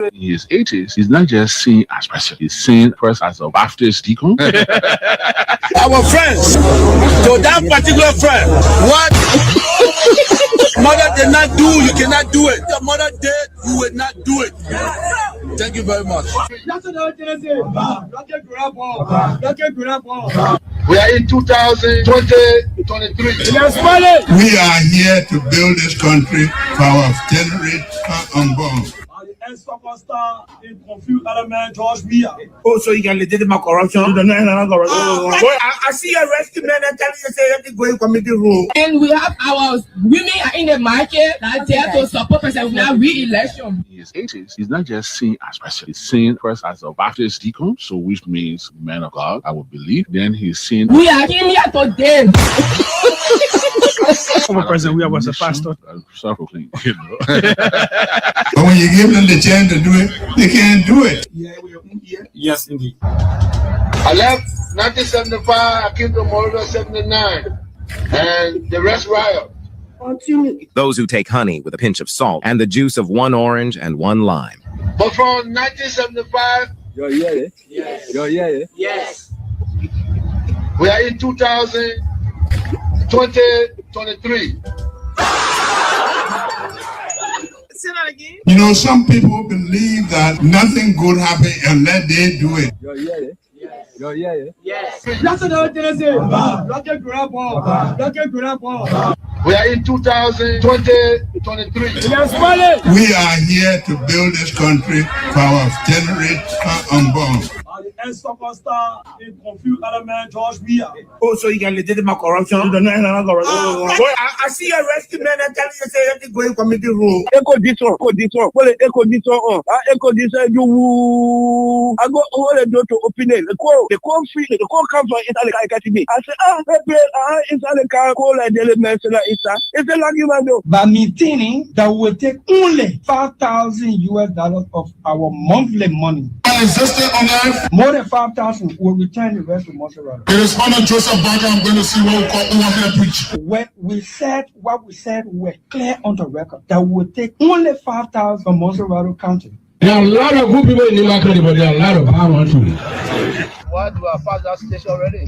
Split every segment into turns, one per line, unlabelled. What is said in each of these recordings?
In his 80s, he's not just seen as president, he's seen first as a Baptist deacon.
Our friends, to that particular friend, what mother did not do, you cannot do it. Your mother did, you will not do it. Thank you very much.
We are in 2023.
We are here to build this country for our generations unborn.
Ex-superstar in confused element, George Mia.
Oh, so you can legitimate corruption? I see a rescue man and telling you say you have to go in committee room.
And we have our women are in the market that there to support president now re-election.
In his 80s, he's not just seen as president, he's seen first as a Baptist deacon, so which means man of God, I would believe. Then he's seen.
We are here today.
Former president, we was a pastor.
Self-proclaimed,
But when you give them the chance to do it, they can't do it.
Yes, indeed.
I left 1975, I came to Moldova 79, and the rest riot.
Those who take honey with a pinch of salt and the juice of one orange and one lime.
But from 1975,
Yes.
we are in 2023.
You know, some people believe that nothing good happens unless they do it.
We are in 2023.
We are here to build this country for our generations unborn.
Ex-superstar in confused element, George Mia.
Oh, so you can legitimate corruption? I see a rescue man and telling you say you have to go in committee room. Echo this one. I go over the door to open it. The call comes from inside the Academy. I say, inside the car, call like the element. It's a lucky man though.
By maintaining that will take only $5,000 of our monthly money.
Existed on earth.
More than 5,000 will return the rest to Montserrat.
It is Father Joseph Barker. I'm going to see what we preach.
When we said what we said, we're clear on the record that will take only 5,000 from Montserrat County.
There are a lot of good people in the market, but there are a lot of hard ones too.
Why do I pass that stage already?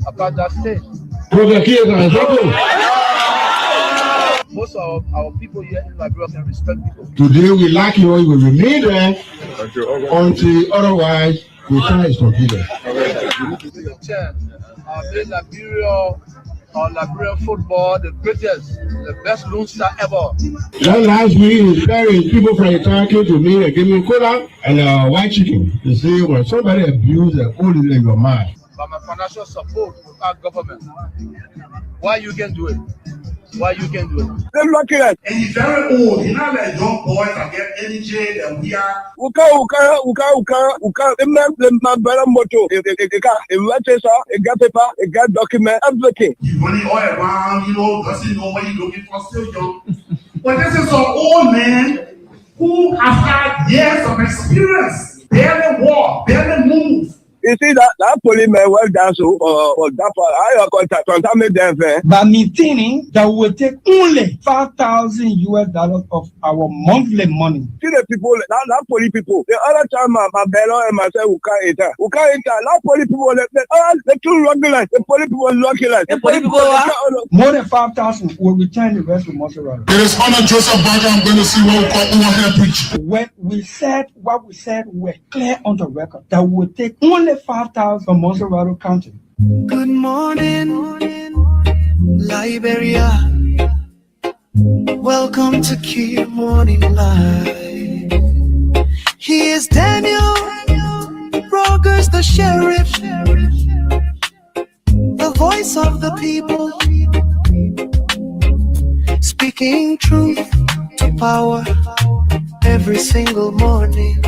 I passed that stage.
Brother Kear,
Most of our people here in Liberia can respect people.
today we like you, we will remain there until otherwise we try to forgive us.
I played Liberian football, the greatest, the best lone star ever.
That last week is very people from the town came to me and gave me cola and white chicken. They say when somebody abuse the old in your mind.
But my financial support with our government. Why you can do it? Why you can do it?
They're lucky that.
And he's very old. He's not like young boys that get energy and we are.
Uka. The man, my brother moto. A register, a got paper, a got document, everything.
He's running all around, doesn't know what he's looking for, still young. But this is an old man who has had years of experience. Barely walk, barely move.
You see that policeman well done so or that I contact them.
By maintaining that will take only $5,000 of our monthly money.
See the people, that police people. The other time my bello and myself who can't enter. That police people the two regulars, the police people lucky like the police people
more than 5,000 will return the rest to Montserrat.
It is Father Joseph Barker. I'm going to see what we preach.
When we said what we said, we're clear on the record that will take only 5,000 from Montserrat County.
Good morning, Liberia. Welcome to Kear Morning Live. He is Daniel Rogers, the sheriff, the voice of the people, speaking truth to power every single morning.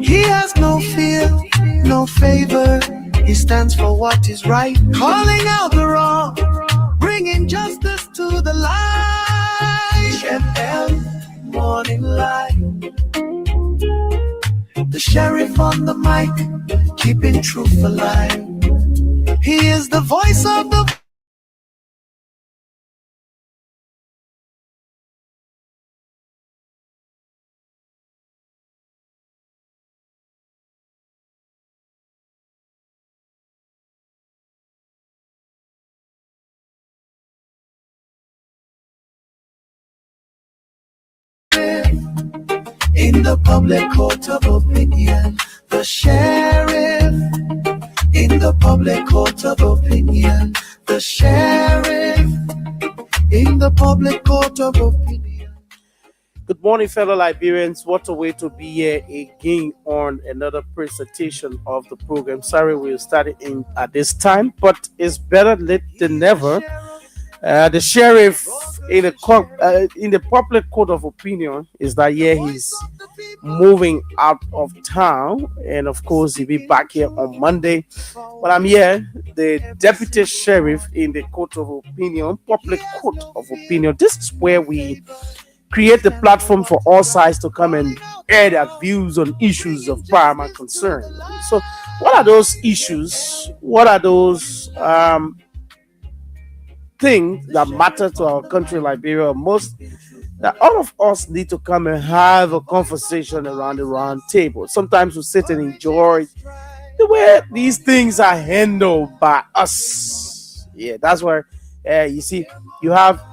He has no fear, no favor. He stands for what is right, calling out the wrong, bringing justice to the light. KFM Morning Live. The sheriff on the mic, keeping truth alive. He is the voice of the in the public court of opinion. The sheriff in the public court of opinion. The sheriff in the public court of opinion.
Good morning, fellow Liberians. What a way to be here again on another presentation of the program. Sorry we'll start it in at this time, but it's better late than never. The sheriff in the public court of opinion is that he's moving out of town, and of course he'll be back here on Monday. But I'm here, the deputy sheriff in the court of opinion, public court of opinion. This is where we create the platform for all sides to come and air their views on issues of paramount concern. So, what are those issues? What are those things that matter to our country, Liberia, most that all of us need to come and have a conversation around the round table? Sometimes we sit and enjoy the way these things are handled by us. Yeah, that's where you see you have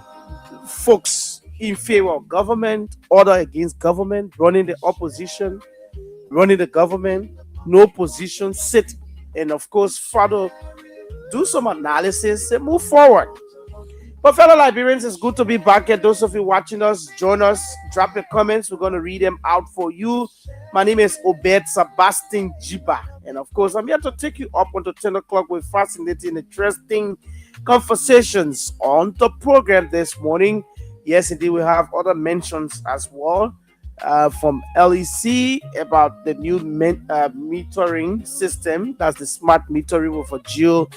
folks in favor of government, order against government, running the opposition, running the government, no position, sit, and of course, follow, do some analysis and move forward. But fellow Liberians, it's good to be back here. Those of you watching us, join us, drop your comments. We're going to read them out for you. My name is Obed Sebastian Jiba. And of course, I'm here to take you up until 10 o'clock with fascinating, interesting conversations on the program this morning. Yes, indeed, we have other mentions as well from LEC about the new metering system. That's the smart metering with a geo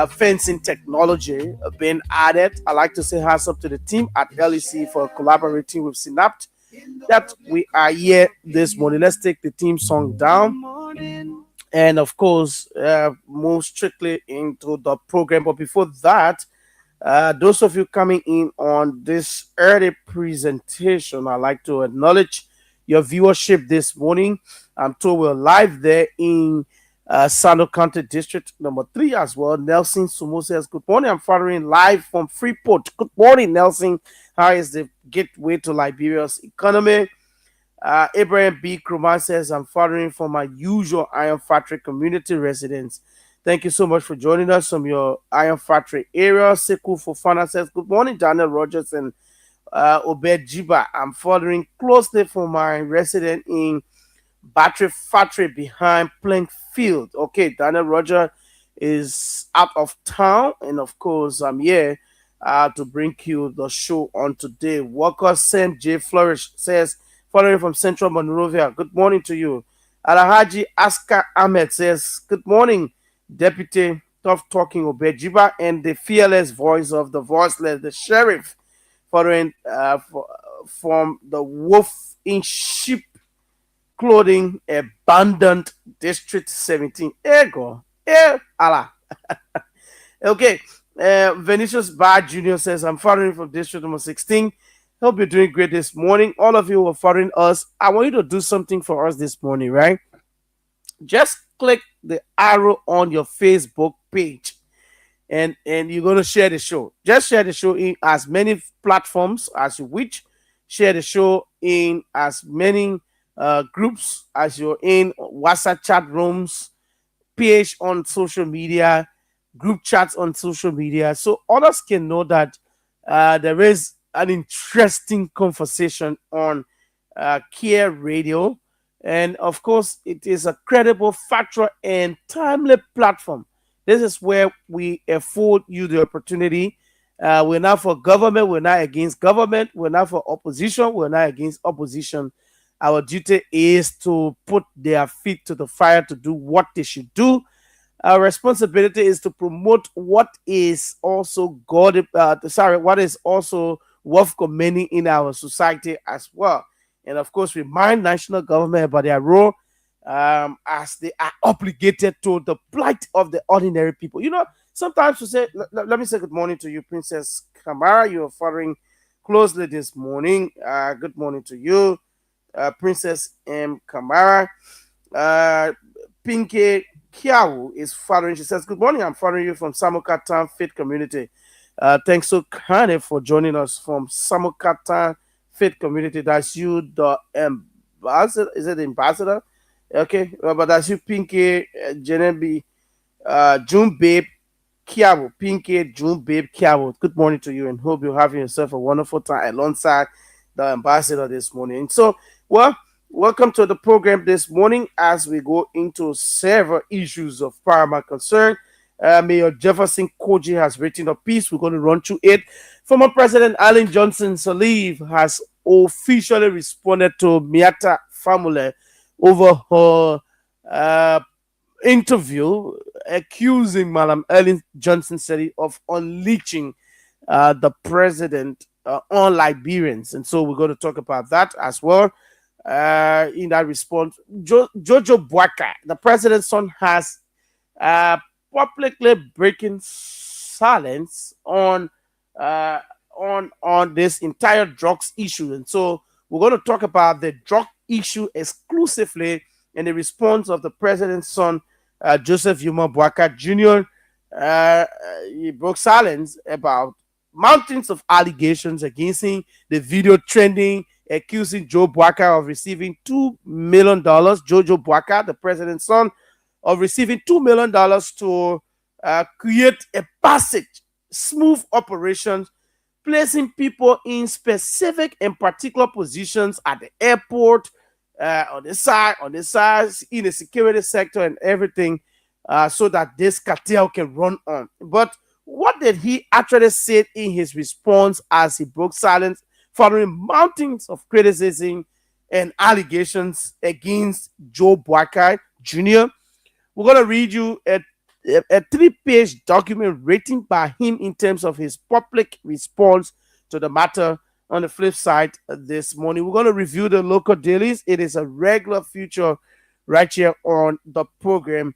fencing technology being added. I like to say hands up to the team at LEC for collaborating with Synapt that we are here this morning. Let's take the theme song down and of course move strictly into the program. But before that, those of you coming in on this early presentation, I'd like to acknowledge your viewership this morning. I'm told we're live there in Sando County District number 3 as well. Nelson Sumo says, good morning. I'm following live from Freeport. Good morning, Nelson. How is the gateway to Liberia's economy? Abraham B. Kruman says, I'm following from my usual Iron Factory community residents. Thank you so much for joining us from your Iron Factory area. Sekou Fofana says, good morning, Daniel Rogers and Obed Jiba. I'm following closely from my resident in Battery Factory behind Plank Field. Okay, Daniel Roger is out of town, and of course, I'm here to bring you the show on today. Walker St. J. Flourish says, following from Central Monrovia, good morning to you. Alhaji Aska Ahmed says, good morning, Deputy Tough Talking Obed Jiba and the fearless voice of the voiceless, the sheriff, following from the wolf in sheep clothing, abandoned District 17. Ego. Allah. Okay. Venetius Bar Jr. says, I'm following from District number 16. Hope you're doing great this morning. All of you who are following us, I want you to do something for us this morning, right? Just click the arrow on your Facebook page and you're going to share the show. Just share the show in as many platforms as you wish. Share the show in as many groups as you're in, WhatsApp chat rooms, page on social media, group chats on social media, so others can know that there is an interesting conversation on Kear Radio. And of course, it is a credible, factual, and timely platform. This is where we afford you the opportunity. We're not for government, we're not against government, we're not for opposition, we're not against opposition. Our duty is to put their feet to the fire to do what they should do. Our responsibility is to promote what is also what is also worth commending in our society as well. And of course, remind national government about their role as they are obligated to the plight of the ordinary people. You know, sometimes we say, let me say good morning to you, Princess Kamara. You are following closely this morning. Good morning to you, Princess M. Kamara. Pinky Kiawu is following. She says, good morning. I'm following you from Samokatan Faith Community. Thanks so kindly for joining us from Samokatan Faith Community. That's you, the ambassador. Is it ambassador? Okay, but that's you, Pinky, Genevieve, June Babe, Kiabo, Pinky, June Babe, Kiabo. Good morning to you, and hope you're having yourself a wonderful time alongside the ambassador this morning. And so, well, welcome to the program this morning as we go into several issues of paramount concern. Mayor Jefferson Koji has written a piece. We're going to run through it. Former President Allen Johnson Sirleaf has officially responded to Miata Famule over her interview, accusing Madam Ellen Johnson Sirleaf of unleashing the president on Liberians. And so we're going to talk about that as well. In that response, Jojo Boaka, the president's son, has publicly breaking silence on this entire drugs issue. And so we're going to talk about the drug issue exclusively in the response of the president's son, Joseph Yuma Boaka Jr. He broke silence about mountains of allegations against him, the video trending, accusing Joe Boaka of receiving $2 million, Jojo Boaka, the president's son, of receiving $2 million to create a passage, smooth operations, placing people in specific and particular positions at the airport, on the side, in the security sector and everything, so that this cartel can run on. But what did he actually say in his response as he broke silence following mountains of criticism and allegations against Joe Boakai Jr.? We're going to read you a 3-page document written by him in terms of his public response to the matter. On the flip side, this morning, we're going to review the local dailies. It is a regular feature right here on the program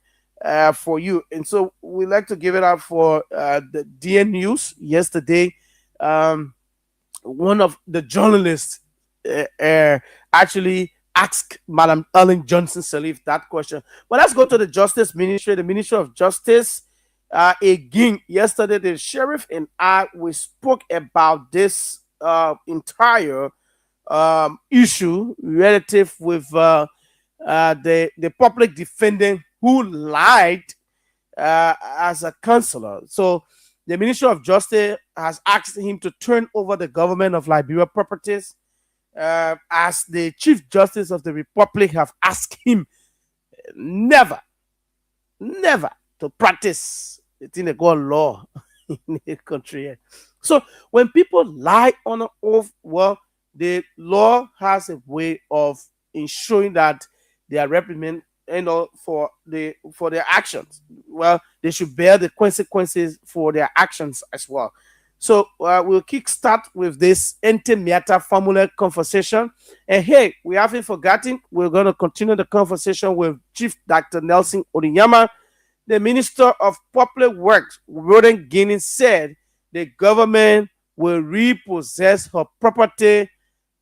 for you. And so we like to give it up for the DN News. Yesterday, one of the journalists actually asked Madam Ellen Johnson Sirleaf that question. But let's go to the Justice Ministry, the Ministry of Justice. Again, yesterday, the sheriff and we spoke about this entire issue relative with the public defendant who lied as a counselor. So the Ministry of Justice has asked him to turn over the government of Liberia properties, as the Chief Justice of the Republic have asked him never to practice the thing they call law in the country. So when people lie on an oath, well, the law has a way of ensuring that they are reprimanded, for their actions. Well, they should bear the consequences for their actions as well. So we'll kickstart with this Miata Famule conversation. And hey, we haven't forgotten, we're going to continue the conversation with Chief Dr. Nelson Odiyama. The Minister of Public Works, Roden Guinea, said the government will repossess her property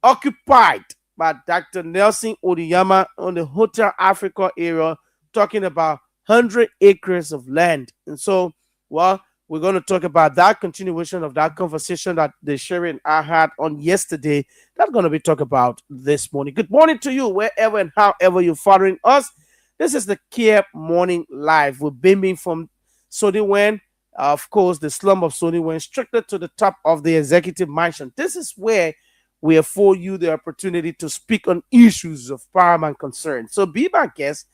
occupied by Dr. Nelson Odiyama on the Hotel Africa area, talking about 100 acres of land. And so, well, we're going to talk about that continuation of that conversation that the sheriff and I had on yesterday. That's going to be talked about this morning. Good morning to you, wherever and however you're following us. This is the Kear Morning Live. We're beaming from Soniwen, of course, the slum of Soniwen, strictly to the top of the executive mansion. This is where we afford you the opportunity to speak on issues of paramount concern. So be my guest.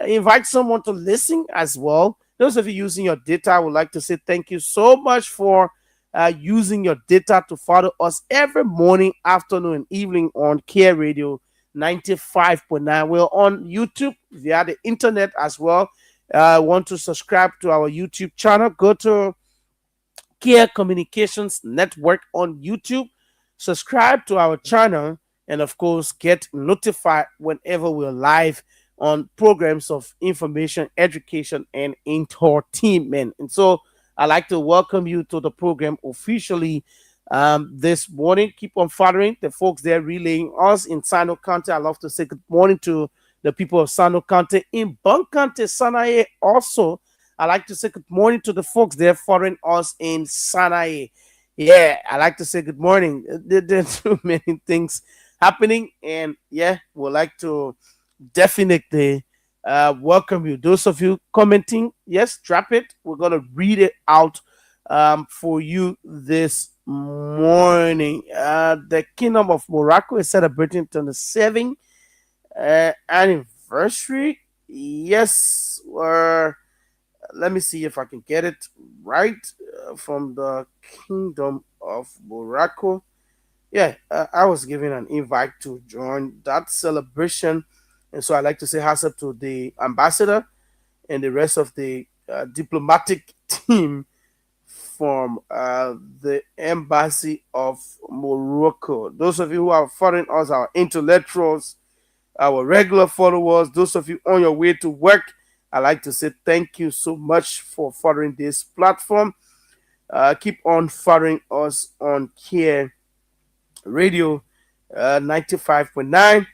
Invite someone to listen as well. Those of you using your data, I would like to say thank you so much for using your data to follow us every morning, afternoon, and evening on Kear Radio 95.9. We're on YouTube via the internet as well. Want to subscribe to our YouTube channel? Go to Kear Communications Network on YouTube. Subscribe to our channel, and of course, get notified whenever we're live on programs of information, education, and entertainment. And so I'd like to welcome you to the program officially this morning. Keep on following the folks there relaying us in Sano County. I'd love to say good morning to the people of Sano County. In Bunk County, Sanae also, I'd like to say good morning to the folks there following us in Sanae. Yeah, I like to say good morning. There are too many things happening. And yeah, we'd like to definitely welcome you. Those of you commenting, yes, drop it. We're gonna read it out for you this morning. The Kingdom of Morocco is celebrating 27th anniversary. Yes, let me see if I can get it right from the Kingdom of Morocco. Yeah, I was given an invite to join that celebration, and so I'd like to say hats up to the ambassador and the rest of the diplomatic team from the embassy of Morocco. Those of you who are following us, our intellectuals, our regular followers, those of you on your way to work, I'd like to say thank you so much for following this platform. Keep on following us on Kear Radio 95.9.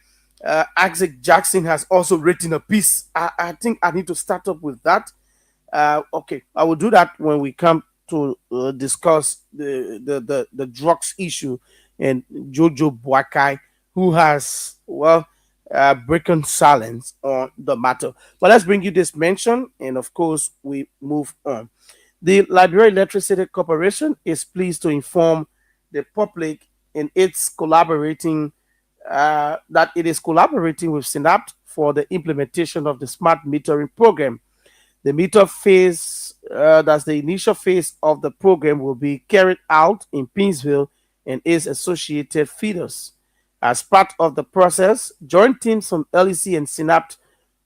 Isaac Jackson has also written a piece. I think I need to start up with that. Okay, I will do that when we come to discuss the drugs issue and Jojo Boakai, who has, well, broken silence on the matter. But let's bring you this mention, and of course, we move on. The Liberia Electricity Corporation is pleased to inform the public in its collaborating that it is collaborating with Synapt for the implementation of the smart metering program. The meter phase, that's the initial phase of the program, will be carried out in Pinsville and its associated feeders. As part of the process, joint teams from LEC and Synapt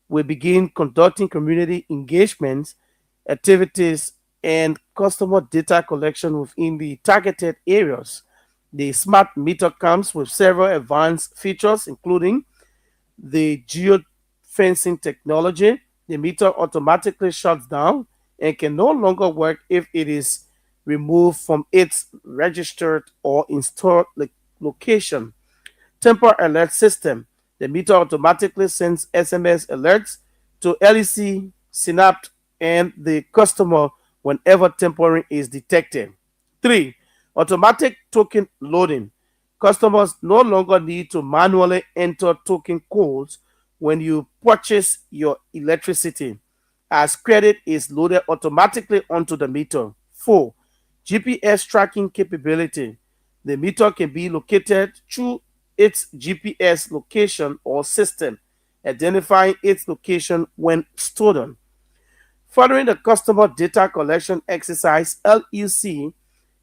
will begin conducting community engagements, activities, and customer data collection within the targeted areas. The smart meter comes with several advanced features, including the geofencing technology. The meter automatically shuts down and can no longer work if it is removed from its registered or installed location. Temper alert system. The meter automatically sends SMS alerts to LEC, Synapt, and the customer whenever tampering is detected. 3. Automatic token loading. Customers no longer need to manually enter token codes when you purchase your electricity, as credit is loaded automatically onto the meter. 4. GPS tracking capability. The meter can be located through its GPS location or system, identifying its location when stolen. Following the customer data collection exercise, LEC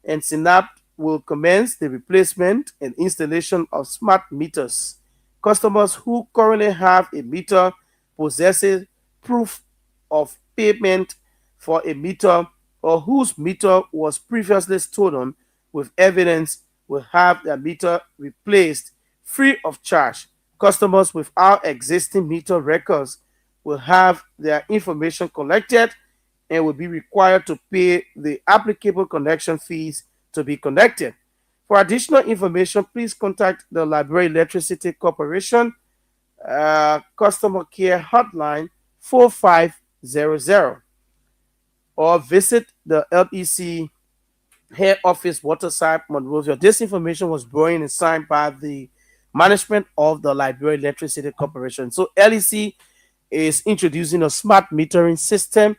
and Synapse will commence the replacement and installation of smart meters. Customers who currently have a meter possessing proof of payment for a meter or whose meter was previously stolen with evidence will have their meter replaced free of charge. Customers without existing meter records will have their information collected and will be required to pay the applicable connection fees to be connected. For additional information, please contact the Liberia Electricity Corporation customer care hotline 4500 or visit the LEC head office Waterside, Monrovia. This information was brought in and signed by the management of the Liberia Electricity Corporation. So LEC is introducing a smart metering system,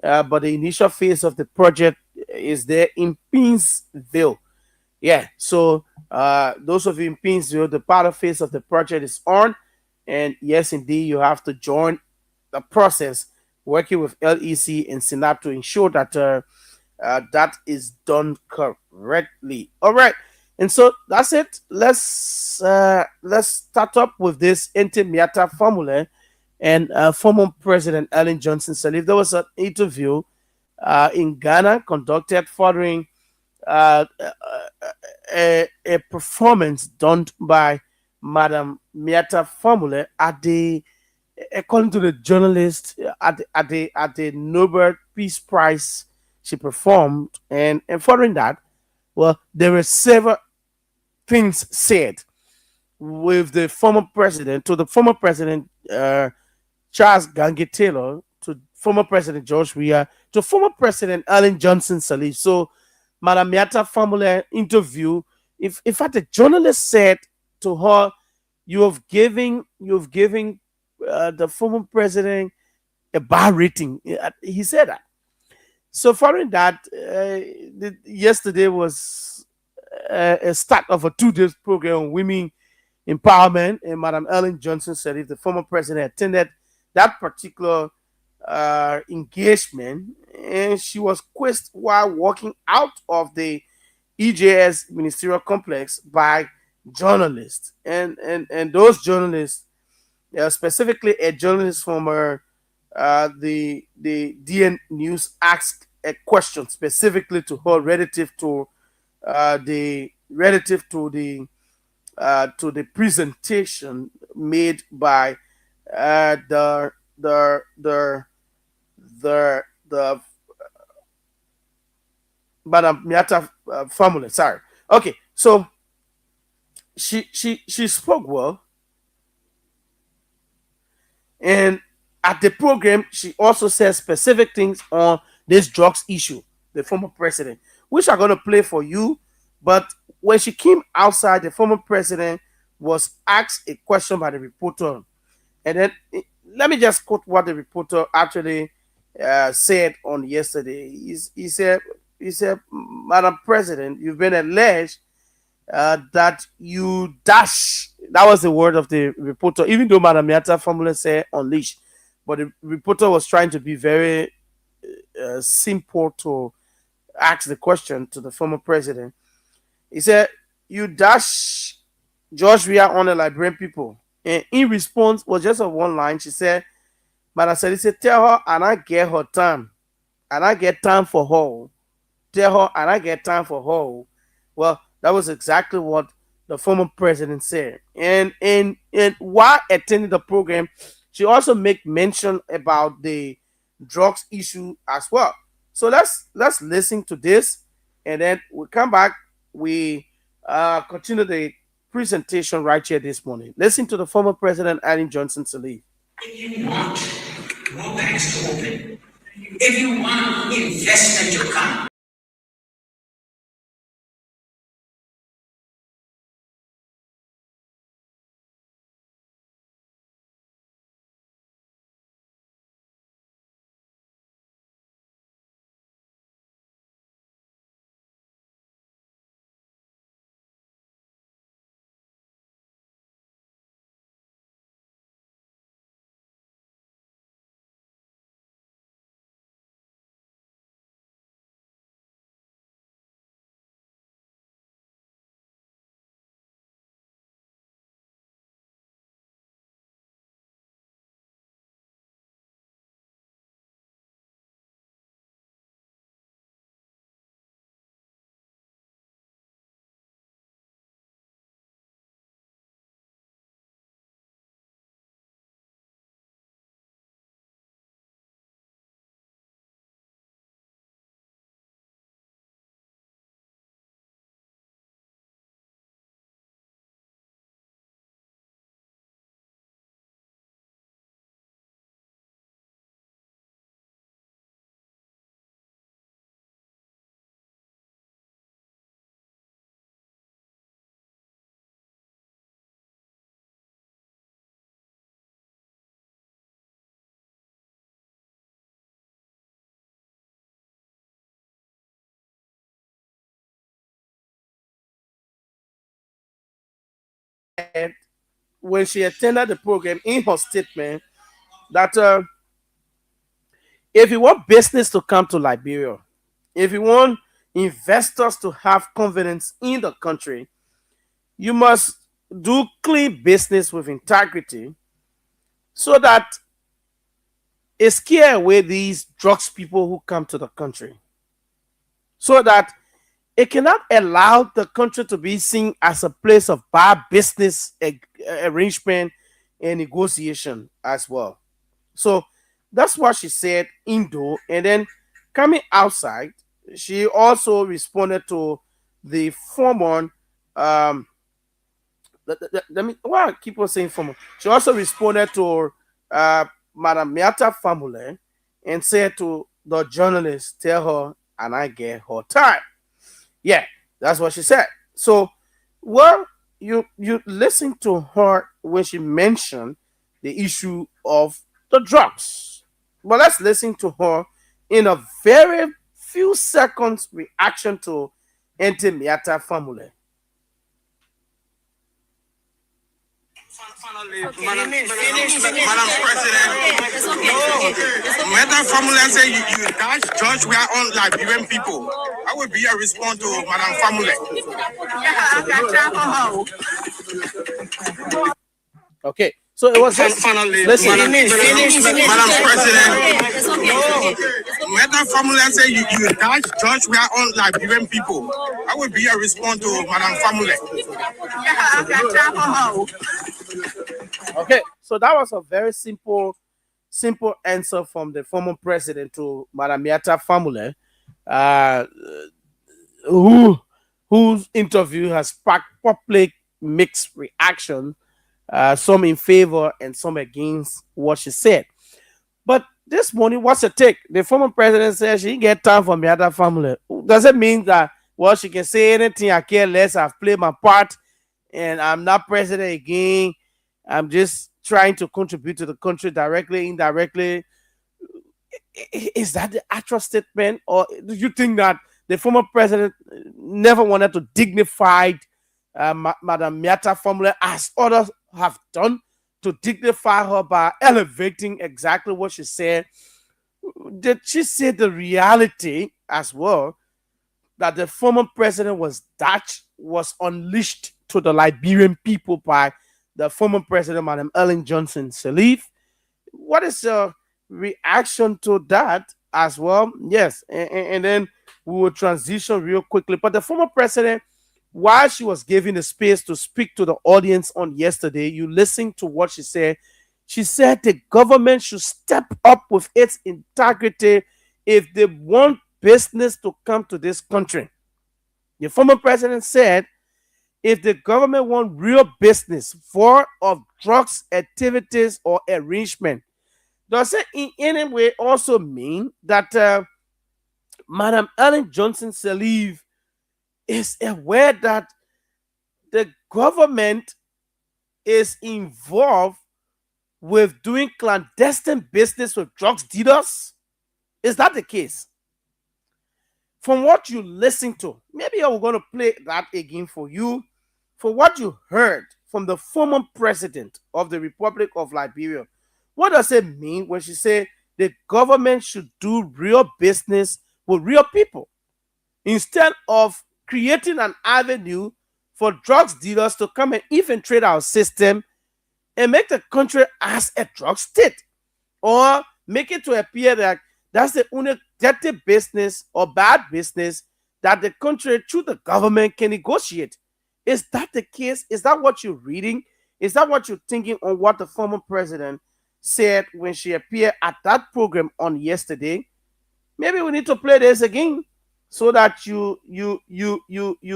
but the initial phase of the project is there in Pinsville. Yeah, so those of you in Pinsville, the pilot phase of the project is on, and yes, indeed, you have to join the process working with LEC and Synapse to ensure that that is done correctly. All right, and so that's it. Let's start up with this Miata formula and former President Ellen Johnson Sirleaf. There was an interview in Ghana conducted following a performance done by Madam Miata Formula at the, according to the journalist, at the Nobel Peace Prize she performed, and following that, well, there were several things said with the former president to the former president Charles Gange Taylor, to former President George Weah, to former President Ellen Johnson Sirleaf. So Madam Miata Formula interview, if in fact the journalist said to her you've given the former president a bad rating. He said that. So following that, yesterday was a start of a 2 days program on women empowerment, and Madam Ellen Johnson said if the former president attended that particular engagement, and she was quizzed while walking out of the EJS ministerial complex by journalists, and those journalists, specifically a journalist from the DN News, asked a question specifically to her relative to the presentation made by the Madam Miata family. Sorry. Okay, so she spoke well, and at the program she also said specific things on this drugs issue, the former president, which I'm going to play for you. But when she came outside, the former president was asked a question by the reporter, and then let me just quote what the reporter actually said on yesterday. He said, Madam President, you've been alleged that you dash. That was the word of the reporter, even though Madam Miata formula said unleash. But the reporter was trying to be very simple to ask the question to the former president. He said, you dash George Weah on the Liberian people. And in response was just a one line. She said, Madam said, tell her and I get her time. And I get time for her. Tell her and I get time for her. Well, that was exactly what the former president said. And while attending the program, she also make mention about the drugs issue as well. So let's listen to this, and then we come back. We continue the presentation right here this morning. Listen to the former president, Ellen Johnson Sirleaf.
If you want more banks to open, if you want investment to come,
When she attended the program, in her statement, that if you want business to come to Liberia, if you want investors to have confidence in the country, you must do clean business with integrity, so that it scare away these drugs people who come to the country, so that it cannot allow the country to be seen as a place of bad business arrangement and negotiation as well. So that's what she said indoor. And then coming outside, she also responded to the former let me, why I keep on saying former. She also responded to Madam Miata family and said to the journalist, tell her and I get her time. Yeah, that's what she said. So, well, you listen to her when she mentioned the issue of the drugs. But let's listen to her in a very few seconds reaction to Ente Miata family.
Madam President, Madam Family say you dash judge we are on Liberian people. I will be a response to Madam Family.
Okay, so it was just
Finally,
listen.
Madam President, Madam Family say you dash judge we are on Liberian people. I will be a response to Madam Family.
Okay, so that was a very simple answer from the former president to Madam Miata family, uh, who whose interview has sparked public mixed reaction, some in favor and some against what she said. But this morning, what's the take? The former president says she didn't get time for Miata family. Does it mean that, well, she can say anything, I care less, I've played my part, and I'm not president again? I'm just trying to contribute to the country directly, indirectly. Is that the actual statement, or do you think that the former president never wanted to dignify Madam Miata formula as others have done, to dignify her by elevating exactly what she said? Did she say the reality as well, that the former president was Dutch, was unleashed to the Liberian people by the former president, Madam Ellen Johnson Sirleaf? What is your reaction to that as well? Yes, and then we will transition real quickly. But the former president, while she was given the space to speak to the audience on yesterday, you listen to what she said. She said the government should step up with its integrity if they want business to come to this country. The former president said if the government want real business for of drugs activities or arrangement, does it in any way also mean that Madam Ellen Johnson Sirleaf is aware that the government is involved with doing clandestine business with drugs dealers? Is that the case? From what you listen to, maybe I'm going to play that again for you. For what you heard from the former president of the Republic of Liberia, what does it mean when she said the government should do real business with real people instead of creating an avenue for drugs dealers to come and infiltrate our system and make the country as a drug state, or make it to appear that that's the only dirty business or bad business that the country through the government can negotiate? Is that the case? Is that what you're reading? Is that what you're thinking on what the former president said when she appeared at that program on yesterday? Maybe we need to play this again so that you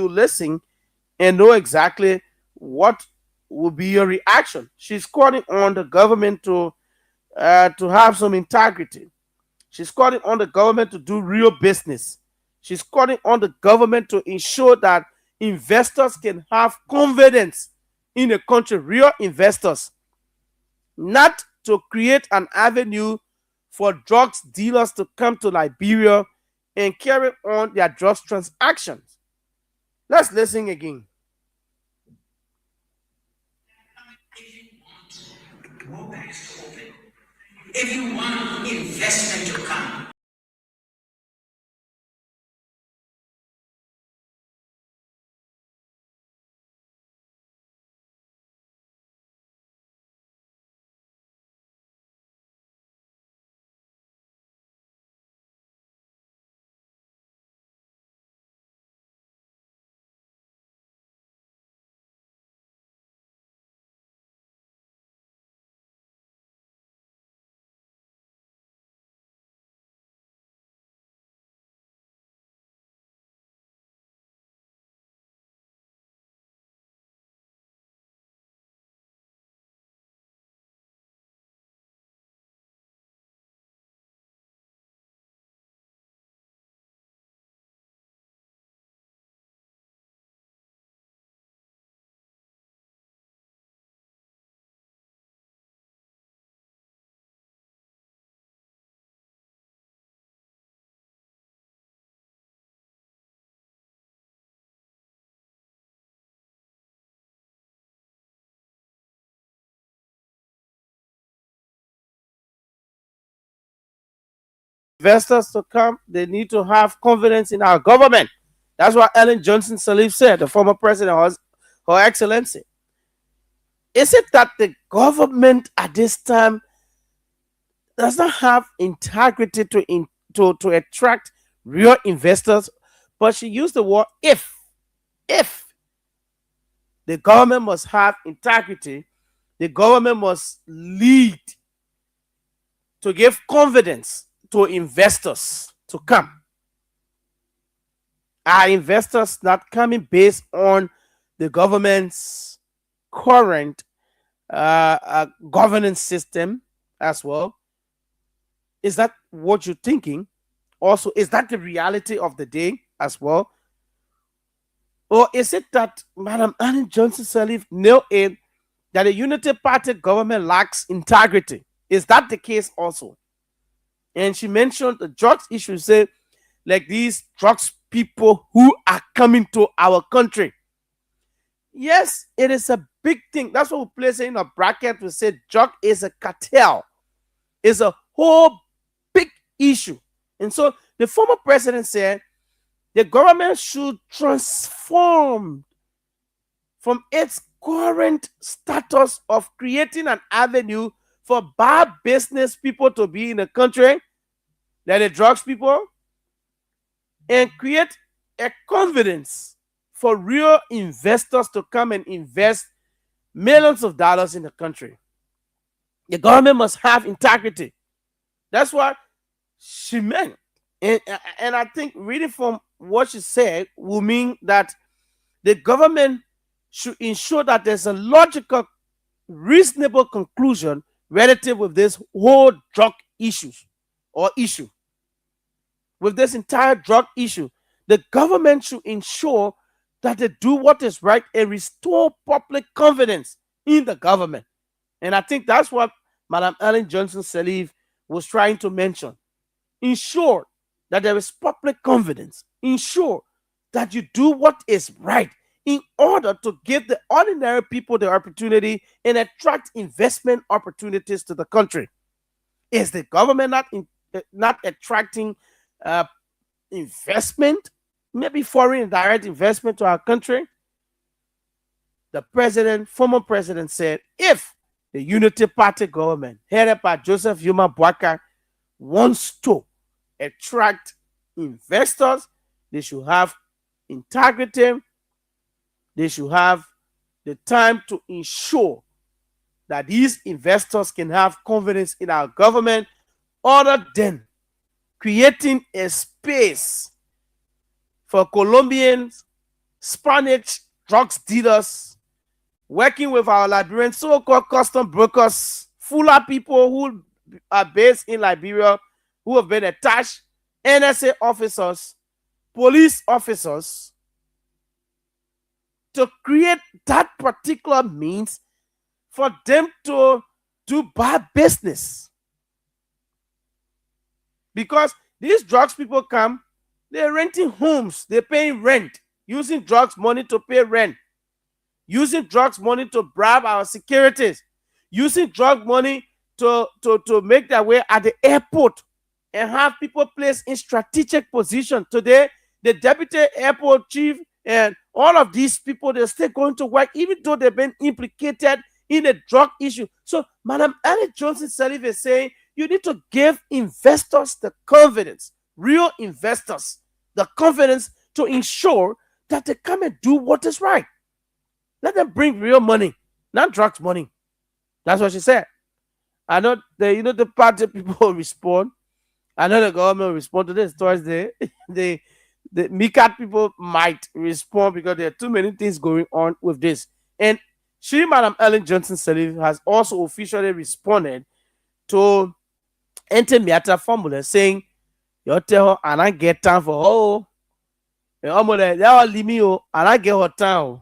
listen and know exactly what will be your reaction. She's calling on the government to have some integrity. She's calling on the government to do real business. She's calling on the government to ensure that investors can have confidence in the country, real investors, not to create an avenue for drugs dealers to come to Liberia and carry on their drugs transactions. Let's listen again.
If you want investment to come,
investors to come, they need to have confidence in our government. That's what Ellen Johnson Sirleaf said, the former president, Her Excellency. Is it that the government at this time does not have integrity to attract real investors? But she used the word if. If the government must have integrity, the government must lead to give confidence to investors to come. Are investors not coming based on the government's current governance system as well? Is that what you're thinking? Also, is that the reality of the day as well? Or is it that Madam Ellen Johnson Sirleaf nailed in that the Unity Party government lacks integrity? Is that the case also? And she mentioned the drugs issue, say, like these drugs people who are coming to our country. Yes, it is a big thing. That's what we place in a bracket. We say drug is a cartel. It's a whole big issue. And so the former president said the government should transform from its current status of creating an avenue for bad business people to be in the country, like the drugs people, and create a confidence for real investors to come and invest millions of dollars in the country. The government must have integrity. That's what she meant. And I think reading from what she said will mean that the government should ensure that there's a logical, reasonable conclusion relative with this whole drug issue. With this entire drug issue, the government should ensure that they do what is right and restore public confidence in the government. And I think that's what Madam Ellen Johnson Sirleaf was trying to mention. Ensure that there is public confidence. Ensure that you do what is right in order to give the ordinary people the opportunity and attract investment opportunities to the country. Is the government not attracting investment, maybe foreign direct investment to our country? The former president said, if the Unity Party government, headed by Joseph Yuma Boakai, wants to attract investors, they should have integrity. They should have the time to ensure that these investors can have confidence in our government, other than creating a space for Colombians, Spanish drugs dealers, working with our Liberian so-called custom brokers, Fula people who are based in Liberia, who have been attached, NSA officers, police officers, to create that particular means for them to do bad business. Because these drugs people come, they're renting homes, they're paying rent, using drugs money to pay rent, using drugs money to bribe our securities, using drug money to make their way at the airport and have people placed in strategic position. Today, the deputy airport chief and all of these people, they're still going to work, even though they've been implicated in a drug issue. So, Madam Ellen Johnson Sirleaf is saying you need to give investors the confidence, real investors, the confidence to ensure that they come and do what is right. Let them bring real money, not drugs money. That's what she said. I know the party people respond. I know the government will respond to this towards the MICAT people might respond because there are too many things going on with this. And she, Madam Ellen Johnson Sirleaf, has also officially responded to Ente Miata formula saying, you tell her, and I get time for they all leave me, and I get her time,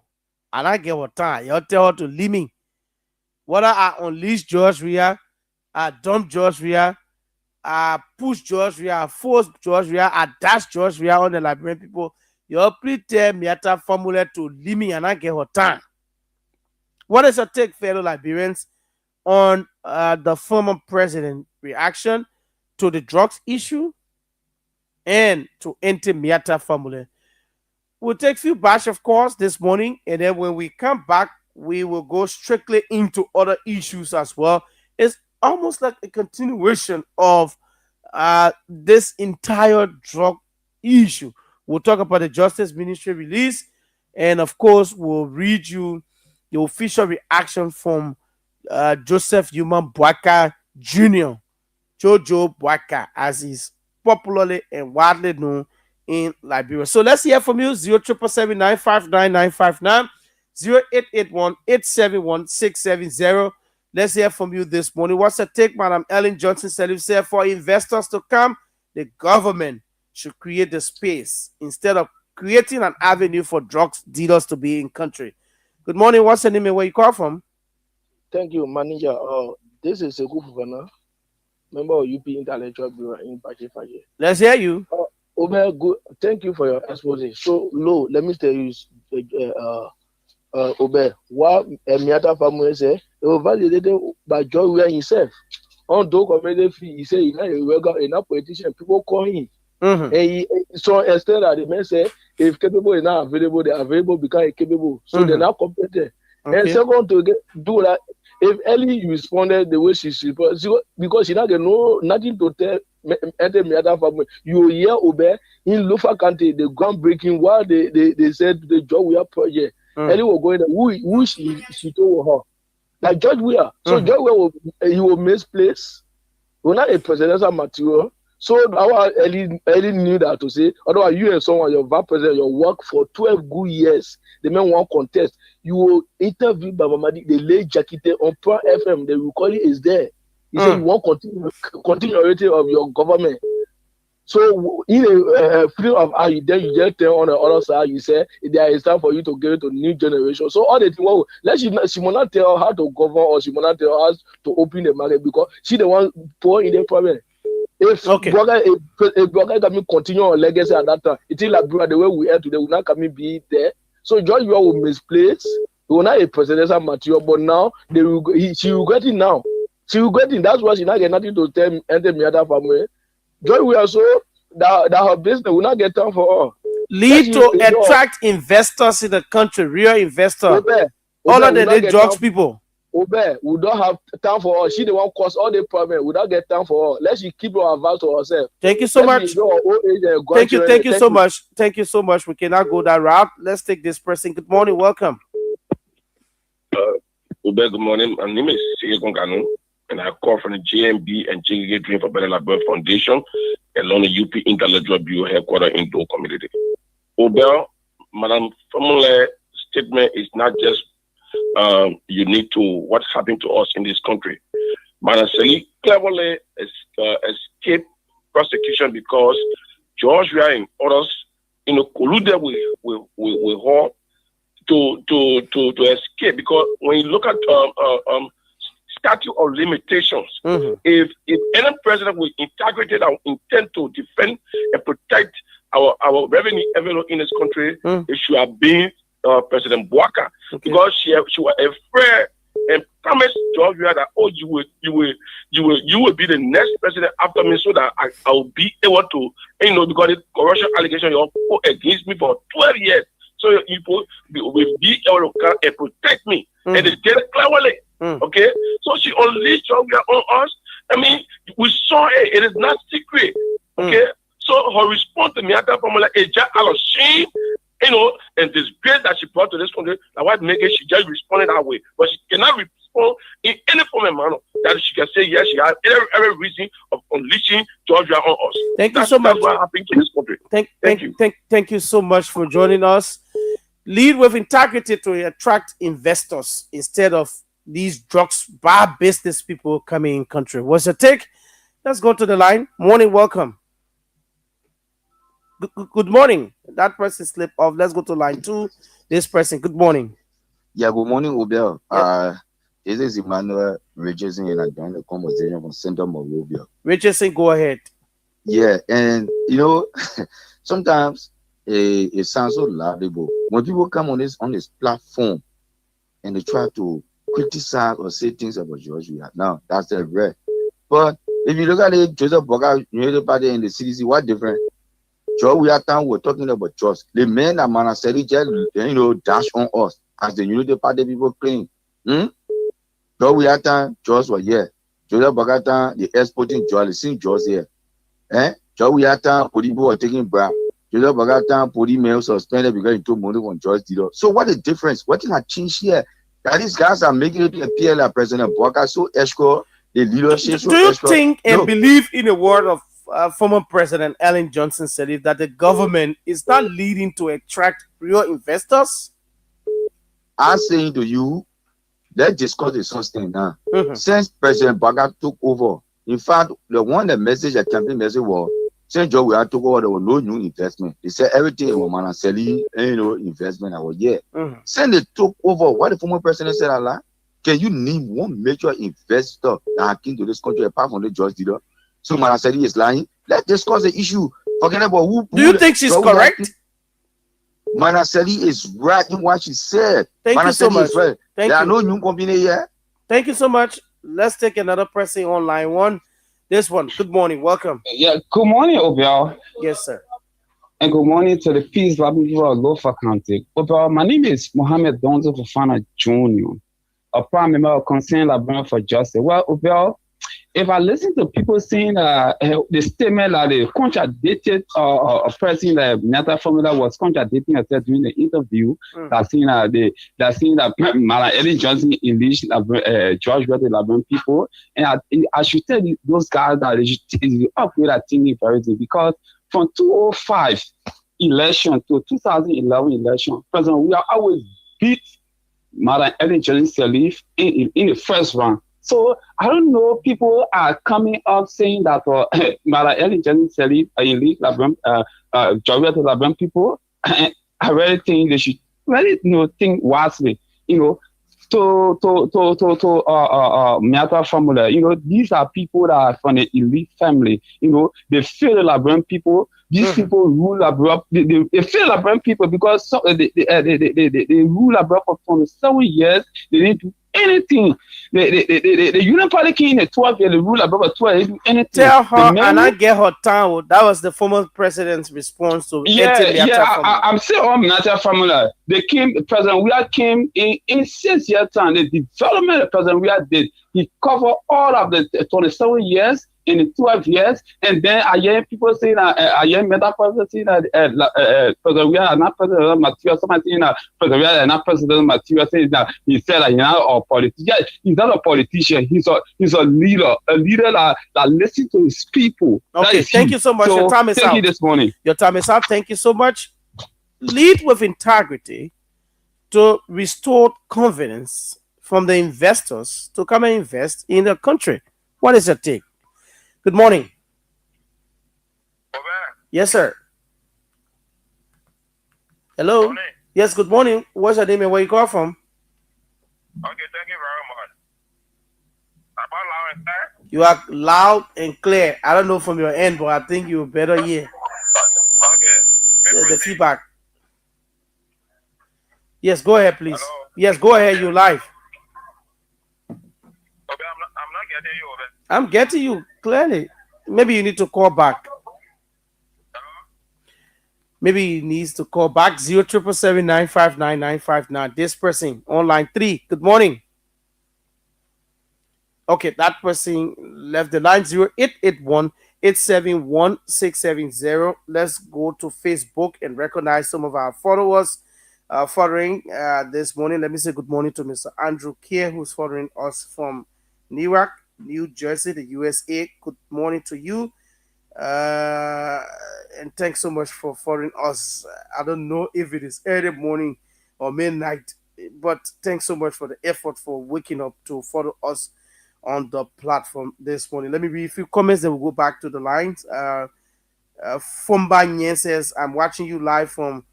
and I get her time. You tell her to leave me. Whether I unleash George Ria, I dump George Ria, I push George Ria, I force George Ria, I dash George Ria on the Liberian people. You please tell Miata formula to leave me, and I get her time. What is your take, fellow Liberians, on the former president reaction to the drugs issue and to Ente Miata family. We'll take a few batch of calls this morning, and then when we come back, we will go strictly into other issues as well. It's almost like a continuation of this entire drug issue. We'll talk about the Justice Ministry release, and of course, we'll read you the official reaction from Joseph Human Boaka Jr., Jojo Boaka, as he's popularly and widely known in Liberia. So let's hear from you. 0777-959-959, 0881-871-670. Let's hear from you this morning. What's the take, Madam Ellen Johnson Sirleaf said, for investors to come, the government should create the space instead of creating an avenue for drugs dealers to be in country. Good morning. What's the name and where you call from?
Thank you, manager. This is Sekou Fufana, member of UP Intellectual Bureau in Pache.
Let's hear you.
Good. Thank you for your expose. So, low, let me tell you, Obe, what Miata family say, they were validated by Joy Weir himself. On the community fee, he said, enough politician, people call him. And he, so instead that the men say, if capable is not available, they are available because capable. So they're not competent. Okay. And second, to do that, if Ellie responded the way she responded, because she not nothing to tell enter me other family. You hear Obe in Lufa County, the groundbreaking while they said the George Weir project. Ellie was going there. Who she told her? Like George Weir. So George Weir he will misplace. We're not a presidential material. So our Ellie knew that to say, otherwise you and someone, your vice president, your work for 12 good years, the men won't contest. You will interview Baba Madi, the late Jakite on Pro FM, the recording is there. He said you won't continuity of your government. So in a freedom of eye, then you just tell on the other side, you say there is time for you to give it to new generation. So all the things, well, she will not tell her how to govern or she will not tell us to open the market because she the one poor in the problem. If Blogger can continue our legacy at that time, it is like the way we are today, will not come be there. So George Weir will misplace. He will not a presidential material, but now she will get it now. She will get it. That's why she not get nothing to tell enter me other family. George Weir so that her business will not get time for her.
Lead to attract investors in the country, real investors, other than the drugs people.
Obe, we don't have time for her. She the one cause all the problem. We don't get time for her. Let's keep our advice to herself.
Thank you so much. Thank you so much. Thank you so much. We cannot go that route. Let's take this person. Good morning. Welcome.
Obe, good morning. My name is Sekou Ganu, and I call from the JMB and JGG Dream for Better Liberia Foundation, along the UP Intellectual Bureau headquarters in Do community. Obe, Madam Formula statement is not just unique to what happened to us in this country. Manaseli cleverly escaped prosecution because George Weir and others, colluded with her to escape. Because when you look at statute of limitations, if any president with integrity and intent to defend and protect our revenue envelope in this country, it should have been President Boaka, because she was afraid and promised George Weir that you will be the next president after me, so that I will be able to because the corruption allegation you put against me for 12 years, so you will be able to come and protect me, and they did it cleverly. Okay, so she unleashed George Weir on us. I mean, we saw it; it is not secret. Okay, so her response to me at that point is just out of shame. And this grace that she brought to this country, that what make it, she just responded that way. But she cannot respond in any form and manner that she can say, yes, she has every reason of unleashing Georgia on us.
Thank you so much.
That's what happened to this country. Thank you.
Thank you so much for joining us. Lead with integrity to attract investors instead of these drugs bar business people coming in country. What's your take? Let's go to the line. Morning, welcome. Good morning. That person slipped off. Let's go to line 2. This person. Good morning.
Yeah, good morning, Obel. This is Emmanuel Richardson, and I joined the conversation from Center Monrovia.
Richardson, go ahead.
Yeah, and sometimes it sounds so laudable when people come on this platform and they try to criticize or say things about George Weir. Now that's the rare. But if you look at it, Joseph Boaka, United Party, and the CDC, what different? Joe, we are time we're talking about trust. The men that Manaseri just, dash on us as the Unity Party people claim. Joe, we are time, Joes were here. Joe Bagata, the exporting Joe, seeing Joes here. Joe, we are time, people were taking back. Joe Bagata, Podi mail suspended because he took money on Joyce Dido. So what the difference? What can I change here? That these guys are making it appear like President Boaka so escort the leadership.
Do you think and believe in the word of former President Ellen Johnson Sirleaf that the government is not leading to attract real investors?
I'm saying to you, let's discuss the sustain now. Since President Boaka took over, in fact, the message, the campaign message was, since Joe we had took over, there was no new investment. They said everything was Manaseli, investment. I was Since they took over, what the former president said, Allah, can you name one major investor that came to this country apart from the George leader? So Manaseli is lying. Let's discuss the issue. Forget about who.
Do you think she's correct?
Manaseli is right in what she said.
Thank you so much.
Right. There are no new company here.
Thank you so much. Let's take another person on line one. This one. Good morning. Welcome.
Yeah. Good morning, Obel.
Yes, sir.
And good morning to the peace loving people of Lofa County. Obel, my name is Mohammed Donzo Fofana Jr., a prime member of Concerned Librarian for Justice. Well, Obel, if I listen to people saying the statement that they contradicted a person that Nata Formula was contradicting herself during the interview, that saying that Mala Ellen Johnson enlisted George Weather Librarian people, and I should tell those guys that they should upgrade that thing very easy, because from 2005 election to 2011 election, President, we are always beat Madam Ellen Johnson Sirleaf in the first round. So I don't know. People are coming up saying that Madam Ellen Johnson Sirleaf, elite Georgia Laban people. I really think they should really think wisely. To Miata formula. These are people that are from the elite family. They feel the Laban people. These people rule abroad. They feel Laban people because they rule abroad for 27 years. They didn't do anything. The Union Party king in the 12 years, they rule abroad for 12 years. They do anything.
Tell her and I get her town. That was the former president's response to
I'm still on Miata formula. They came, President Weah came in 6 years time. The development of President Weah did. He covered all of the 27 years in the 12 years, and then I hear people saying I hear Meta President saying that President Weah is not president material. Somebody saying that President Weah is not president material. Saying that he said that he's not a politician. He's not a politician. He's a leader that listens to his people.
Okay, thank you so much. Your time is out.
Thank you this morning.
Your time is up. Thank you so much. Lead with integrity to restore confidence from the investors to come and invest in the country. What is your take? Good morning. Yes, sir. Hello. Morning. Yes, good morning. What's your name and where you call from?
Okay, thank you very much. About loud and clear?
You are loud and clear. I don't know from your end, but I think you're better here.
Okay.
The feedback. Yes, go ahead, please.
Hello?
Yes, go ahead. You're live.
Okay, I'm not getting you over.
I'm getting you clearly. Maybe you need to call back. Maybe he needs to call back 077795959. This person on line 3. Good morning. Okay, that person left the line 0881-871-670. Let's go to Facebook and recognize some of our followers following this morning. Let me say good morning to Mr. Andrew Kear, who's following us from Newark, New Jersey, the USA. Good morning to you. And thanks so much for following us. I don't know if it is early morning or midnight, but thanks so much for the effort for waking up to follow us on the platform this morning. Let me read a few comments, then we'll go back to the lines. Fumba Nyen says, I'm watching you live from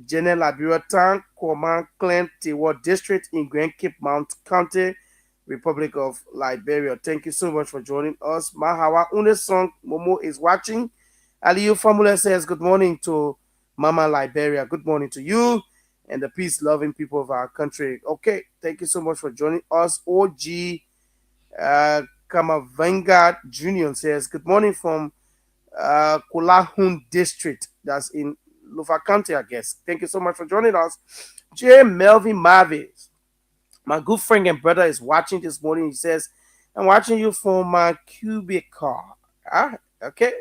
Jene Liberia Town, Kwama Clan, Tiwa District in Grand Cape Mount County, Republic of Liberia. Thank you so much for joining us. Mahawa Unesong Momo is watching. Aliyu Formula says, good morning to Mama Liberia. Good morning to you and the peace-loving people of our country. Okay, thank you so much for joining us. OG Kamavanga Junior says, good morning from Kulahun District, That's in Lufa County, I guess. Thank you so much for joining us. J. Melvin Marvis, my good friend and brother, is watching this morning. He says, I'm watching you from my cubic car. Ah, okay.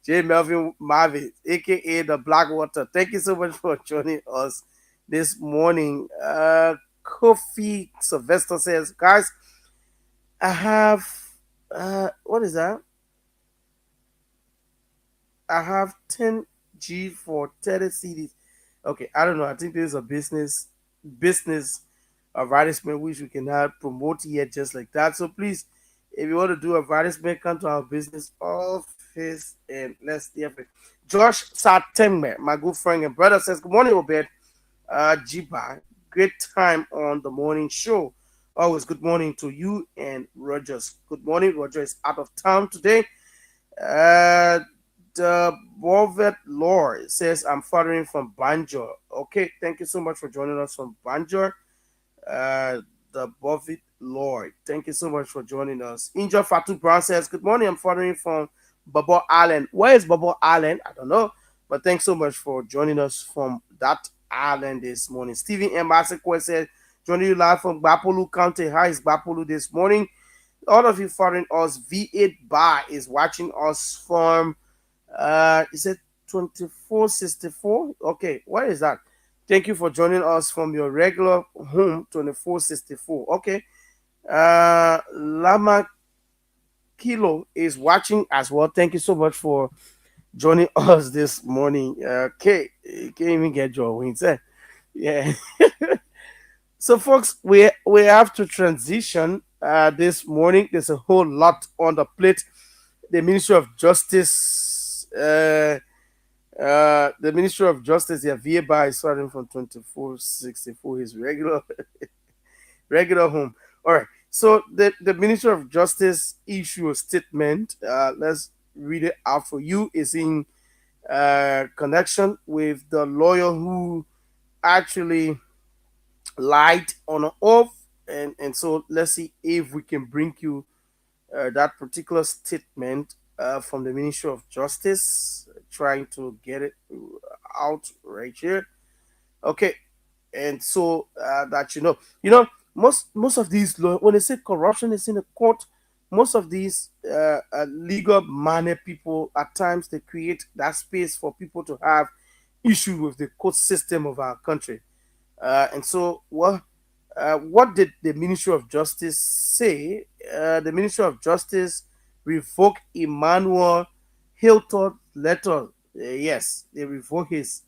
J. Melvin Marvis, aka the Blackwater. Thank you so much for joining us this morning. Kofi Sylvester says, guys, I have what is that? I have 10G for 30 CDs. Okay, I don't know. I think there's a business advertisement which we cannot promote here just like that. So please, if you want to do advertisement, come to our business office and let's hear it. Josh Satembe, my good friend and brother, says, good morning, Obed. Jiba, great time on the morning show. Always good morning to you and Rogers. Good morning. Roger is out of town today. The Bovet Lord says, I'm following from Banjor. Okay, thank you so much for joining us from Banjor. The Bovet Lord, thank you so much for joining us. Injo Fatu Brown says, good morning, I'm following from Bobo Island. Where is Bobo Island? I don't know, but thanks so much for joining us from that island this morning. Stephen M. Masekwe said, joining you live from Bapolu County. How is Bapolu this morning? All of you following us, V8 Bar is watching us from is it 2464? Okay, what is that? Thank you for joining us from your regular home, 2464. Okay. Lama Kilo is watching as well. Thank you so much for joining us this morning. Okay, you can't even get your wings. Yeah. So, folks, we have to transition this morning. There's a whole lot on the plate. The Ministry of Justice, the Ministry of Justice, yeah, VA is starting from 2464, his regular home. All right. So the Ministry of Justice issue a statement. Let's read it out for you. It's in connection with the lawyer who actually lied on an oath, and so let's see if we can bring you that particular statement from the Ministry of Justice. Trying to get it out right here. Okay, and so that most of these when they say corruption is in the court, most of these legal minded people at times they create that space for people to have issue with the court system of our country. And so what did the Ministry of Justice say? The Ministry of Justice revoked Emmanuel Hilton letter. Yes, they revoked his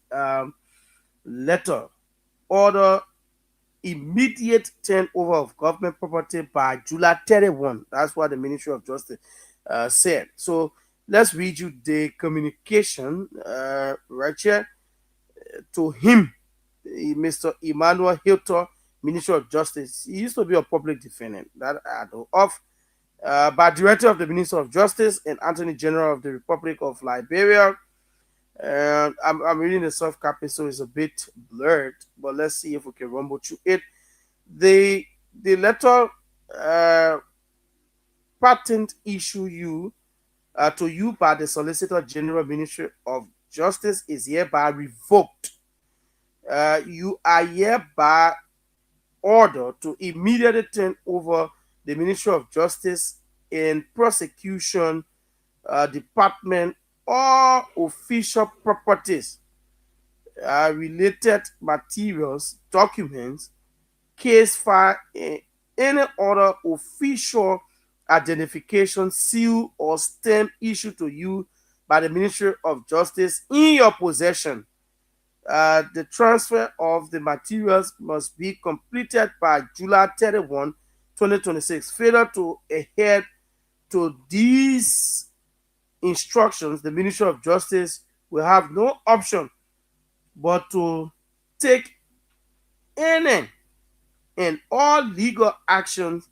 letter order immediate turnover of government property by July 31. That's what the Ministry of Justice said. So let's read you the communication right here to him, Mr. Emmanuel Hilton, Minister of Justice. He used to be a public defendant that I know of. By Director of the Minister of Justice and Attorney General of the Republic of Liberia. I'm reading the soft copy, so it's a bit blurred, but let's see if we can rumble through it. The letter patent issue to you by the Solicitor General Ministry of Justice is hereby revoked. You are hereby ordered to immediately turn over the Ministry of Justice and Prosecution Department all official properties, related materials, documents, case file, any other official identification, seal, or stamp issued to you by the Ministry of Justice in your possession. The transfer of the materials must be completed by July 31, 2026. Failure to adhere to these instructions, the Ministry of Justice will have no option but to take any and all legal actions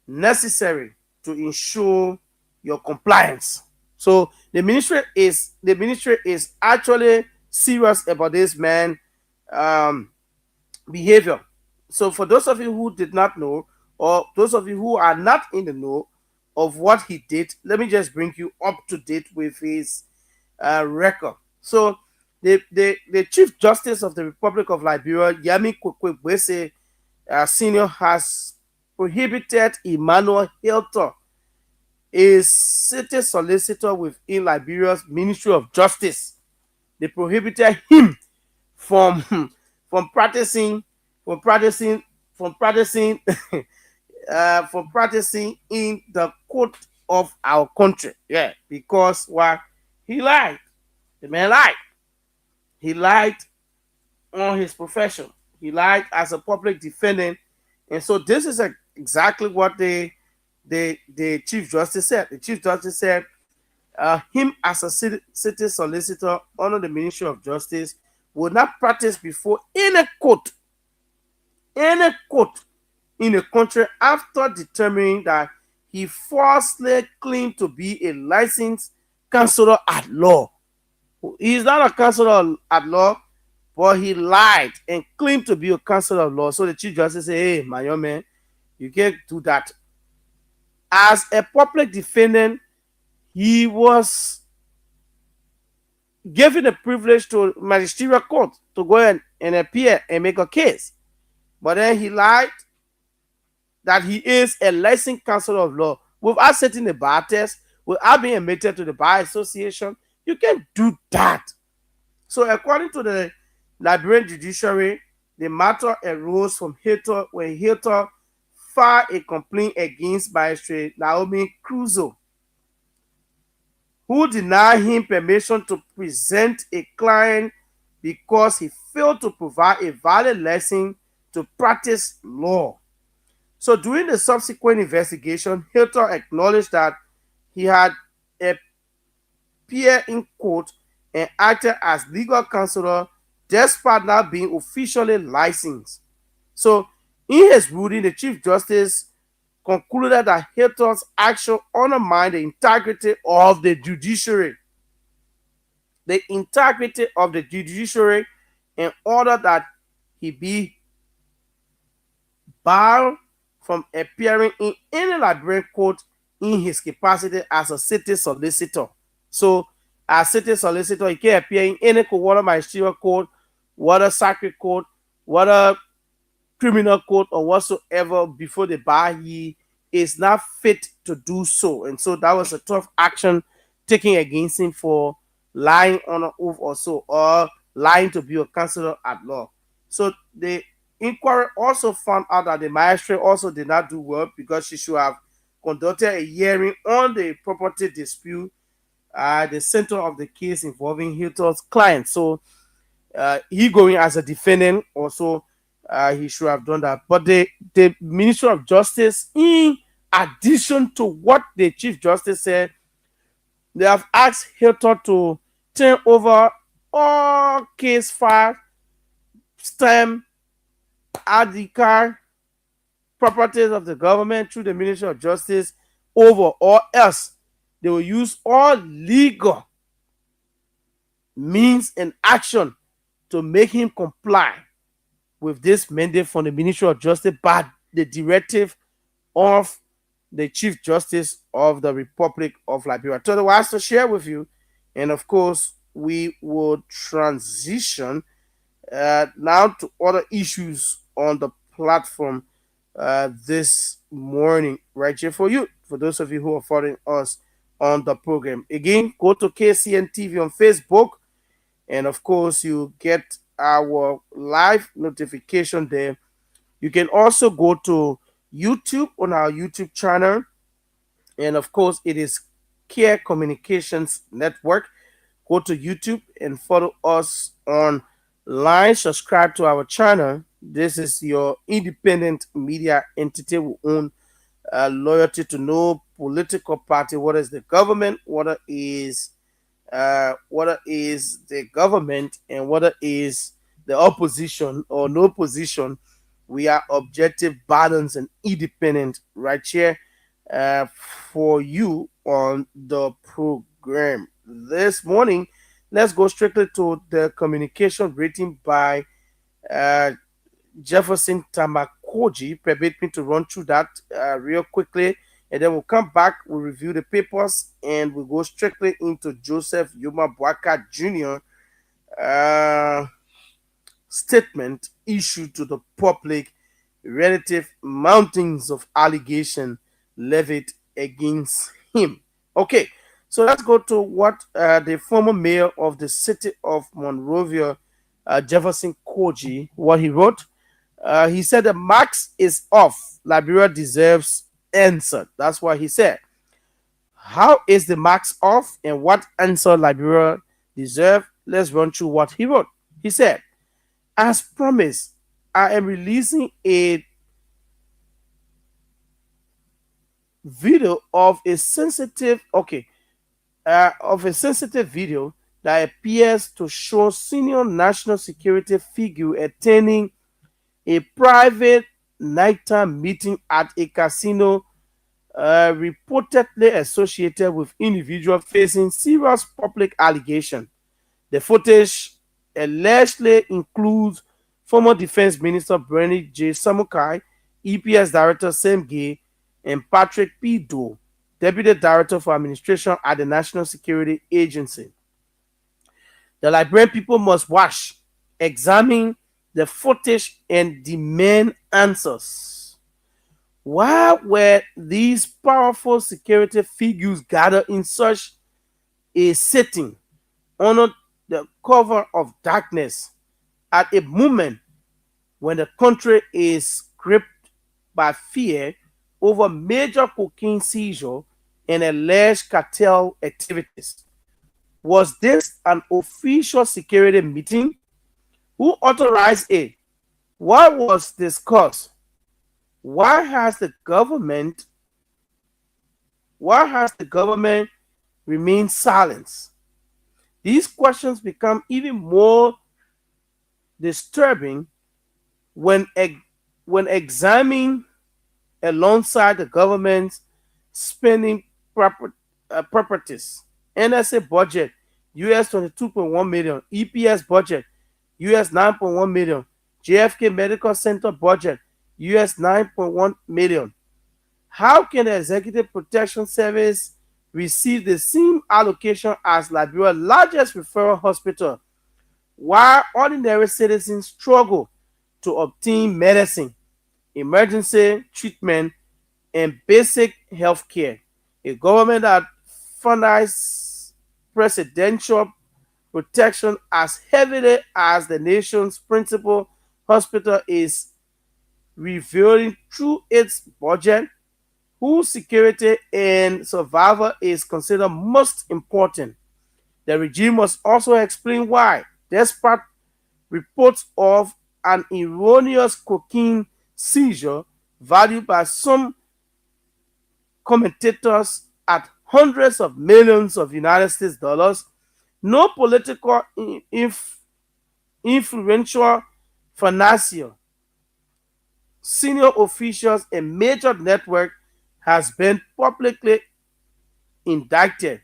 necessary to ensure your compliance. So the ministry is actually serious about this man behavior. So for those of you who did not know, or those of you who are not in the know of what he did, let me just bring you up to date with his record. So the Chief Justice of the Republic of Liberia, Yami Kwekwe Senior, has prohibited Emmanuel Hilton, a city solicitor within Liberia's Ministry of Justice. They prohibited him from from practicing from practicing from practicing from practicing in the court of our country. Yeah, because why? He lied. The man lied. He lied on his profession. He lied as a public defendant, and so this is exactly what the Chief Justice said. The Chief Justice said him as a city solicitor under the Ministry of Justice would not practice before any court in the country after determining that he falsely claimed to be a licensed counselor at law. He is not a counselor at law, but he lied and claimed to be a counselor of law. So the Chief Justice said, hey, my young man, you can't do that. As a public defendant, he was given the privilege to magisterial court to go and appear and make a case. But then he lied that he is a licensed counselor of law without setting the bar test, without being admitted to the Bar Association. You can't do that. So according to the Liberian judiciary, the matter arose from Hilton when Hilton filed a complaint against Magistrate Naomi Crusoe, who denied him permission to present a client because he failed to provide a valid license to practice law. So during the subsequent investigation, Hilton acknowledged that he had appeared in court and acted as legal counselor despite not being officially licensed. So in his ruling, the Chief Justice concluded that Hilton's action undermined the integrity of the judiciary. The integrity of the judiciary, in order that he be barred from appearing in any Liberian court in his capacity as a city solicitor. So, as city solicitor, he can appear in any court, whether magisterial court, whether circuit court, whether criminal court, or whatsoever before the bar. He is not fit to do so. And so that was a tough action taken against him for lying on an oath or so, or lying to be a counselor at law. So the inquiry also found out that the magistrate also did not do well because she should have conducted a hearing on the property dispute at the center of the case involving Hilton's client. So he going as a defendant also, he should have done that. But the Ministry of Justice, in addition to what the Chief Justice said, they have asked Hilton to turn over all case files, stamp, ID card, properties of the government through the Ministry of Justice over, or else they will use all legal means and action to make him comply with this mandate from the Ministry of Justice by the directive of the Chief Justice of the Republic of Liberia. So I was to share with you, and of course we will transition now to other issues on the platform this morning, right here for you. For those of you who are following us on the program, again, go to KCN TV on Facebook, and of course you get our live notification there. You can also go to YouTube on our YouTube channel, and of course it is Kear Communications Network. Go to YouTube and follow us online. Subscribe to our channel. This is your independent media entity. We own loyalty to no political party, whether it's the government, whether is the government, and whether is the opposition or no position. We are objective, balanced, and independent right here for you on the program. This morning, let's go strictly to the communication rating by Jefferson Tamakoji. Permit me to run through that real quickly, and then we'll come back, we'll review the papers, and we'll go strictly into Joseph Yuma Boaka Jr. uh, statement issued to the public relative mountains of allegation levied against him. Okay, so let's go to what the former mayor of the city of Monrovia, Jefferson Koji, what he wrote. He said the max is off. Liberia deserves answer. That's what he said. How is the max off and what answer Liberia deserve? Let's run through what he wrote. He said, as promised, I am releasing a video of a sensitive video that appears to show senior national security figure attending a private nighttime meeting at a casino reportedly associated with individuals facing serious public allegation. The footage allegedly includes former Defense Minister Bernie J. Samukai, EPS Director Sam Gay, and Patrick P. Doe, Deputy Director for Administration at the National Security Agency. The Liberian people must watch, examine the footage, and demand answers. Why were these powerful security figures gathered in such a setting under the cover of darkness at a moment when the country is gripped by fear over major cocaine seizure and alleged cartel activities? Was this an official security meeting? Who authorized it? What was discussed? Why has the government remained silent? These questions become even more disturbing when examining alongside the government's spending properties. NSA budget US 22.1 million, EPS budget US 9.1 million, JFK Medical Center budget US 9.1 million. How can the Executive Protection Service receive the same allocation as Liberia's largest referral hospital, while ordinary citizens struggle to obtain medicine, emergency treatment, and basic health care? A government that funds presidential protection as heavily as the nation's principal hospital is revealing through its budget, whose security and survival is considered most important. The regime must also explain why, despite reports of an erroneous cocaine seizure valued by some commentators at hundreds of millions of United States dollars, no political influential financier, senior officials, and major network has been publicly indicted.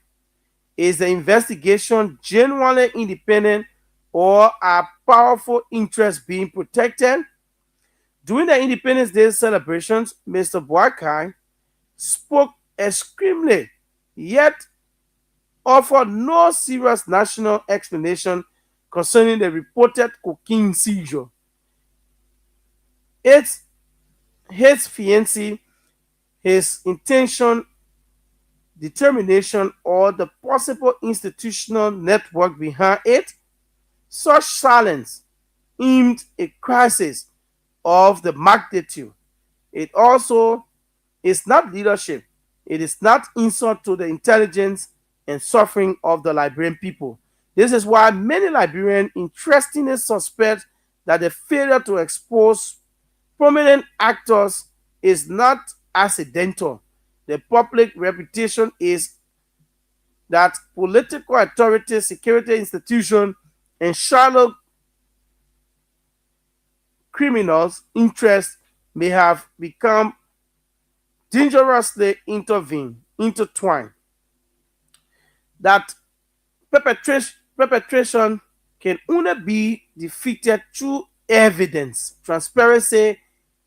Is the investigation genuinely independent, or are powerful interests being protected? During the Independence Day celebrations, Mr. Boakai spoke extremely, yet offered no serious national explanation concerning the reported cocaine seizure. It's his fiancé, his intention, determination, or the possible institutional network behind it. Such silence aimed a crisis of the magnitude. It also is not leadership. It is not insult to the intelligence and suffering of the Liberian people. This is why many Liberians interestingly suspect that the failure to expose prominent actors is not accidental. The public reputation is that political authority, security institutions, and shallow criminals' interests may have become dangerously intertwined. That perpetration can only be defeated through evidence, transparency,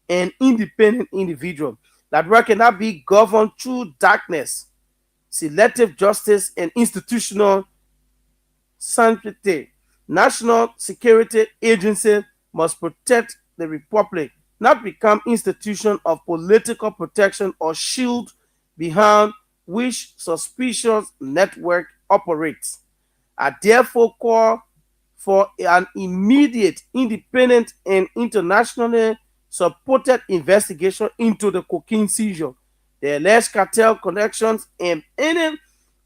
and independent individual. That work cannot be governed through darkness, selective justice, and institutional sanctity. National security agencies must protect the republic, not become institution of political protection or shield behind which suspicious network operates. I therefore call for an immediate, independent, and internationally supported investigation into the cocaine seizure, the alleged cartel connections, and any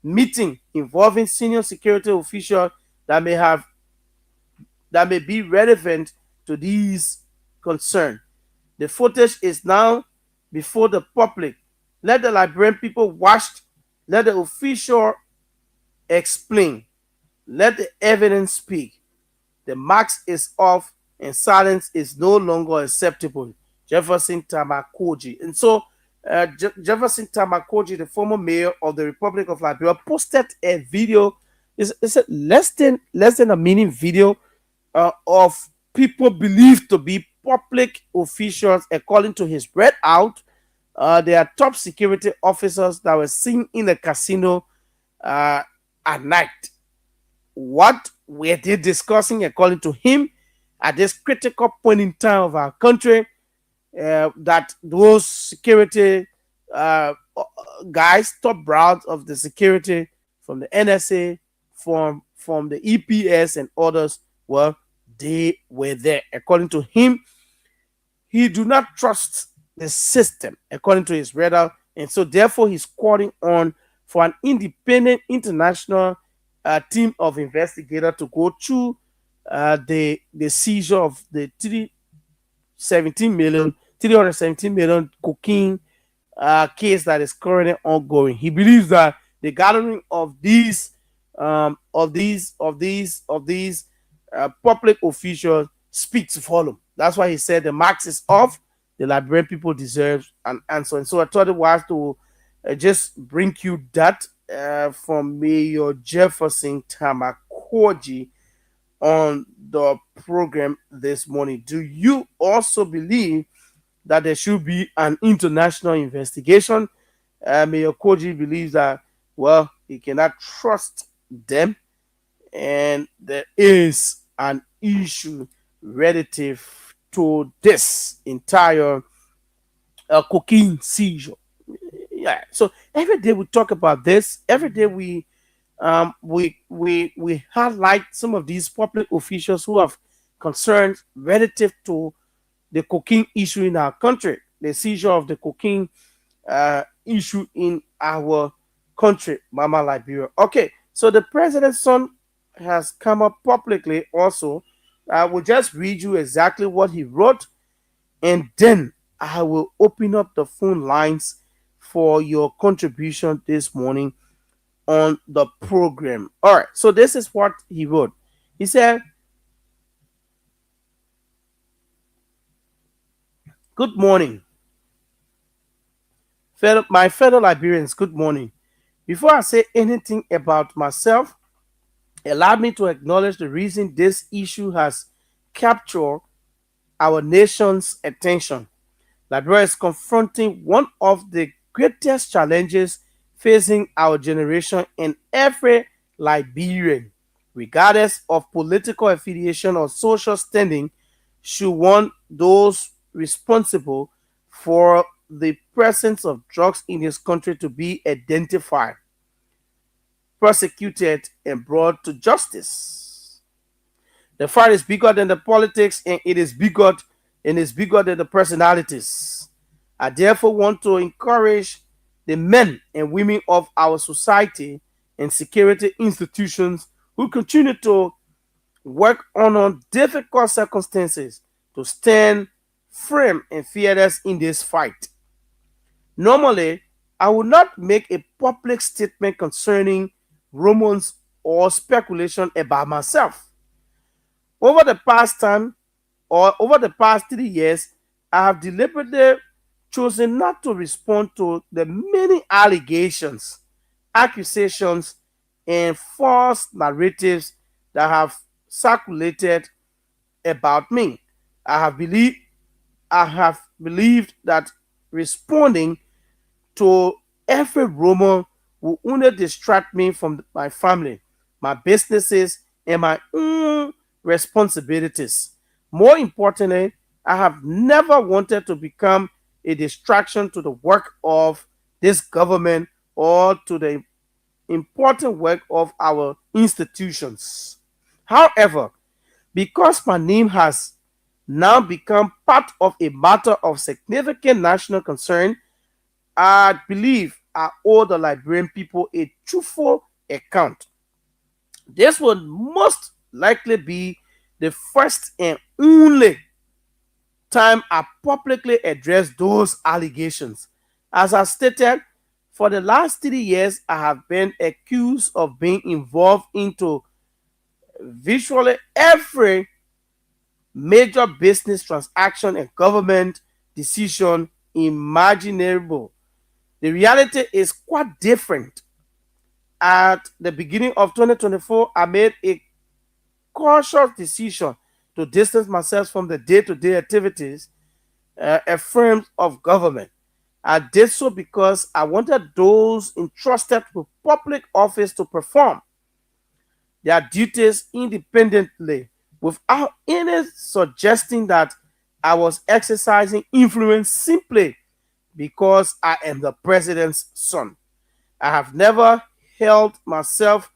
meeting involving senior security officials that may be relevant to these concerns. The footage is now before the public. Let the Liberian people watch. Let the official explain. Let the evidence speak. The mask is off and silence is no longer acceptable. Jefferson Tamakoji. And so Jefferson Tamakoji, the former mayor of the Republic of Liberia, posted a video. It's a less than a minute video of people believed to be public officials, according to his readout. They are top security officers that were seen in a casino at night. What were they discussing, according to him, at this critical point in time of our country? That those security guys, top brows of the security from the NSA, from the EPS and others, well, they were there. According to him, he do not trust the system, according to his radar, and so therefore he's calling on for an independent international team of investigators to go through the seizure of the 317 million cocaine case that is currently ongoing. He believes that the gathering of these public officials speaks volume. That's why he said the max is off. The Liberian people deserve an answer. And so I thought it was to just bring you that from Mayor Jefferson Tamakoji on the program this morning. Do you also believe that there should be an international investigation? Mayor Koji believes that, well, he cannot trust them, and there is an issue relative to this entire cocaine seizure. Yeah. So every day we talk about this. Every day we highlight some of these public officials who have concerns relative to the cocaine issue in our country, the seizure of the cocaine issue in our country, Mama Liberia. Okay, so the president's son has come up publicly also. I will just read you exactly what he wrote, and then I will open up the phone lines for your contribution this morning on the program. All right, so this is what he wrote. He said, "Good morning, my fellow Liberians, good morning. Before I say anything about myself, allow me to acknowledge the reason this issue has captured our nation's attention. Liberia is confronting one of the greatest challenges facing our generation and every Liberian, regardless of political affiliation or social standing, should want those responsible for the presence of drugs in his country to be identified, prosecuted, and brought to justice. The fight is bigger than the politics, and it is bigger than the personalities. I therefore want to encourage the men and women of our society and security institutions who continue to work under difficult circumstances to stand firm and fearless in this fight. Normally, I would not make a public statement concerning rumors or speculation about myself. Over the past 3 years, I have deliberately chosen not to respond to the many allegations, accusations, and false narratives that have circulated about me. I have believed that responding to every rumor will only distract me from my family, my businesses, and my own responsibilities. More importantly, I have never wanted to become a distraction to the work of this government or to the important work of our institutions. However, because my name has now become part of a matter of significant national concern, I believe I owe the Liberian people a truthful account. This would most likely be the first and only time I publicly address those allegations. As I stated, for the last 3 years, I have been accused of being involved into virtually every major business transaction and government decision imaginable. The reality is quite different. At the beginning of 2024, I made a cautious decision to distance myself from the day-to-day activities of firms of government. I did so because I wanted those entrusted with public office to perform their duties independently without any suggesting that I was exercising influence simply because I am the president's son. I have never held myself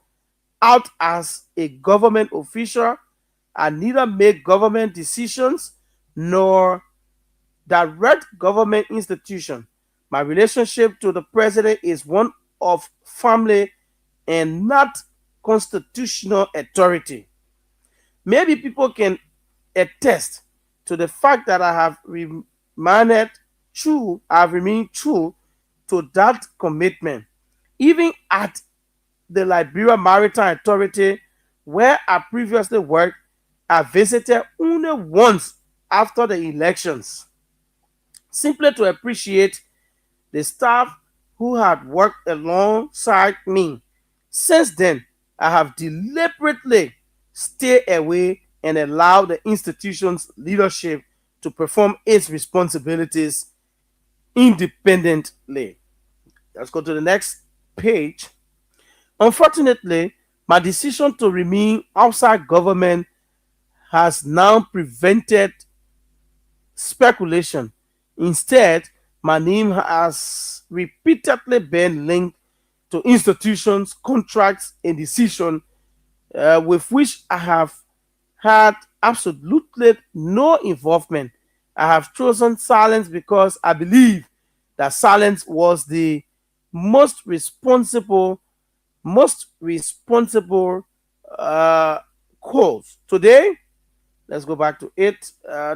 out as a government official. I neither make government decisions nor direct government institution. My relationship to the president is one of family and not constitutional authority. Maybe people can attest to the fact that I've remained true to that commitment. Even at the Liberia Maritime Authority, where I previously worked, I visited only once after the elections, simply to appreciate the staff who had worked alongside me. Since then, I have deliberately stayed away and allowed the institution's leadership to perform its responsibilities independently. Let's go to the next page. Unfortunately, my decision to remain outside government has now prevented speculation. Instead, my name has repeatedly been linked to institutions, contracts, and decisions with which I have had absolutely no involvement. I have chosen silence because I believe that silence was the most responsible, most responsible course. Today, let's go back to it.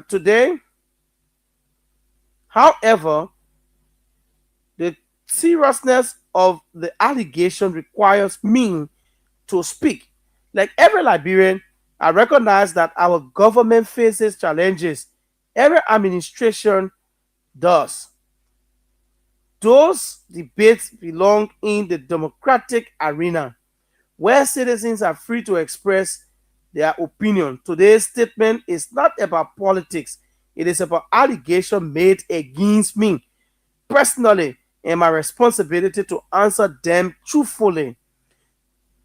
Today, however, the seriousness of the allegation requires me to speak. Like every Liberian, I recognize that our government faces challenges. Every administration does. Those debates belong in the democratic arena where citizens are free to express their opinion. Today's statement is not about politics, it is about allegations made against me personally and my responsibility to answer them truthfully.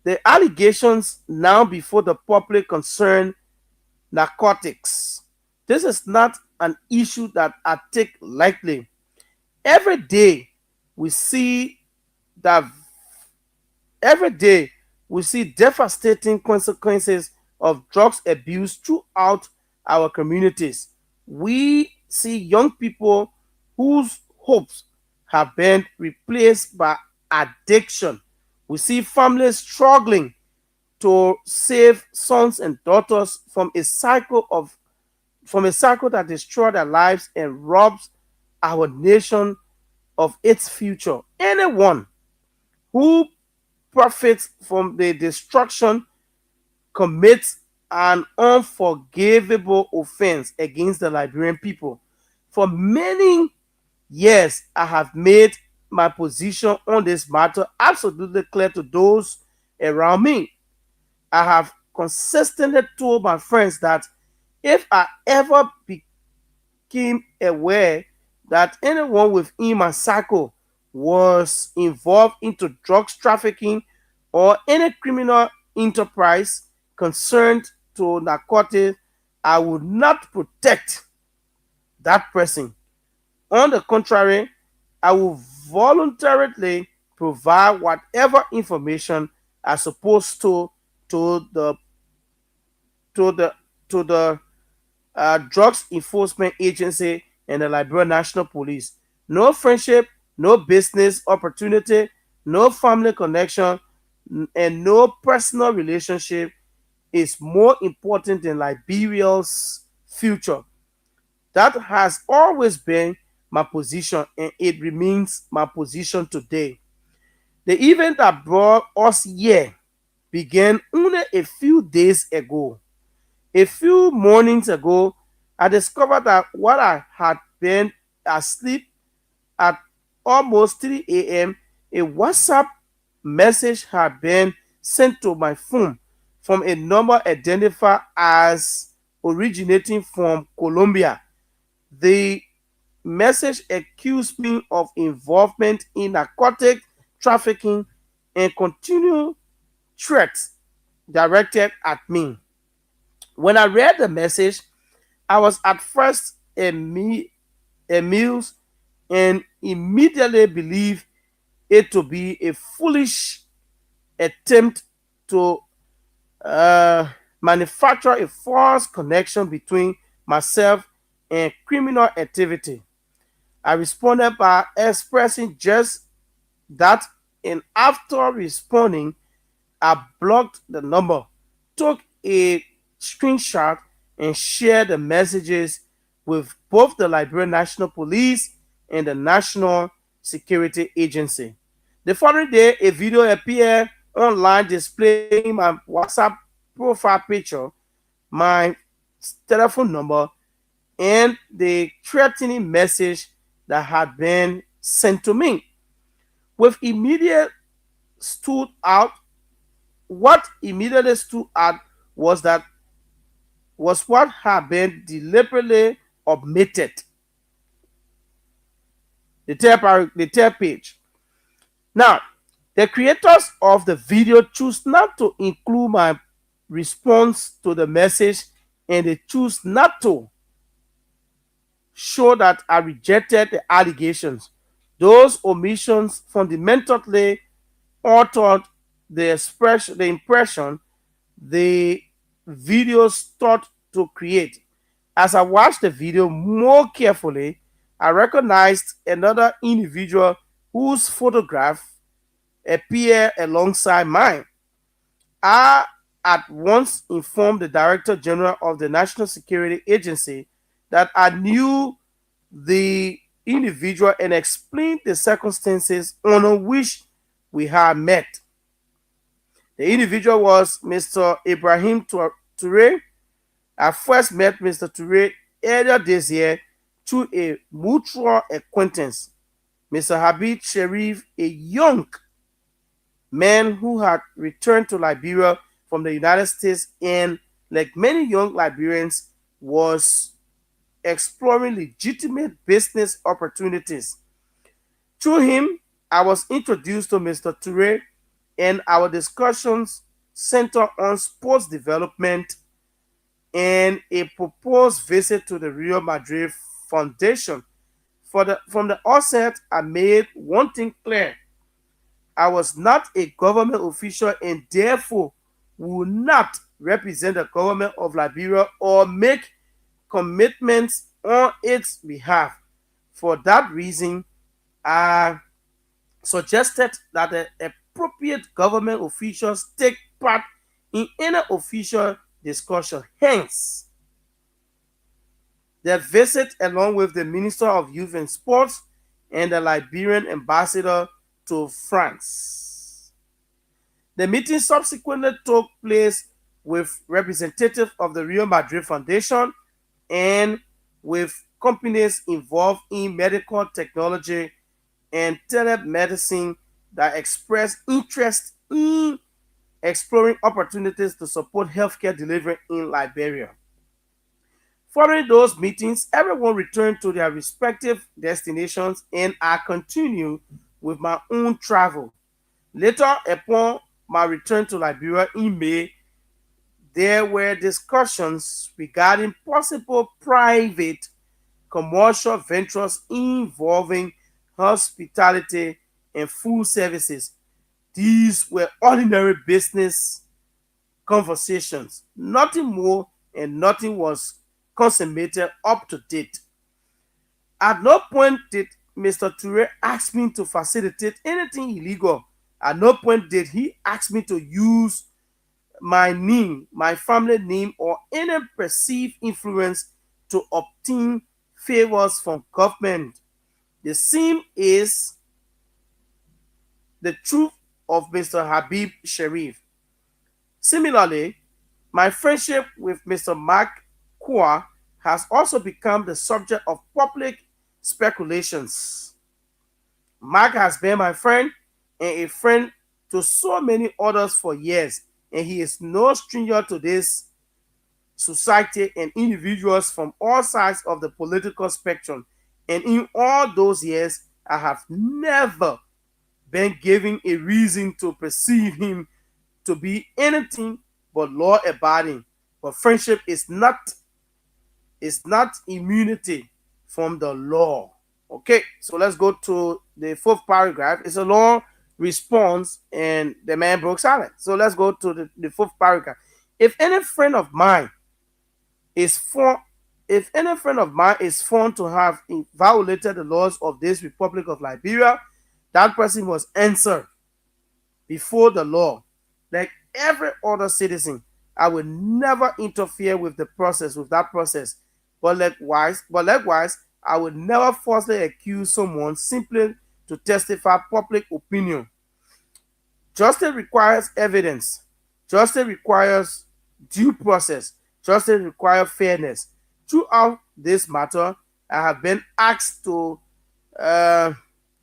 The allegations now before the public concern narcotics. This is not an issue that I take lightly. Every day we see that every day we see devastating consequences of drugs abuse throughout our communities. We see young people whose hopes have been replaced by addiction. We see families struggling to save sons and daughters from a cycle that destroys their lives and robs our nation of its future. Anyone who profits from the destruction commits an unforgivable offense against the Liberian people. For many years, I have made my position on this matter absolutely clear to those around me. I have consistently told my friends that if I ever became aware that anyone within my circle was involved into drugs trafficking or any criminal enterprise, concerned to narcotics, I would not protect that person. On the contrary, I will voluntarily provide whatever information are supposed to the to the to the Drugs Enforcement Agency and the Liberia National Police. No friendship, no business opportunity, no family connection, and no personal relationship is more important than Liberia's future. That has always been my position, and it remains my position today. The event that brought us here began only a few days ago. A few mornings ago, I discovered that while I had been asleep at almost 3 a.m., a WhatsApp message had been sent to my phone from a number identified as originating from Colombia. The message accused me of involvement in narcotic trafficking and continued threats directed at me. When I read the message, I was at first amused and immediately believed it to be a foolish attempt to manufacture a false connection between myself and criminal activity. I responded by expressing just that, and after responding, I blocked the number, took a screenshot, and shared the messages with both the Liberian National Police and the National Security Agency. The following day, a video appeared online displaying my WhatsApp profile picture, my telephone number, and the threatening message that had been sent to me. With immediate stood out, what immediately stood out was that was what had been deliberately omitted. The tape page. Now, the creators of the video choose not to include my response to the message, and they choose not to show that I rejected the allegations. Those omissions fundamentally altered the impression the videos thought to create. As I watched the video more carefully, I recognized another individual whose photograph appeared alongside mine. I at once informed the Director General of the National Security Agency that I knew the individual and explained the circumstances under which we had met. The individual was Mr. Ibrahim Toure. I first met Mr. Toure earlier this year through a mutual acquaintance. Mr. Habib Sharif, a young man who had returned to Liberia from the United States and, like many young Liberians, was exploring legitimate business opportunities. Through him, I was introduced to Mr. Toure, and our discussions centered on sports development and a proposed visit to the Real Madrid Foundation. From the outset, I made one thing clear. I was not a government official and therefore would not represent the government of Liberia or make commitments on its behalf. For that reason, I suggested that the appropriate government officials take part in any official discussion. Hence, the visit along with the Minister of Youth and Sports and the Liberian ambassador to France. The meeting subsequently took place with representatives of the Real Madrid Foundation and with companies involved in medical technology and telemedicine that expressed interest in exploring opportunities to support healthcare delivery in Liberia. Following those meetings, everyone returned to their respective destinations and I continued with my own travel. Later, upon my return to Liberia in May, there were discussions regarding possible private commercial ventures involving hospitality and food services. These were ordinary business conversations. Nothing more and nothing was consummated up to date. At no point did Mr. Toure ask me to facilitate anything illegal. At no point did he ask me to use my name, my family name, or any perceived influence to obtain favors from government. The same is the truth of Mr. Habib Sharif. Similarly, my friendship with Mr. Mark Kear has also become the subject of public speculations. Mark has been my friend and a friend to so many others for years, and he is no stranger to this society and individuals from all sides of the political spectrum. And in all those years, I have never been given a reason to perceive him to be anything but law abiding. But friendship is not immunity from the law. Okay, so let's go to the fourth paragraph. It's a long response, and the man broke silent. So let's go to the fourth paragraph. If any friend of mine is found to have violated the laws of this Republic of Liberia, that person must answer before the law. Like every other citizen, I will never interfere with that process. But likewise, I would never falsely accuse someone simply to testify public opinion. Justice requires evidence. Justice requires due process. Justice requires fairness. Throughout this matter, I have been asked to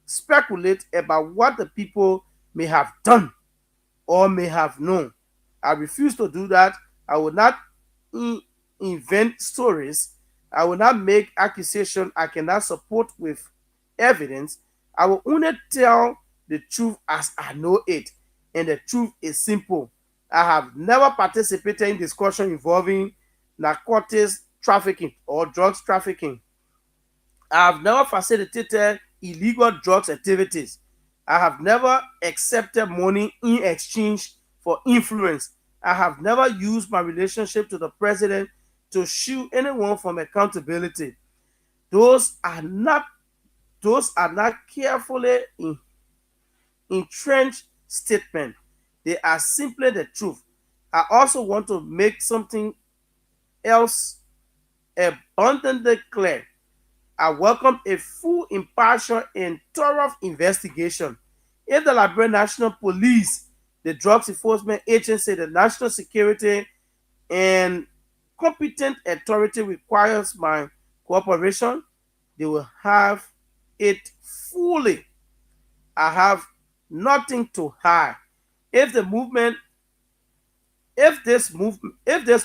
speculate about what the people may have done or may have known. I refuse to do that. I will not invent stories. I will not make accusations I cannot support with evidence. I will only tell the truth as I know it. And the truth is simple. I have never participated in discussion involving narcotics trafficking or drugs trafficking. I have never facilitated illegal drugs activities. I have never accepted money in exchange for influence. I have never used my relationship to the president to shield anyone from accountability. Those are not carefully entrenched statements. They are simply the truth. I also want to make something else abundantly clear. I welcome a full, impartial, and thorough investigation. If the Liberian National Police, the Drugs Enforcement Agency, the National Security, and competent authority requires my cooperation, they will have it fully. I have nothing to hide. If this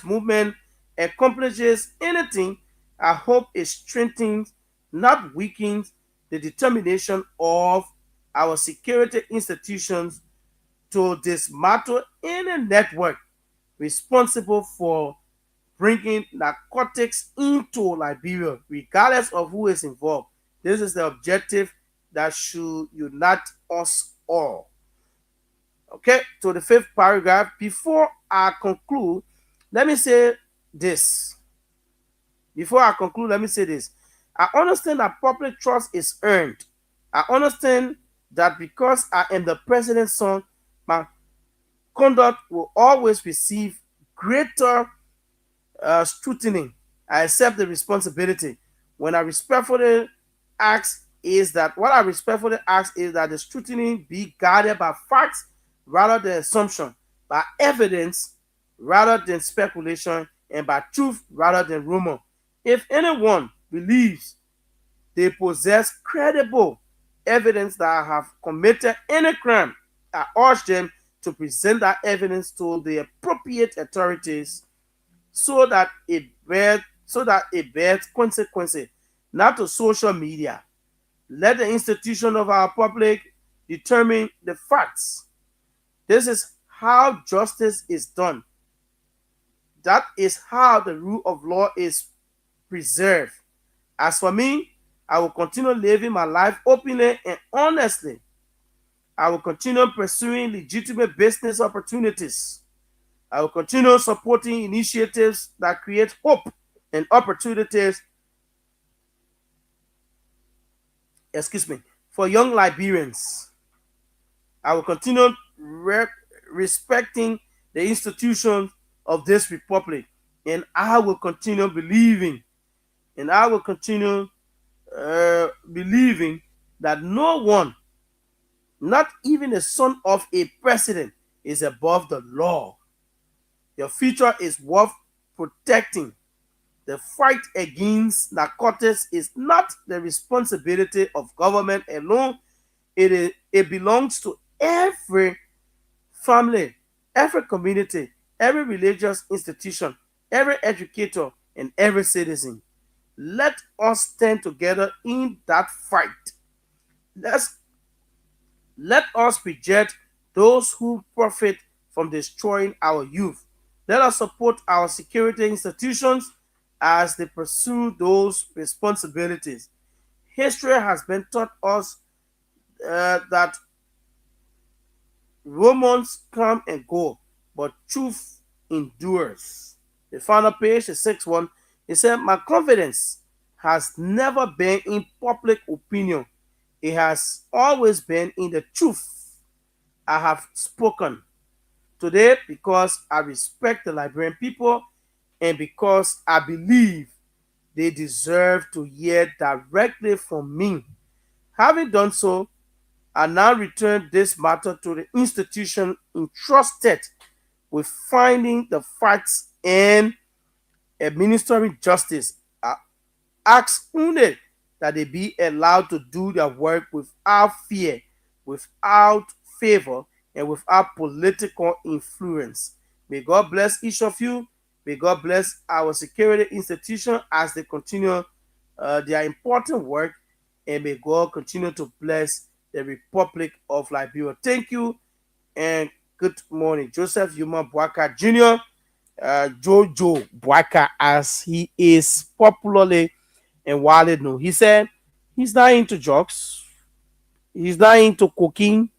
movement accomplishes anything, I hope it strengthens, not weakens, the determination of our security institutions to dismantle any network responsible for bringing narcotics into Liberia, regardless of who is involved. This is the objective that should unite us all. Okay, to the fifth paragraph. Before I conclude, let me say this. I understand that public trust is earned. I understand that because I am the president's son, my conduct will always receive greater scrutiny. I accept the responsibility. What I respectfully ask is that the scrutiny be guided by facts rather than assumption, by evidence rather than speculation, and by truth rather than rumor. If anyone believes they possess credible evidence that I have committed any crime, I urge them to present that evidence to the appropriate authorities so that it bears consequences, not to social media. Let the institution of our public determine the facts. This is how justice is done. That is how the rule of law is preserved. As for me, I will continue living my life openly and honestly. I will continue pursuing legitimate business opportunities. I will continue supporting initiatives that create hope and opportunities, for young Liberians. I will continue respecting the institutions of this republic, and I will continue believing, believing that no one, not even the son of a president, is above the law. Your future is worth protecting. The fight against narcotics is not the responsibility of government alone. It belongs to every family, every community, every religious institution, every educator, and every citizen. Let us stand together in that fight. Let us reject those who profit from destroying our youth. Let us support our security institutions as they pursue those responsibilities. History has been taught us that Romans come and go, but truth endures. The final page, the sixth one, it said, my confidence has never been in public opinion. It has always been in the truth I have spoken today, because I respect the Liberian people and because I believe they deserve to hear directly from me. Having done so, I now return this matter to the institution entrusted with finding the facts and administering justice. I ask only that they be allowed to do their work without fear, without favor, and without political influence. May God bless each of you. May God bless our security institution as they continue their important work. And may God continue to bless the Republic of Liberia. Thank you and good morning. Joseph Yuma Boaka Jr., Jojo Boaka, as he is popularly and widely known. He said he's not into drugs. He's not into cooking.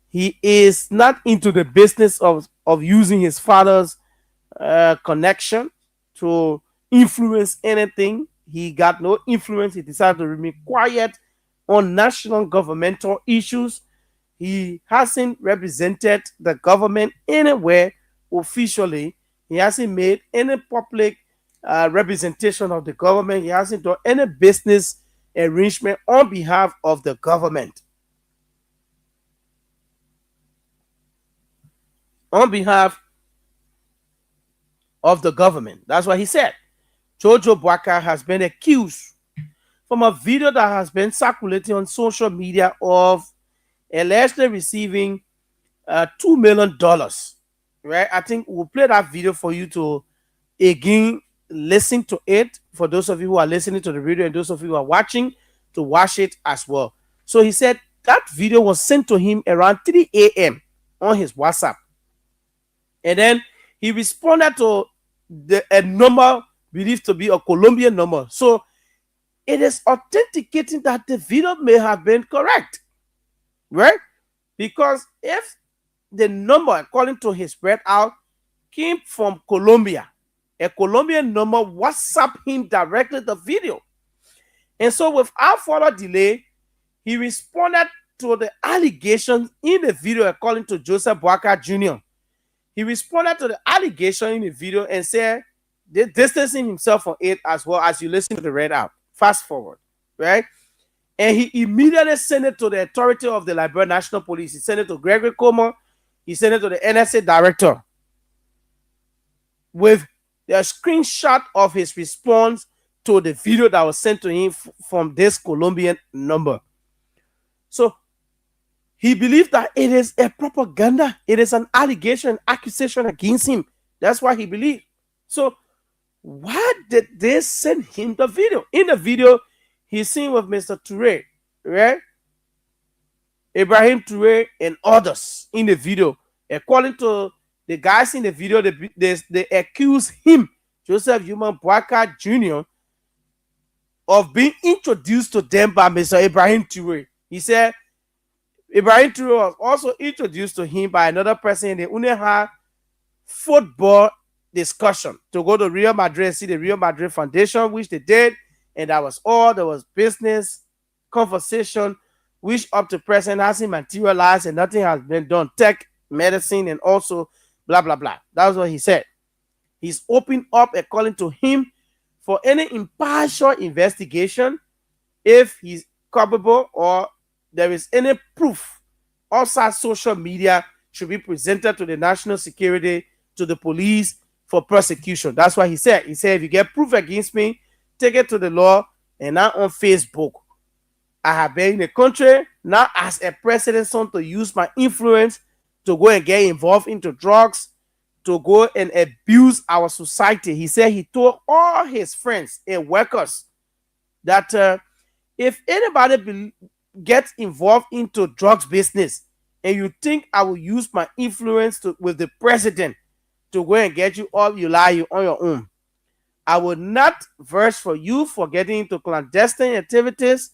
He is not into the business of using his father's connection to influence anything. He got no influence. He decided to remain quiet on national governmental issues. He hasn't represented the government anywhere officially. He hasn't made any public representation of the government. He hasn't done any business arrangement on behalf of the government. On behalf of the government. That's what he said. Jojo Boaka has been accused from a video that has been circulating on social media of allegedly receiving $2 million. Right? I think we'll play that video for you to again listen to it, for those of you who are listening to the video and those of you who are watching to watch it as well. So he said that video was sent to him around 3 a.m. on his WhatsApp. And then he responded to a number believed to be a Colombian number. So it is authenticating that the video may have been correct, right? Because if the number, according to his readout, came from Colombia, a Colombian number WhatsApp him directly the video. And so without further delay, he responded to the allegations in the video, according to Joseph Boaka Jr. He responded to the allegation in the video and said, distancing himself from it as well, as you listen to the readout. Fast forward, right? And he immediately sent it to the authority of the Liberia National Police. He sent it to Gregory Comer. He sent it to the NSA director with the screenshot of his response to the video that was sent to him from this Colombian number. So he believed that it is a propaganda. It is an allegation, accusation against him. That's why he believed. So why did they send him the video? In the video, he's seen with Mr. Toure, right? Ibrahim Toure and others in the video. According to the guys in the video, they accuse him, Joseph Human Boyka Jr., of being introduced to them by Mr. Ibrahim Toure. He said Ibrahim Toure was also introduced to him by another person in the UNEHA football discussion to go to Real Madrid, see the Real Madrid Foundation, which they did, and that was all. There was business conversation, which up to present hasn't materialized and nothing has been done. Tech, medicine, and also blah, blah, blah. That's what he said. He's opened up and calling to him for any impartial investigation if he's culpable or there is any proof outside social media should be presented to the national security, to the police for prosecution. That's what he said. He said, if you get proof against me, take it to the law and not on Facebook. I have been in the country, not as a president's son, to use my influence to go and get involved into drugs, to go and abuse our society. He said he told all his friends and workers that if anybody gets involved into drugs business and you think I will use my influence with the president to go and get you up, you lie, you on your own. I will not verse for you for getting into clandestine activities,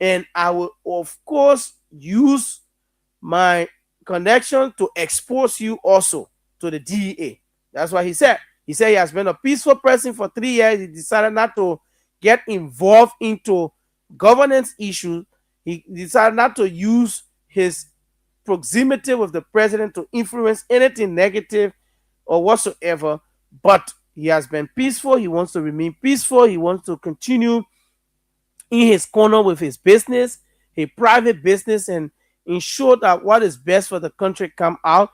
and I will, of course, use my connection to expose you also to the DEA. That's what he said. He said he has been a peaceful person for 3 years. He decided not to get involved into governance issues. He decided not to use his proximity with the president to influence anything negative or whatsoever, but he has been peaceful. He wants to remain peaceful. He wants to continue in his corner with his business, a private business, and ensure that what is best for the country come out.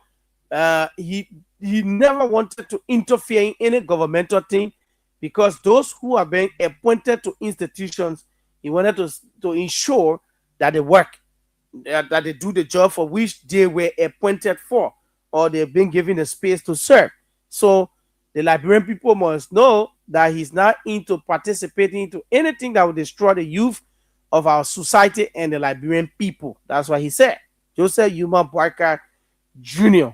He never wanted to interfere in any governmental thing, because those who are being appointed to institutions, he wanted to ensure that they work, that they do the job for which they were appointed for, or they've been given a space to serve. So the Liberian people must know that he's not into participating into anything that will destroy the youth of our society and the Liberian people. That's what he said. Joseph Human Boyka Jr.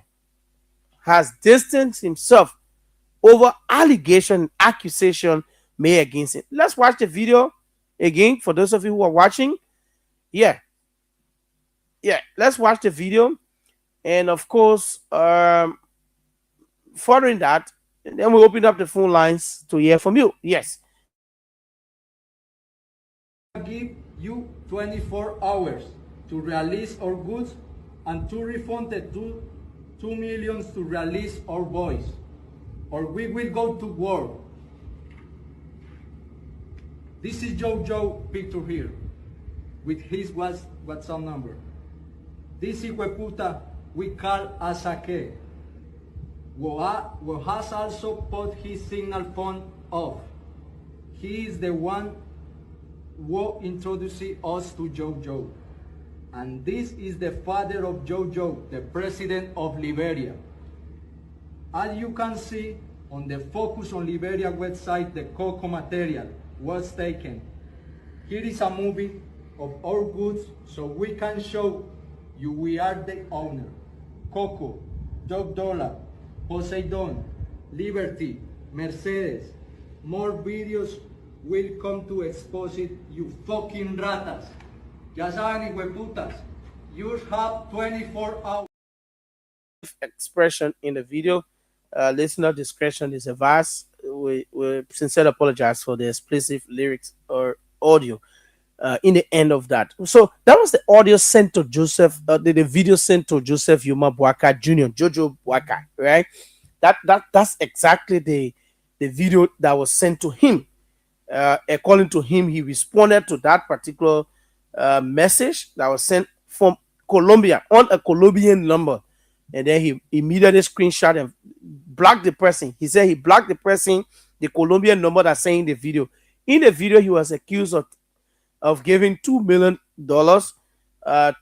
has distanced himself over allegation, accusation made against him. Let's watch the video again for those of you who are watching. Yeah, let's watch the video. And of course, following that, and then we open up the phone lines to hear from you. Yes.
Give you 24 hours to release our goods and to refund the 2 million to release our boys, or we will go to war. This is Joe picture here with his WhatsApp number. This hijueputa we call Asake, who has also put his signal phone off. He is the one who introduced us to Joe. And this is the father of Joe, the president of Liberia. As you can see on the Focus on Liberia website, the Coco material was taken. Here is a movie of our goods so we can show you we are the owner. Coco, $, Poseidon, Liberty, Mercedes. More videos will come to expose it, you fucking ratas. Ya saben, hijueputas, you have 24 hours.
Expression in the video. Listener discretion is advised. We sincerely apologize for the explicit lyrics or audio in the end of that. So that was the audio sent to Joseph, the video sent to Joseph Human Boyka Jr., Jojo Boyka, right? That's exactly the video that was sent to him. According to him, he responded to that particular message that was sent from Colombia on a Colombian number, and then he immediately screenshot and blocked the person. He said he blocked the person, the Colombian number that's saying the video. In the video, he was accused of giving $2 million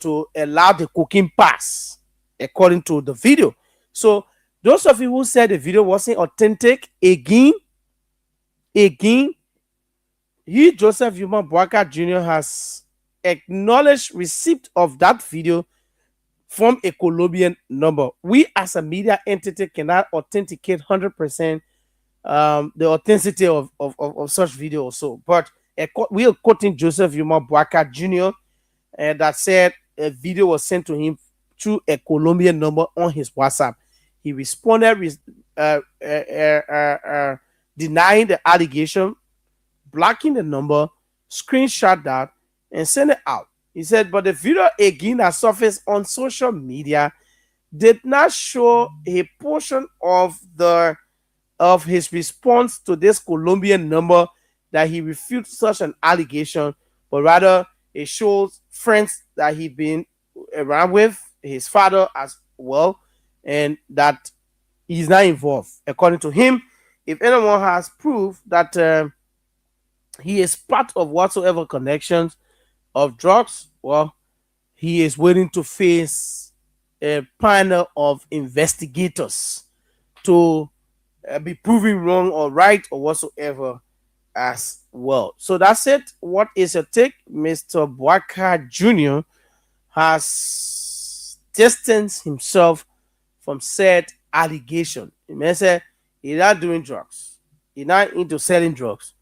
to allow the cooking pass, according to the video. So those of you who said the video wasn't authentic, again, he, Joseph Human Boyka Jr., has acknowledged receipt of that video from a Colombian number. We as a media entity cannot authenticate 100% the authenticity of such video also. But we are quoting Joseph Yuma Boaca Jr. That said a video was sent to him through a Colombian number on his WhatsApp. He responded with denying the allegation, blocking the number, screenshot that, and send it out. He said, but the video again that surfaced on social media did not show a portion of his response to this Colombian number that he refutes such an allegation, but rather it shows friends that he'd been around with, his father as well, and that he's not involved. According to him, if anyone has proof that he is part of whatsoever connections of drugs, well, he is willing to face a panel of investigators to be proven wrong or right or whatsoever as well. So that's it. What is your take? Mr. Boaca Jr. has distanced himself from said allegation. He may say he's not doing drugs. He's not into selling drugs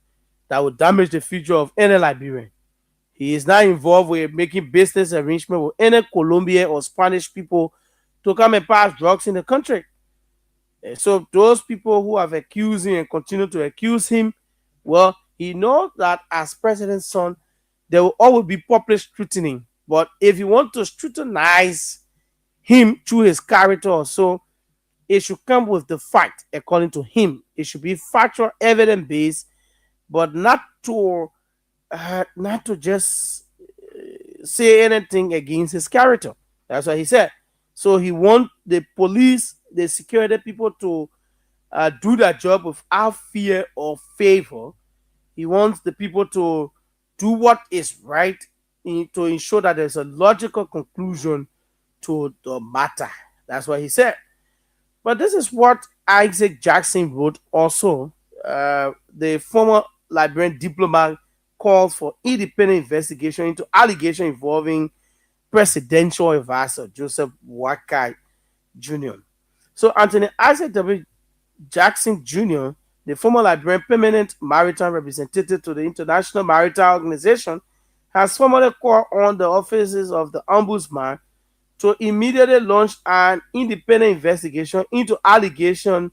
that would damage the future of any Liberian. He is not involved with making business arrangement with any Colombian or Spanish people to come and pass drugs in the country. So those people who have accused him and continue to accuse him, well, he knows that as president's son, there will always be public scrutiny. But if you want to scrutinize him through his character or so, it should come with the fact, according to him. It should be factual, evidence based, but not to just say anything against his character. That's what he said. So he wants the police, the security people to do their job without fear or favor. He wants the people to do what is right to ensure that there's a logical conclusion to the matter. That's what he said. But this is what Isaac Jackson wrote also. The former Liberian diplomat calls for independent investigation into allegation involving presidential advisor Joseph Boaca Jr. So Anthony Isaac W. Jackson Jr., the former Liberian permanent maritime representative to the International Maritime Organization, has formally called on the offices of the Ombudsman to immediately launch an independent investigation into allegations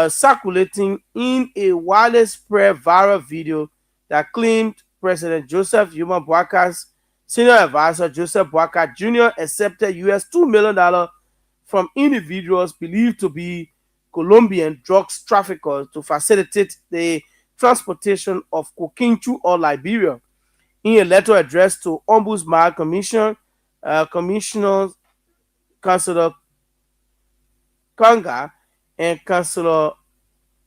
circulating in a widely spread viral video that claimed President Joseph Yuma Boaca's senior advisor Joseph Boaca Jr. accepted US $2 million from individuals believed to be Colombian drugs traffickers to facilitate the transportation of cocaine to or Liberia. In a letter addressed to Ombudsman Commissioner Councilor Kanga and Councilor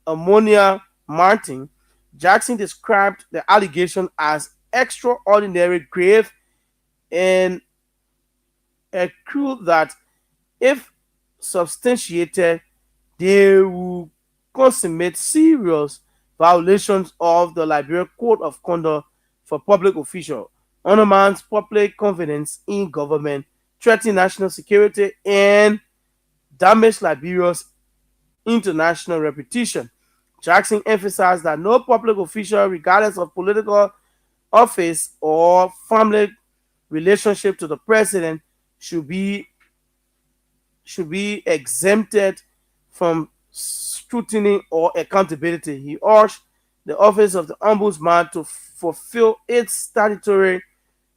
Ammonia Martin, Jackson described the allegation as extraordinary grave and accrued that if substantiated, they will consummate serious violations of the Liberian Code of Conduct for public officials, undermines public confidence in government, threaten national security, and damage Liberia's international reputation. Jackson emphasized that no public official, regardless of political office or family relationship to the president, should be exempted from scrutiny or accountability. He urged the office of the Ombudsman to fulfill its statutory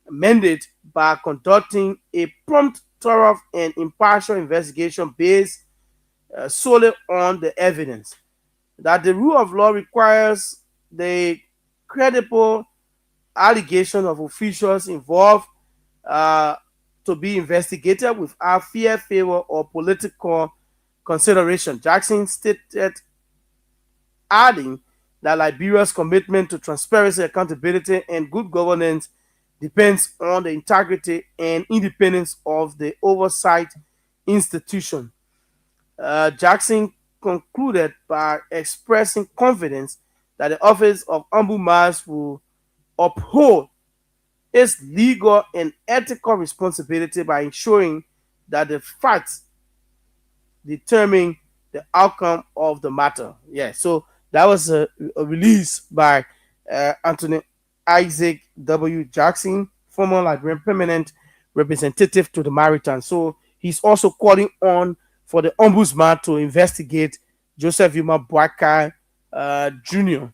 mandate by conducting a prompt, thorough, and impartial investigation based solely on the evidence. That the rule of law requires the credible allegation of officials involved to be investigated without fear, favor, or political consideration. Jackson stated, adding that Liberia's commitment to transparency, accountability, and good governance depends on the integrity and independence of the oversight institution. Jackson concluded by expressing confidence that the Office of Ombudsman will uphold its legal and ethical responsibility by ensuring that the facts determine the outcome of the matter. Yeah, so that was a release by Anthony Isaac W. Jackson, former Liberian permanent representative to the Maritime. So he's also calling on for the ombudsman to investigate Joseph Yuma Boakai Jr.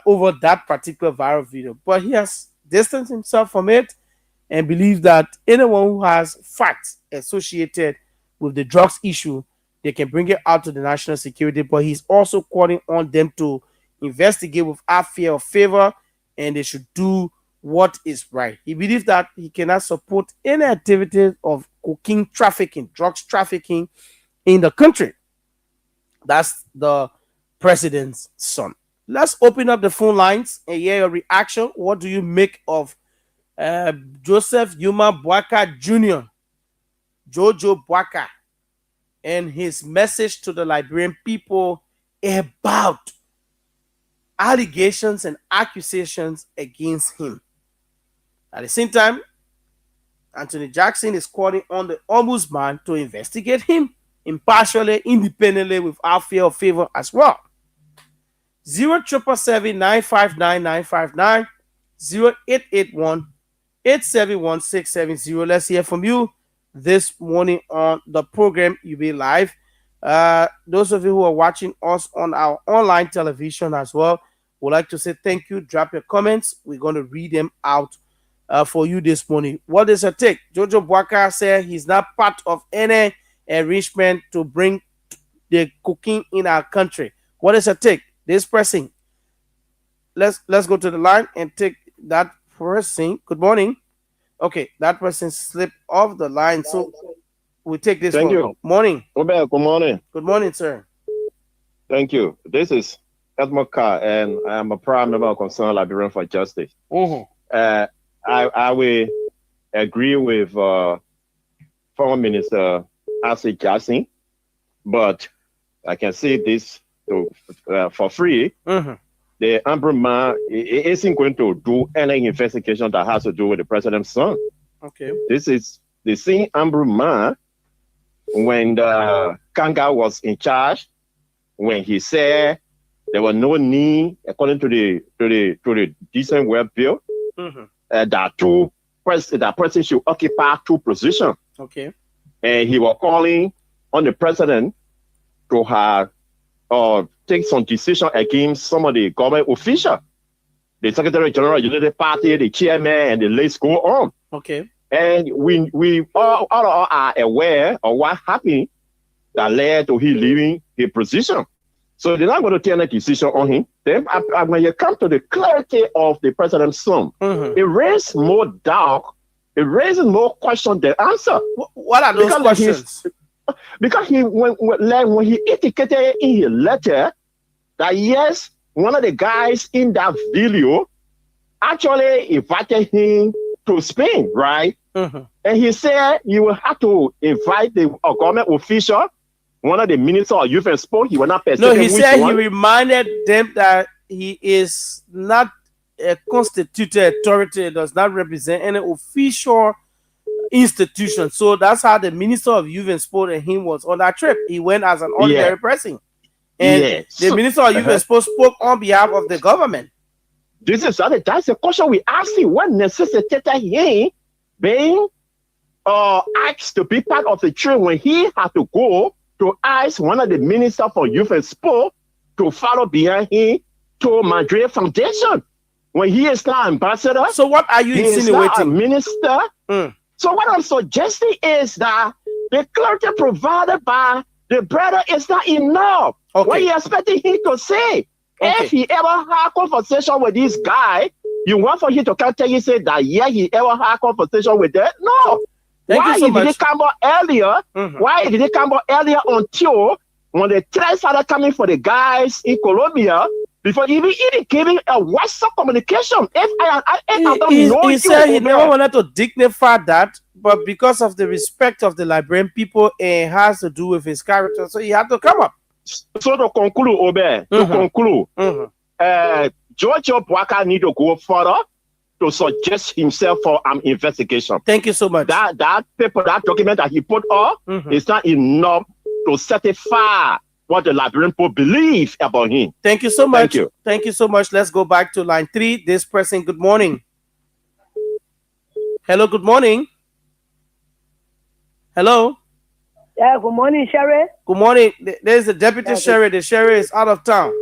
Over that particular viral video. But he has distanced himself from it and believes that anyone who has facts associated with the drugs issue, they can bring it out to the national security. But he's also calling on them to investigate without fear or favor, and they should do what is right. He believes that he cannot support any activities of cocaine trafficking, drugs trafficking in the country. That's the president's son. Let's open up the phone lines and hear your reaction. What do you make of Joseph Yuma Boakai Jr., Jojo Boakai, and his message to the Liberian people about allegations and accusations against him? At the same time, Anthony Jackson is calling on the ombudsman to investigate him impartially, independently, without fear or favor as well. 0777 959 959 0881 871 670. Let's hear from you this morning on the program. You'll be live. Those of you who are watching us on our online television as well, would like to say thank you. Drop your comments. We're going to read them out for you this morning. What is your take? Jojo Boakai said he's not part of any arrangement to bring the cocaine in our country. What is your take? This person. Let's go to the line and take that person. Good morning. Okay, that person slipped off the line, so we take this
Thank
one.
you.
Morning.
Robert, good morning.
Good morning, sir.
Thank you. This is Edmund Carr, and I am a prime member of Concerned Liberian for Justice. I will agree with former Minister Isaac Jackson, but I can say this for free. The ombudsman isn't going to do any investigation that has to do with the president's son.
Okay.
This is the same ombudsman when the Kanga was in charge, when he said there was no need, according to the decent work bill, that person should occupy two positions.
Okay.
And he was calling on the president to have take some decision against some of the government officials, the Secretary General of the United Party, the chairman, and the list go on.
Okay.
And we all are aware of what happened that led to him leaving his position. So they're not going to take any decision on him. Then when you come to the clarity of the president's son, it raises more doubt, it raises more questions than answer.
What are those questions?
Because when he indicated in his letter that yes, one of the guys in that video actually invited him to Spain, right? And he said you will have to invite the government official, one of the ministers of youth and sport. He will not pay.
No, he said he reminded them that he is not a constituted authority, does not represent any official institution. So that's how the Minister of Youth and Sport and him was on that trip. He went as an ordinary person. And the Minister of Youth and Sport spoke on behalf of the government.
That's the question we asked him. What necessitated him being asked to be part of the trip when he had to go to ask one of the ministers for youth and sport to follow behind him to Madrid Foundation when he is now ambassador?
So what are you insinuating?
Minister. So what I'm suggesting is that the clarity provided by the brother is not enough. What you expecting him to say? If he ever had a conversation with this guy, you want for him to come tell you say that yeah, he ever had a conversation with that? No. Why did he come out earlier? Why did he come out earlier until when the threats started coming for the guys in Colombia? Before even giving a WhatsApp communication.
He said he never wanted to dignify that, but because of the respect of the Liberian people, it has to do with his character, so he had to come up.
So to conclude, George Boakai need to go further to suggest himself for an investigation.
Thank you so much.
That paper, that document that he put up is not enough to certify what the Liberian people believe about him.
Thank you so much.
Thank you.
Thank you so much. Let's go back to line 3. This person, good morning. Hello, good morning. Hello.
Yeah, good morning, Sherry.
Good morning. There's the deputy sheriff. The sheriff is out of town.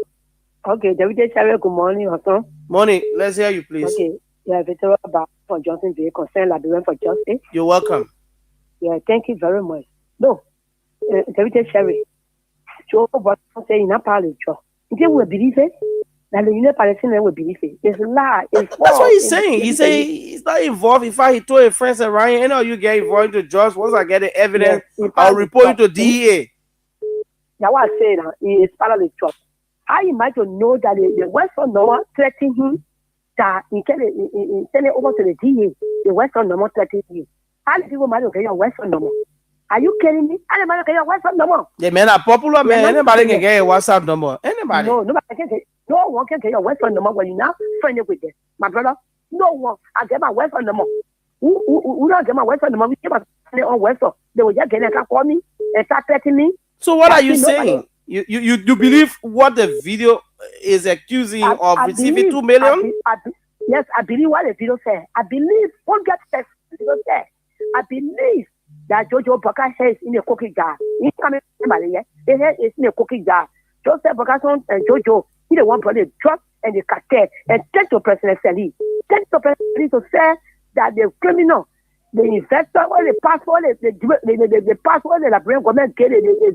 Okay, deputy sheriff, good morning, also.
Morning. Let's hear you, please.
Okay, yeah, Victor about for Johnson Bay, concerned Liberian for Justice.
You're welcome.
Yeah, thank you very much. No, deputy sheriff. So what I'm saying, not probably true. If we believe it, that the United Palestinians will believe it. It's a lie. It's false.
That's what he's saying. He say he's not involved. In fact, he told his friends and Ryan, any of you get involved into judge. Once I get the evidence, I'll report you to DEA.
Now what I say now is part of the truth. How am I to know that the Western Normal threatening him that he send it over to the DEA? The Western Normal threatening him. How do people might get your Western Normal? Are you kidding me? Anybody can get your WhatsApp number.
The men are popular, man. Anybody can get a WhatsApp number. Anybody.
No, nobody can get. No one can get your WhatsApp number when you now friendly with them. My brother, no one. I get my WhatsApp number. Who don't get my WhatsApp number? We keep on WhatsApp. They will just get a call me and start threatening me.
So what are you saying? You believe what the video is accusing of receiving 2 million?
Yes, I believe what the video said. I believe what get text video said. I believe that Jojo Baka head is in a cookie jar. He's coming here. His head is in a cookie jar. Joseph Bakason and Jojo, he the one brought the drug and the cartel and take to President Sally. Take to President Sally to say that the criminal, the investor, or the passport, the passport, the Liberian government get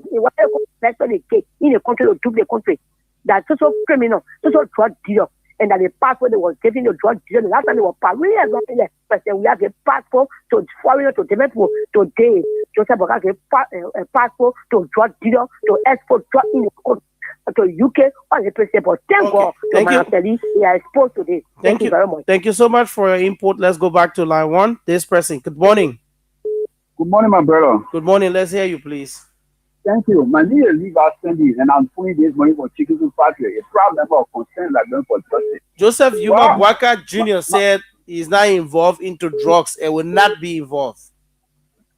whatever investor they get in the country to do the country. That's also criminal, also drug dealer. And that the passport they was giving the drug dealer, the last time they were we have a passport to foreigner, to different people. Today, Joseph Boga gave a passport to drug dealer, to export drug in the country, to UK or the president. But thank God, they are exposed today. Thank you very much.
Thank you so much for your input. Let's go back to line 1. This person. Good morning.
Good morning, my brother.
Good morning. Let's hear you, please.
Thank you. My name is Levi Sandy, and I'm putting this money for Chicken Soup Factory, a proud member of Concern Liberian for Justice.
Joseph Yuma Bwaka Jr. said he's not involved into drugs and will not be involved.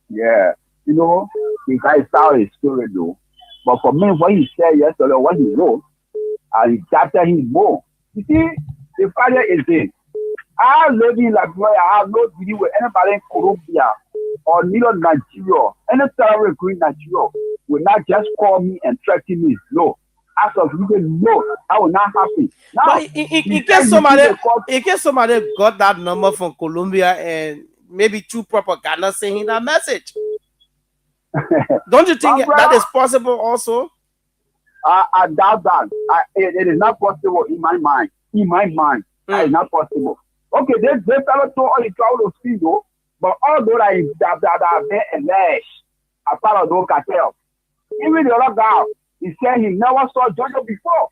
Yeah. You know, he guy started his story though. But for me, what he said yesterday, what he wrote, and after him more. You see, the father is this. I live in Liberia. I have no deal with anybody in Colombia or neither Nigeria. Any terror recruit in Nigeria will not just call me and threaten me. No. As of today, no, that will not happen. Now,
in case somebody got that number from Colombia and maybe two propaganda saying that message. Don't you think that is possible also?
I doubt that. It is not possible in my mind. That is not possible. Okay, they fellow told all the crowd to see though, but all those that have been alleged are part of those cartels. Even the other guy, he said he never saw Jojo before.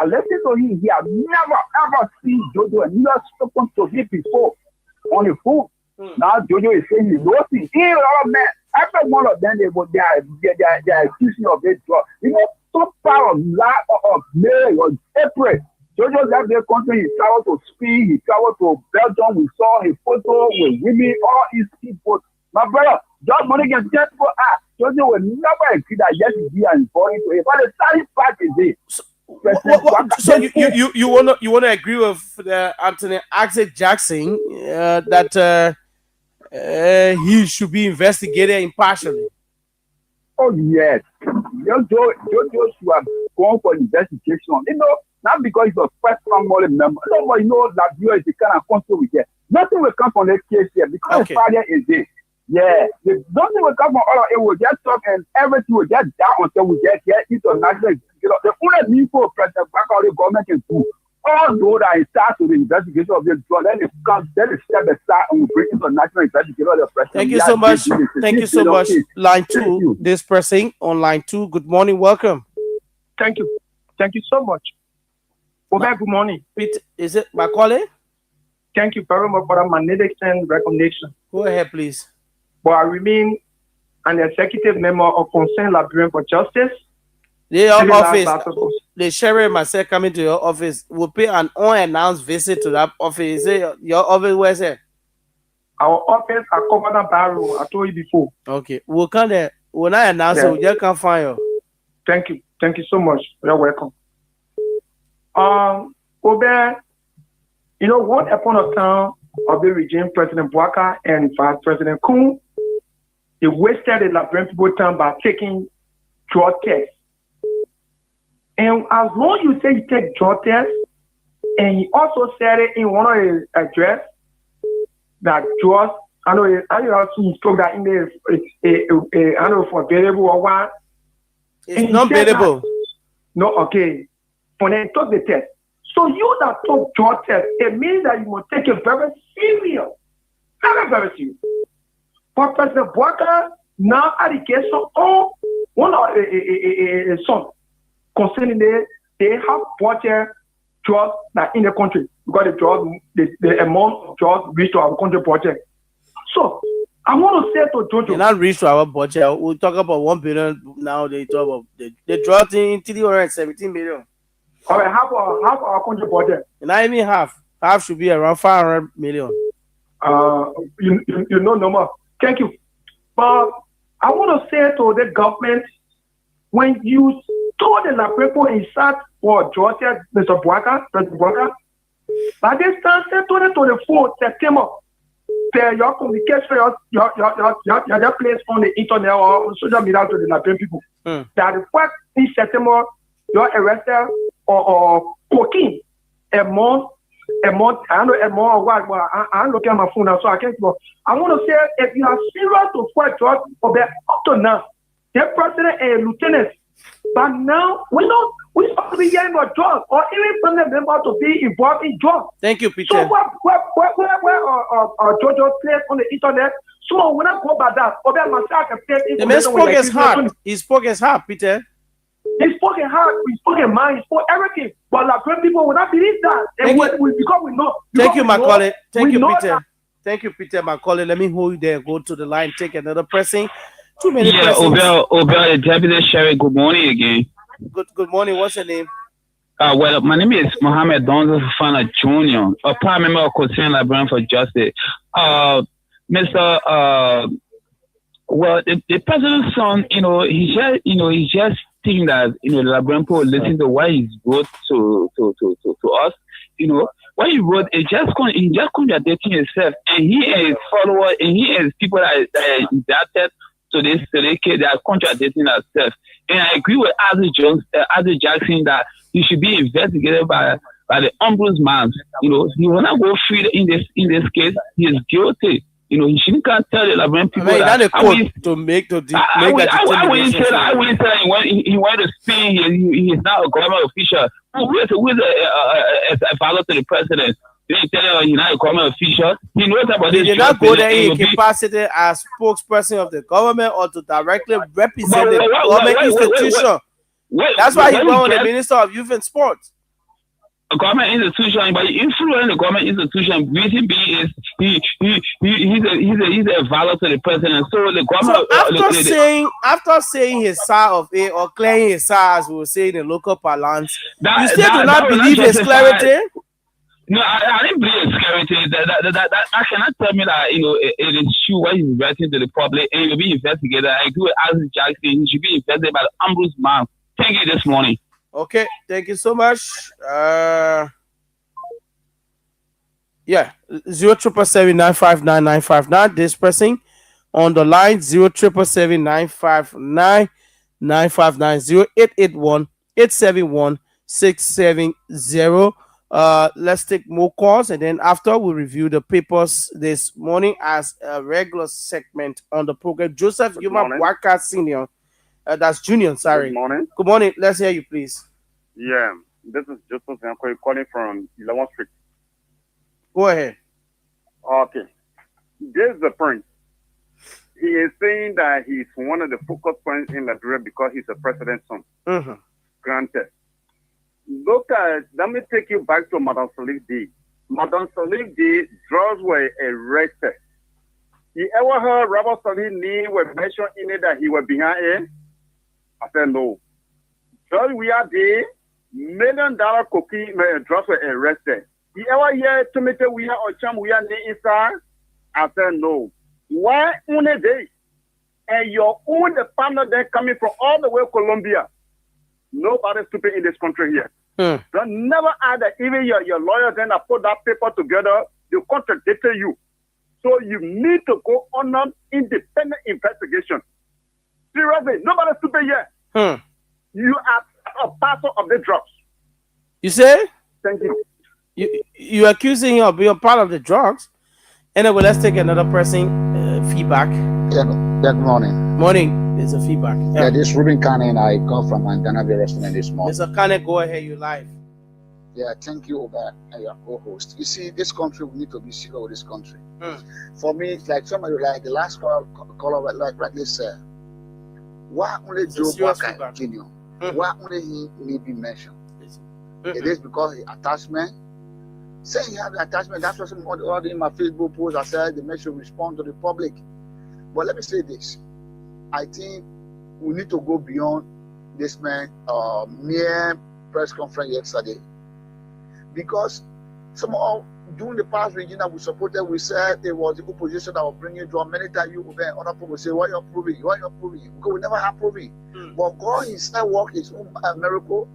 I listened to him. He had never ever seen Jojo and never spoken to him before on the phone. Now Jojo is saying he knows him. He a lot of men. Every one of them they are accusing of this drug. You know, some part of lack of May or April. Jojo left their country. He traveled to Spain. He traveled to Belgium. We saw his photo with women. All his people. My brother, just money can get people out. Jojo will never agree that yes, he is involved into it. But the starting part is it.
So you wanna agree with Anthony Axel Jackson that he should be investigated impartially?
Oh yes, Jojo should have gone for investigation. You know, not because he's a first family member. Nobody knows that you is the kind of country we get. Nothing will come from the case here because the father is there. Yeah, nothing will come from all of it. We'll just talk and everything will get down until we get here international. The only need for President Back the government can do. All those that is start to the investigation of the drug, then it comes, then it step aside and we bring international investigation of the president.
Thank you so much. Thank you so much. Line 2, this person on line 2. Good morning, welcome.
Thank you. Thank you so much. Good morning.
Pete, is it Macaulay?
Thank you very much for my magnificent recognition.
Go ahead, please.
But I remain an executive member of Concern Liberian for Justice.
Your office, the sheriff myself coming to your office will pay an unannounced visit to that office. Say your office where's it?
Our office at Covenant Barrow. I told you before.
Okay, we'll come there. When I announce it, we just can't find you.
Thank you. Thank you so much. You're welcome. Obe, you know, once upon a time of the regime, President Bouaka and Vice President Kuhn, they wasted the Liberian people time by taking drug tests. And as long as you say you take drug tests, and he also said it in one of his address that drugs, I know he spoke that in the, I don't know for variable or what.
It's not variable.
No, okay. When they took the test. So you that took drug test, it means that you must take it very serious. Very, very serious. But President Bouaka now allegation on one of a son concerning they have bought drugs that in the country because the amount of drugs reached to our country budget. So I want to say to Jojo,
they not reach to our budget. We'll talk about 1 billion now. They talk about they dropped in 317 million.
All right, half our country budget.
Not even half. Half should be around 500 million.
You know no more. Thank you. But I want to say to the government, when you told the Laprepo in South for Georgia, Mr. Bouaka, President Bouaka, by this time, 2024 September, your communication, your place on the internet or on social media to the Liberian people. That the fact in September, you're arrested or cocaine a month, I don't know a month or what, but I'm looking at my phone now, so I can't go. I want to say, if you are serious to fight drugs, up to now, the president and lieutenant, but now we supposed to be hearing about drugs or even family members to be involved in drugs.
Thank you, Peter.
So where Jojo plays on the internet, so when I go about that,
the man spoke his heart. He spoke his heart, Peter.
He spoke in heart, he spoke in mind, he spoke everything. But like when people will not believe that, and because we know.
Thank you, Macaulay. Thank you, Peter. Thank you, Peter Macaulay. Let me hold you there. Go to the line. Take another pressing. Too many pressings.
Obel, the Deputy Sheriff. Good morning again.
Good morning. What's your name?
Well, my name is Mohammed Donzo Fafana Jr., a prime member of Concerned Librarian for Justice. Well, the president's son, he just think that the Liberian people listen to what he wrote to us. What he wrote, he just contradicting himself, and he and his followers, and he and his people that adapted to this case, they are contradicting themselves. And I agree with Isaac Jackson that he should be investigated by the ombudsman. He will not go free in this case. He is guilty. He shouldn't tell the Liberian people that.
To make that determination.
I wouldn't tell him when he went to Spain. He is now a government official. Who is a father to the president? They tell him he's not a government official. He knows about this.
He did not go there in capacity as spokesperson of the government or to directly represent the government institution. That's why he went on the Minister of Youth and Sports.
A government institution, but influencing the government institution, reason being is he's a valor to the president. So the government
after saying his side of it or clearing his side, as we will say in the local parlance, you still do not believe his clarity?
No, I didn't believe his clarity. That cannot tell me that it is true what he's writing to the public and he will be investigated. I agree with Isaac Jackson. He should be investigated by the ombudsman. Thank you this morning.
Okay, thank you so much. 07779599959. This pressing on the line 07779599959 0881-871-670. Let's take more calls, and then after we review the papers this morning as a regular segment on the program. Joseph Yuma Bouaka Senior. That's Junior, sorry.
Good morning.
Good morning. Let's hear you, please.
Yeah, this is Joseph Zanko calling from 11th Street.
Go ahead.
Okay. This is the point. He is saying that he's one of the focus points in Nigeria because he's a president's son.
Mm-hmm.
Granted. Look at, let me take you back to Madam Salif D. Madam Salif D, drugs were arrested. You ever heard Robert Salif name was mentioned in it that he was behind it? I said no. George Weah did $1 million cocaine drugs were arrested. You ever hear Timothy Weah or Cham Weah inside? I said no. Why only they? And your own partner then coming from all the way to Colombia. Nobody's stupid in this country here. Don't never add that even your lawyer then put that paper together, they contradicted you. So you need to go on an independent investigation. Seriously, nobody's stupid here. You are a pastor of the drugs.
You say?
Thank you.
You accusing him of being part of the drugs? Anyway, let's take another person feedback.
Good morning.
Morning. There's a feedback.
Yeah, this is Ruben Kane and I come from Montana Restaurant this morning.
Mr. Kane, go ahead, you live.
Yeah, thank you, Oba, and your co-host. You see, this country, we need to be serious with this country. For me, it's like somebody like the last caller like rightly said, why only Joe Walker Jr.? Why only he may be mentioned? It is because the attachment. Saying he have the attachment, that's what some other in my Facebook post I said the man should respond to the public. But let me say this. I think we need to go beyond this man mere press conference yesterday. Because somehow during the past regime that we supported, we said it was the opposition that was bringing drama. Many times you and other people say, why you're proving? Why you're proving? Because we never have proving. But God himself worked his own miracle.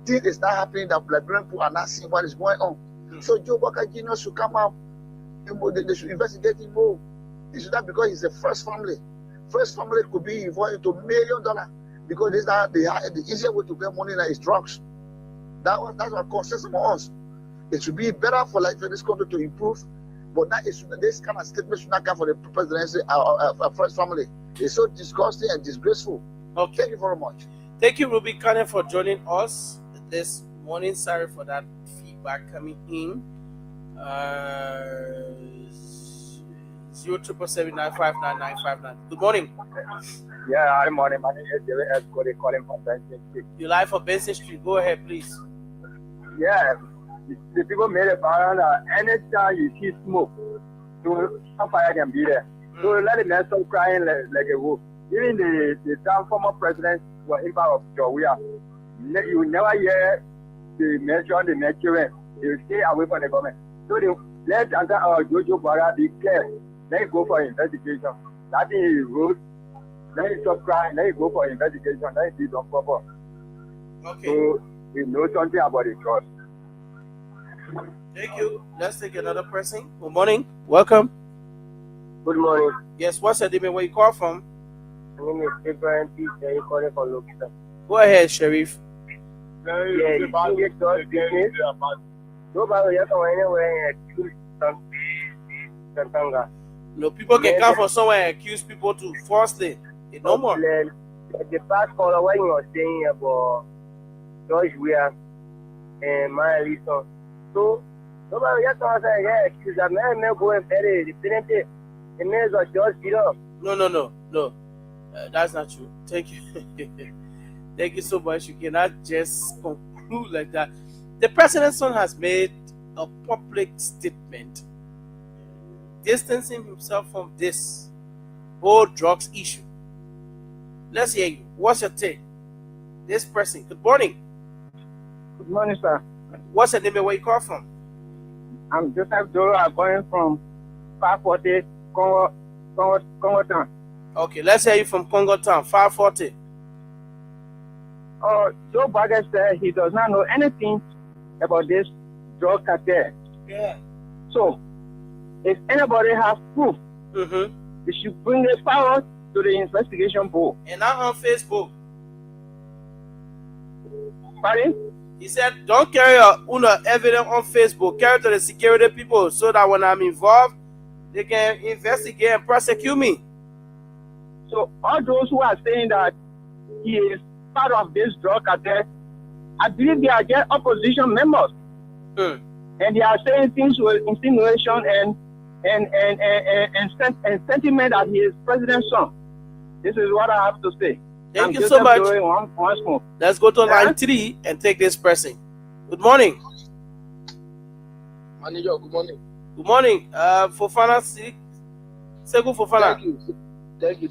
Things is not happening that Liberian people are not seeing what is going on. So Joe Walker Jr. should come out. They should investigate him more. It should not because he's the first family. First family could be involved into $1 million because this is the easier way to get money is drugs. That's what concerns some of us. It should be better for this country to improve, but now this kind of statement should not come for the presidency first family. It's so disgusting and disgraceful.
Okay.
Thank you very much.
Thank you, Ruby Kane, for joining us this morning. Sorry for that feedback coming in. 07779599959. Good morning.
Yeah, good morning. My name is David S. Cody calling from Benson Street.
You live for Benson Street. Go ahead, please.
Yeah, the people made a ban anytime you see smoke, so fire can be there. So let the man stop crying like a wolf. Even the former president was in power of Georgia. You will never hear the mention the children. They will stay away from the government. So let Jojo Barra be clear. Let it go for investigation. That thing he wrote, let it stop crying. Let it go for investigation. Let it be done proper.
Okay.
So we know something about the trust.
Thank you. Let's take another person. Good morning. Welcome.
Good morning.
Yes, what's your name and where you call from?
My name is Abraham P. You're calling from Lokita.
Go ahead, Sheriff.
Yeah, you can get those business. Nobody can go anywhere and accuse Santanga.
No, people can come from somewhere and accuse people to falsely. It's no more.
The past caller, what you were saying about George Weah and my Lisa. So, nobody can say, yeah, accuse that man, go and bury the president. The man was George Weah.
No. That's not true. Thank you. Thank you so much. You cannot just conclude like that. The president's son has made a public statement distancing himself from this whole drugs issue. Let's hear you. What's your take? This person. Good morning.
Good morning, sir.
What's your name and where you call from?
I'm Joseph Doro. I'm calling from 540 Congo Town.
Okay, let's hear you from Congo Town, 540.
Joe Biden said he does not know anything about this drug cartel.
Yeah.
So, if anybody has proof, they should bring it forward to the investigation board.
And not on Facebook.
Pardon?
He said, don't carry your evidence on Facebook. Carry it to the security people so that when I'm involved, they can investigate and prosecute me.
So all those who are saying that he is part of this drug cartel, I believe they are just opposition members. And they are saying things with insinuation and sentiment that he is president's son. This is what I have to say.
Thank you so much.
Once more.
Let's go to line 3 and take this person. Good morning.
Manager, good morning.
Good morning. Fofana Segu Fofana.
Thank you.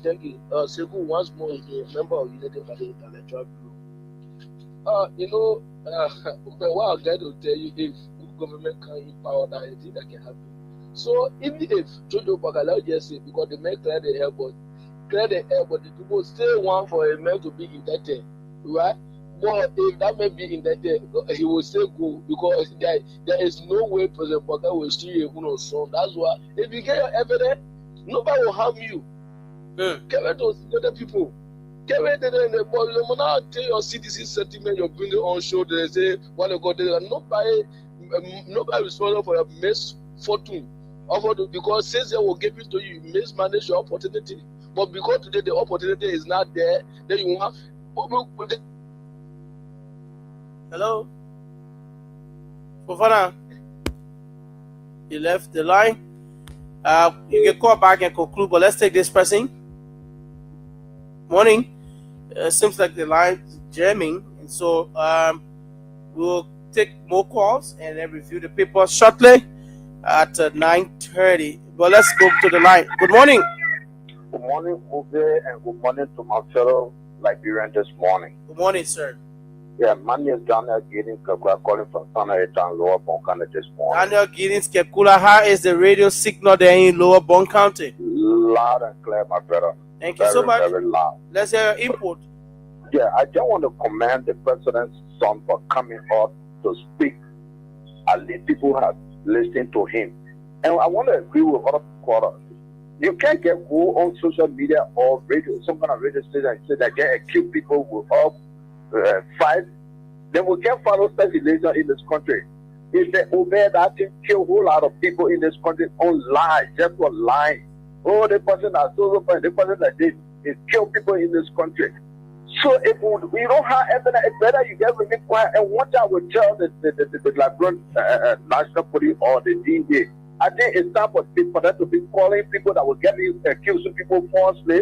Segu, once more, is a member of United Valley Intellectual Bureau. what I'm trying to tell you, if government can empower that, I think that can happen. So even if Jojo Bagala just say, because the men clear the air, but the people still want for a man to be indebted, right? But if that man be indebted, he will still go, because there is no way President Bagala will steal a son. That's why if you get your evidence, nobody will harm you. Get rid of the other people. Get rid of the but you now tell your citizen sentiment, you're bringing on show. They say, when they go there, nobody responsible for your misfortune. Because since they will give it to you, you mismanage your opportunity. But because today the opportunity is not there, then you have.
Hello? Fofana? You left the line. You can call back and conclude, but let's take this person. Morning. Seems like the line is jamming, and so we'll take more calls and then review the paper shortly at 9:30. But let's go to the line. Good morning.
Good morning, Ube, and good morning to my fellow Liberian this morning.
Good morning, sir.
Yeah, my name is Daniel Giddings, calling from Sanarita, Lower Bond County this morning.
Daniel Giddings, Kepkula, how is the radio signal there in Lower Bond County?
Loud and clear, my brother.
Thank you so much.
Very loud.
Let's hear your input.
Yeah, I just want to commend the president's son for coming out to speak. At least people have listened to him. And I want to agree with other quarters. You can't go on social media or radio, some kind of radio station, and say that they accuse people with all fight. Then we can't follow such religion in this country. If they obey that, they kill a whole lot of people in this country on lies, just for lying. Oh, the person that so the person that did is kill people in this country. So if we don't have evidence, it's better you get really quiet. And one time we tell the Liberian National Police or the DA, I think it's time for them to be calling people that will get accusing people falsely.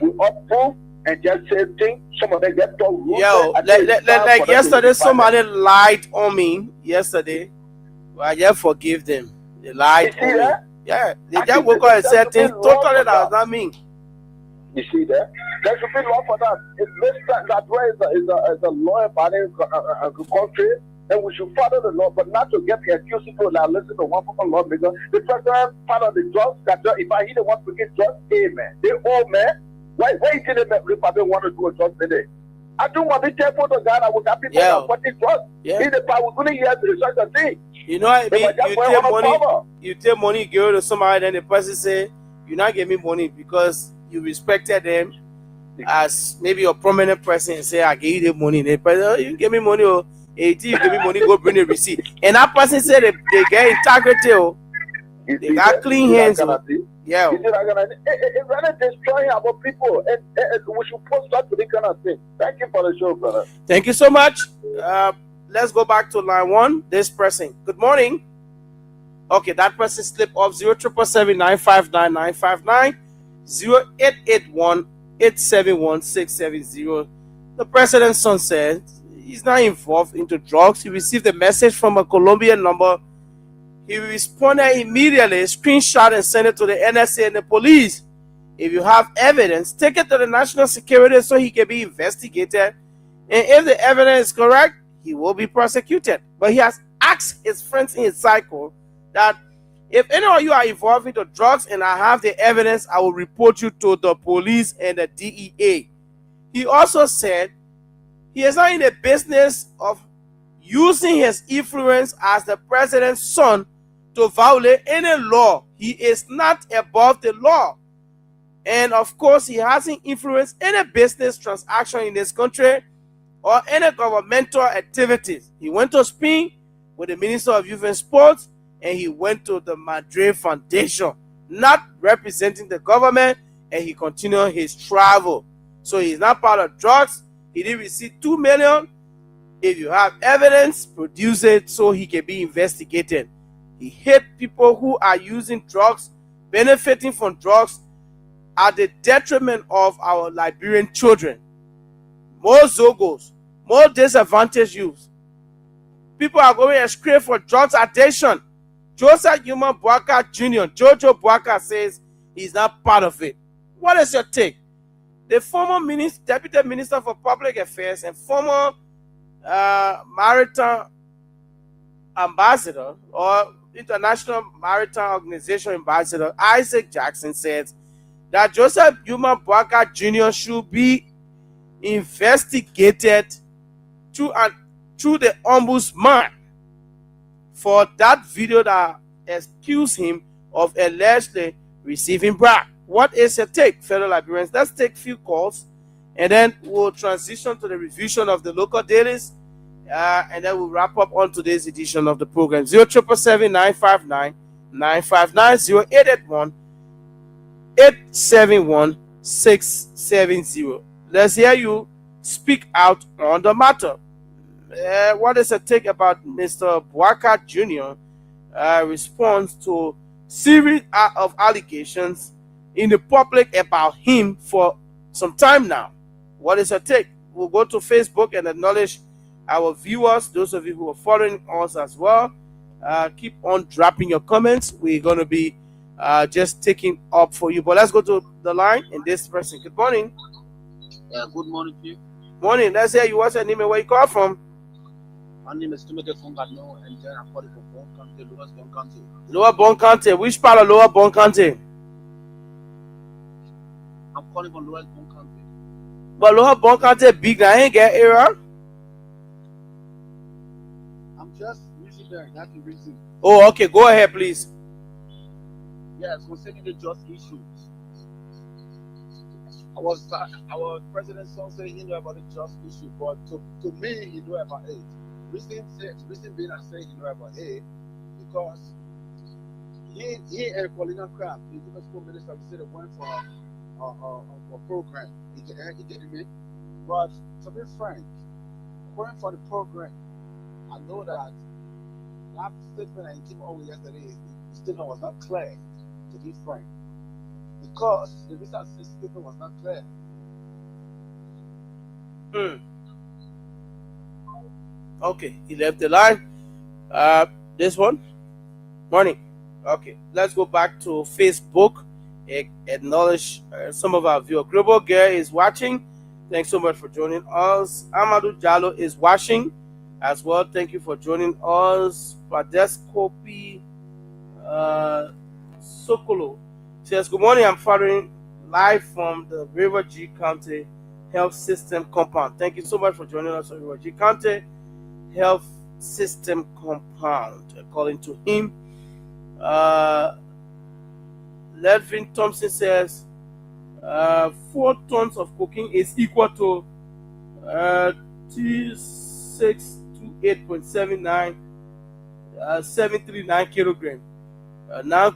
We approve and just say things. Some of them get told rude.
Yo, like yesterday, somebody lied on me. Yesterday, well, I just forgive them. They lied on me. Yeah, they just woke up and said things totally that was not me.
You see that? There should be law for that. It's Mr. Ladra is a law-abiding country, and we should follow the law, but not to get accused people that listen to one fucking law, because the president part of the drugs that if I hear they want to get drugs, hey man, they all man. Why you didn't if I don't want to do a drug today? I don't want to tell the guy that we got people that want to drugs. In the power, we're going to hear the such a thing.
You know what I mean? You take money, give it to somebody, then the person say, you not give me money because you respected them as maybe a prominent person and say, I gave you the money. The person, oh, you give me money, or you give me money, go bring the receipt. And that person said they get integrity, they got clean hands. Yeah.
It's rather destroying our people, and we should post that to the kind of thing. Thank you for the show, brother.
Thank you so much. Let's go back to line one. This person. Good morning. Okay, that person slipped off 0777 959 959 0881 871 670. The president's son said he's not involved into drugs. He received a message from a Colombian number. He responded immediately, screenshot and sent it to the NSA and the police. If you have evidence, take it to the national security so he can be investigated. And if the evidence is correct, he will be prosecuted. But he has asked his friends in his cycle that if any of you are involved into drugs and I have the evidence, I will report you to the police and the DEA. He also said he is not in the business of using his influence as the president's son to violate any law. He is not above the law. And of course, he hasn't influenced any business transaction in this country or any governmental activities. He went to Spain with the Minister of Youth and Sports, and he went to the Madrid Foundation, not representing the government, and he continued his travel. So he's not part of drugs. He didn't receive $2 million. If you have evidence, produce it so he can be investigated. He hates people who are using drugs, benefiting from drugs at the detriment of our Liberian children. More Zogos, more disadvantaged youth. People are going astray for drugs addiction. Joseph Human Boaka Jr., Jojo Boaka says he's not part of it. What is your take? The former Deputy Minister for Public Affairs and former maritime ambassador or International Maritime Organization ambassador Isaac Jackson said that Joseph Yuma Boaka Jr. should be investigated through the ombudsman for that video that accused him of allegedly receiving bribe. What is your take, fellow Liberians? Let's take a few calls, and then we'll transition to the revision of the local dailies, and then we'll wrap up on today's edition of the program. 0777 959 959 0881 871 670. Let's hear you speak out on the matter. What is your take about Mr. Boaka Jr. Response to series of allegations in the public about him for some time now? What is your take? We'll go to Facebook and acknowledge our viewers, those of you who are following us as well. Keep on dropping your comments. We're going to be just taking up for you. But let's go to the line and this person. Good morning.
Good morning to you.
Morning. Let's hear you. What's your name and where you call from?
My name is Timothy Fongano, and then I'm calling from Bon County, Lower Bon County.
Lower Bon County. Which part of Lower Bon County?
I'm calling from Lower Bon County.
But Lower Bon County big. I ain't get area.
I'm just reaching there. That's the reason.
Oh, okay. Go ahead, please.
Yes, concerning the just issues. Our president's son said he knew about the just issue, but to me, he knew about it. Reason being I say he knew about it because he and Paulina Craft, the U.S. School Minister, we said went for a program. He did me. But to be frank, going for the program, I know that statement that he came over yesterday, the statement was not clear, to be frank. Because the visa statement was not clear.
Okay, he left the line. This one? Morning. Okay, let's go back to Facebook. Acknowledge some of our viewers. Global Gear is watching. Thanks so much for joining us. Amadou Jallo is watching as well. Thank you for joining us. Padeskopi Sokolo says, good morning. I'm following live from the River G County Health System Compound. Thank you so much for joining us on River G County Health System Compound. According to him, Ledvin Thompson says 4 tons of cocaine is equal to 628.79 739 kilogram. Now,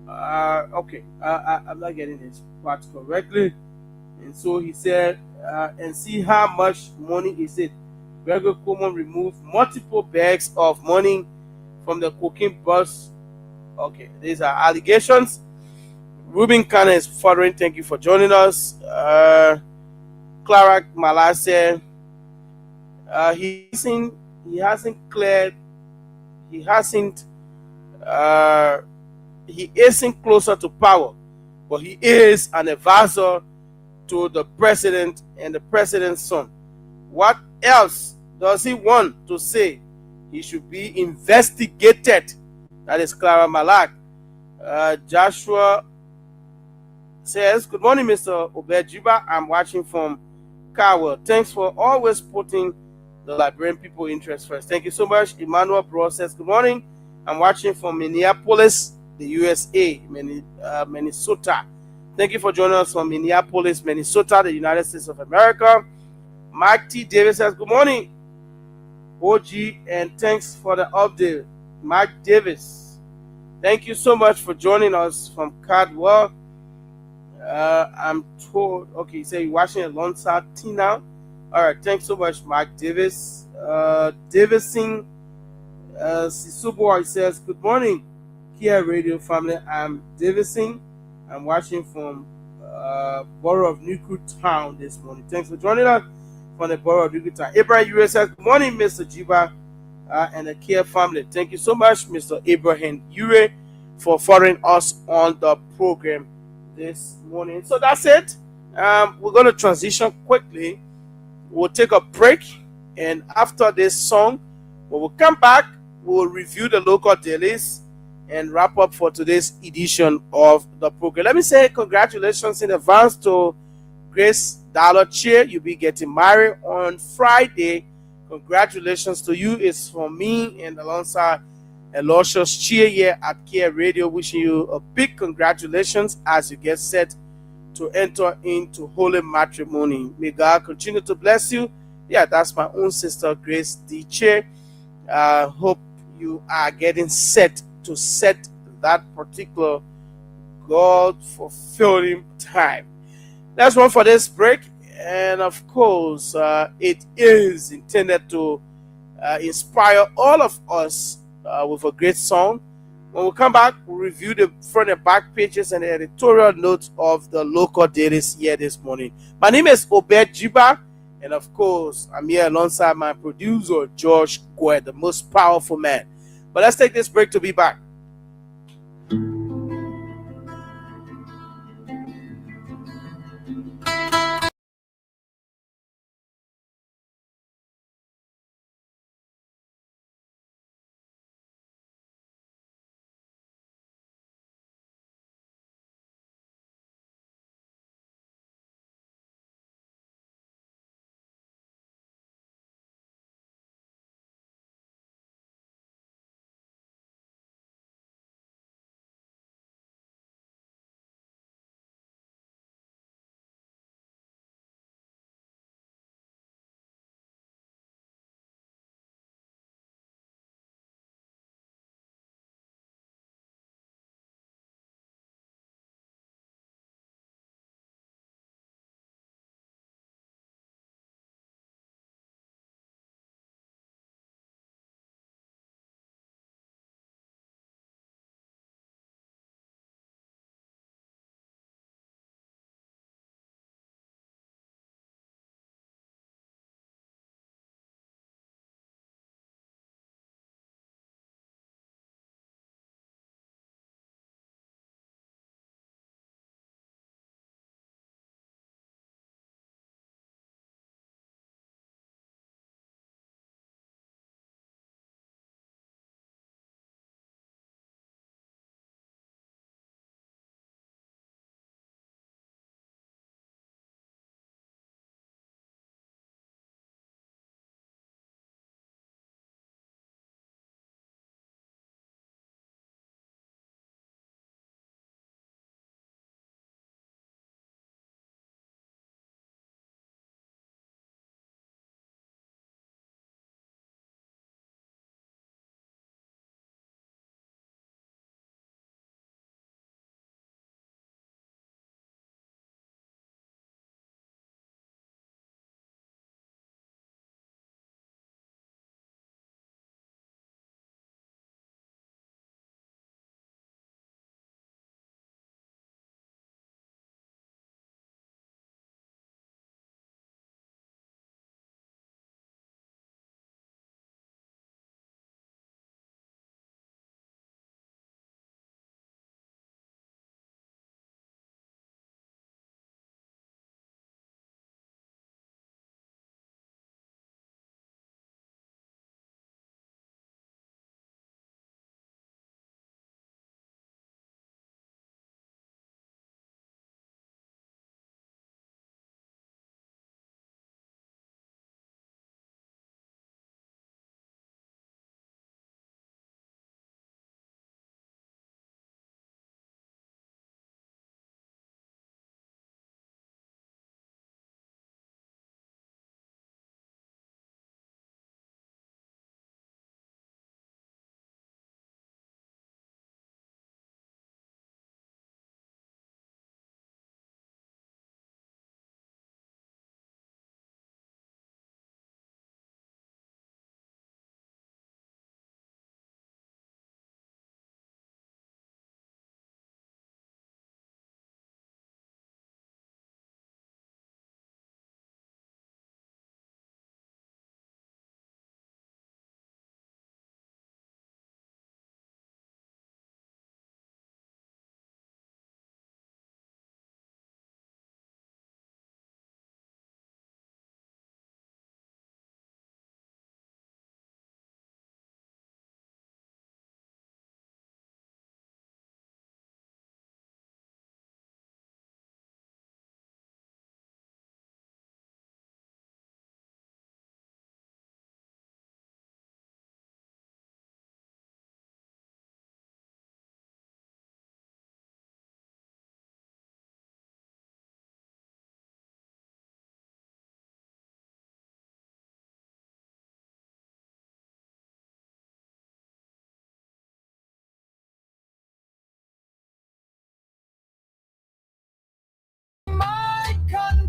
okay, I'm not getting this part correctly. And so he said, and see how much money is it. Gregor Coleman removed multiple bags of money from the cocaine bus. Okay, these are allegations. Ruben Kana is following. Thank you for joining us. Clara Malasse, he isn't closer to power, but he is an advisor to the president and the president's son. What else does he want to say? He should be investigated. That is Clara Malak. Joshua says, good morning, Mr. Obejiba. I'm watching from Kawa. Thanks for always putting the Liberian people interest first. Thank you so much. Emmanuel Bro says, good morning. I'm watching from Minneapolis, the USA, Minnesota. Thank you for joining us from Minneapolis, Minnesota, the United States of America. Mike T. Davis says, good morning, OG, and thanks for the update. Mike Davis, thank you so much for joining us from Caldwell. I'm told, okay, so you're watching alongside Tina. All right, thanks so much, Mike Davis. Davison Sisubo says, good morning, Kear Radio family. I'm Davison. I'm watching from Borough of Newtown this morning. Thanks for joining us from the Borough of Newtown. Abraham U.S. says, good morning, Mr. Jiba and the Kear family. Thank you so much, Mr. Abraham Ure, for following us on the program this morning. So that's it. We're going to transition quickly We'll take a break, and after this song, when we come back, we'll review the local dailies and wrap up for today's edition of the program. Let me say congratulations in advance to Grace Dollar Cheer. You'll be getting married on Friday. Congratulations to you. It's from me and alongside Elotius Cheer here at Kear Radio. Wishing you a big congratulations as you get set to enter into holy matrimony. May God continue to bless you. Yeah, that's my own sister, Grace D. Che. Hope you are getting set to set that particular God fulfilling time. That's one for this break. And of course, it is intended to inspire all of us with a great song. When we come back, we'll review the front and back pages and the editorial notes of the local dailies here this morning. My name is Obed Jiba, and of course, I'm here alongside my producer, George Gued, the most powerful man. But let's take this break to be back.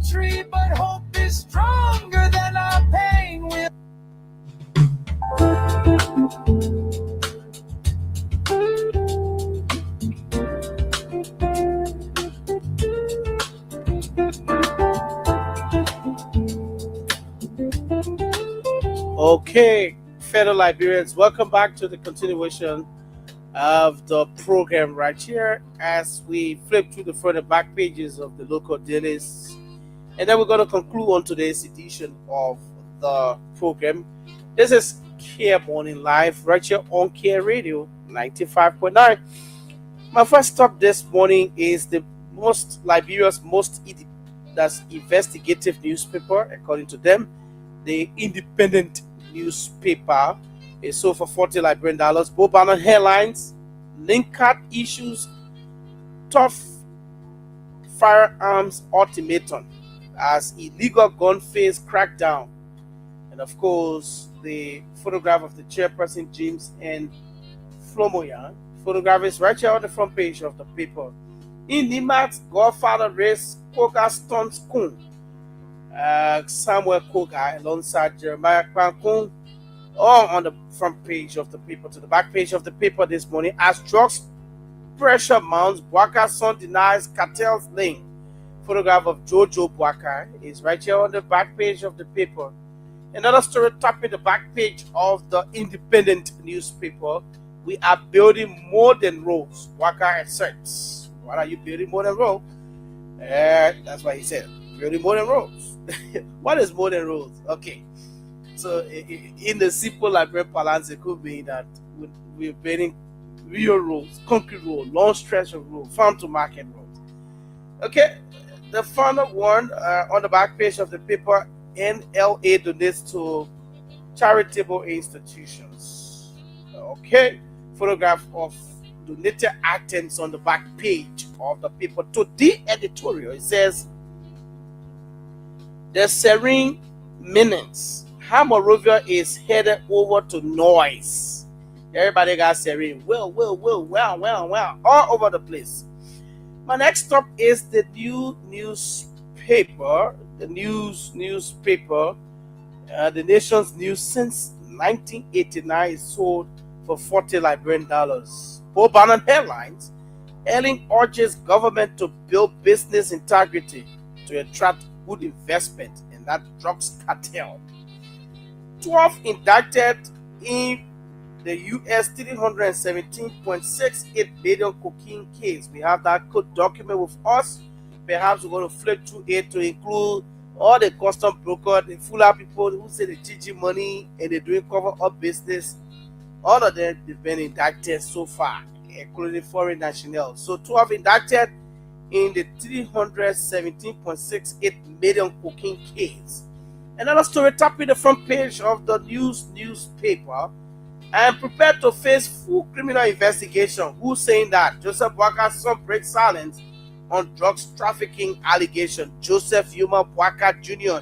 country, but hope is stronger than our pain.
Okay, fellow Liberians, welcome back to the continuation of the program right here as we flip through the front and back pages of the local dailies. And then we're going to conclude on today's edition of the program. This is Kear Morning Live right here on Kear Radio 95.9. My first stop this morning is Liberia's most that's investigative newspaper, according to them. The Independent newspaper is sold for $40 Liberian. Both Bannon headlines: Linkard issues tough firearms ultimatum as illegal gun phase crackdown. And of course, the photograph of the chairperson, James N. Flomoyan. Photograph is right here on the front page of the paper. In Nimat's Godfather race, Koga stunts Kun. Samuel Koga alongside Jeremiah Kwankun, all on the front page of the paper. To the back page of the paper this morning, as drugs pressure mounts, Bwaka's son denies cartel's link. Photograph of Jojo Bwaka is right here on the back page of the paper. Another story topping the back page of the Independent newspaper: we are building more than roads, Bwaka asserts. What are you building more than roads? That's what he said. Building more than roads. What is more than roads? Okay. So in the simple Liberian parlance, it could be that we're building real roads, concrete roads, long stretch of road, farm to market roads. Okay. The final one on the back page of the paper: NLA donates to charitable institutions. Okay. Photograph of donated items on the back page of the paper. To the editorial, it says, the serene minutes. How Morovia is headed over to noise. Everybody got serene. Well, all over the place. My next stop is the new newspaper. The newspaper. The Nation's News since 1989 is sold for $40 Liberian. Both Bannon headlines: Ellen urges government to build business integrity to attract good investment in that drugs cartel. 12 indicted in the US $317.68 billion cocaine case. We have that code document with us. Perhaps we're going to flip through it to include all the custom broker, the fuller people who say they GG money and they're doing cover up business. All of them have been indicted so far, including foreign nationals. So 12 indicted in the $317.68 million cocaine case. Another story topping the front page of the newspaper: I am prepared to face full criminal investigation. Who's saying that? Joseph Bwaka's son breaks silence on drugs trafficking allegation. Joseph Yuma Bwaka Jr.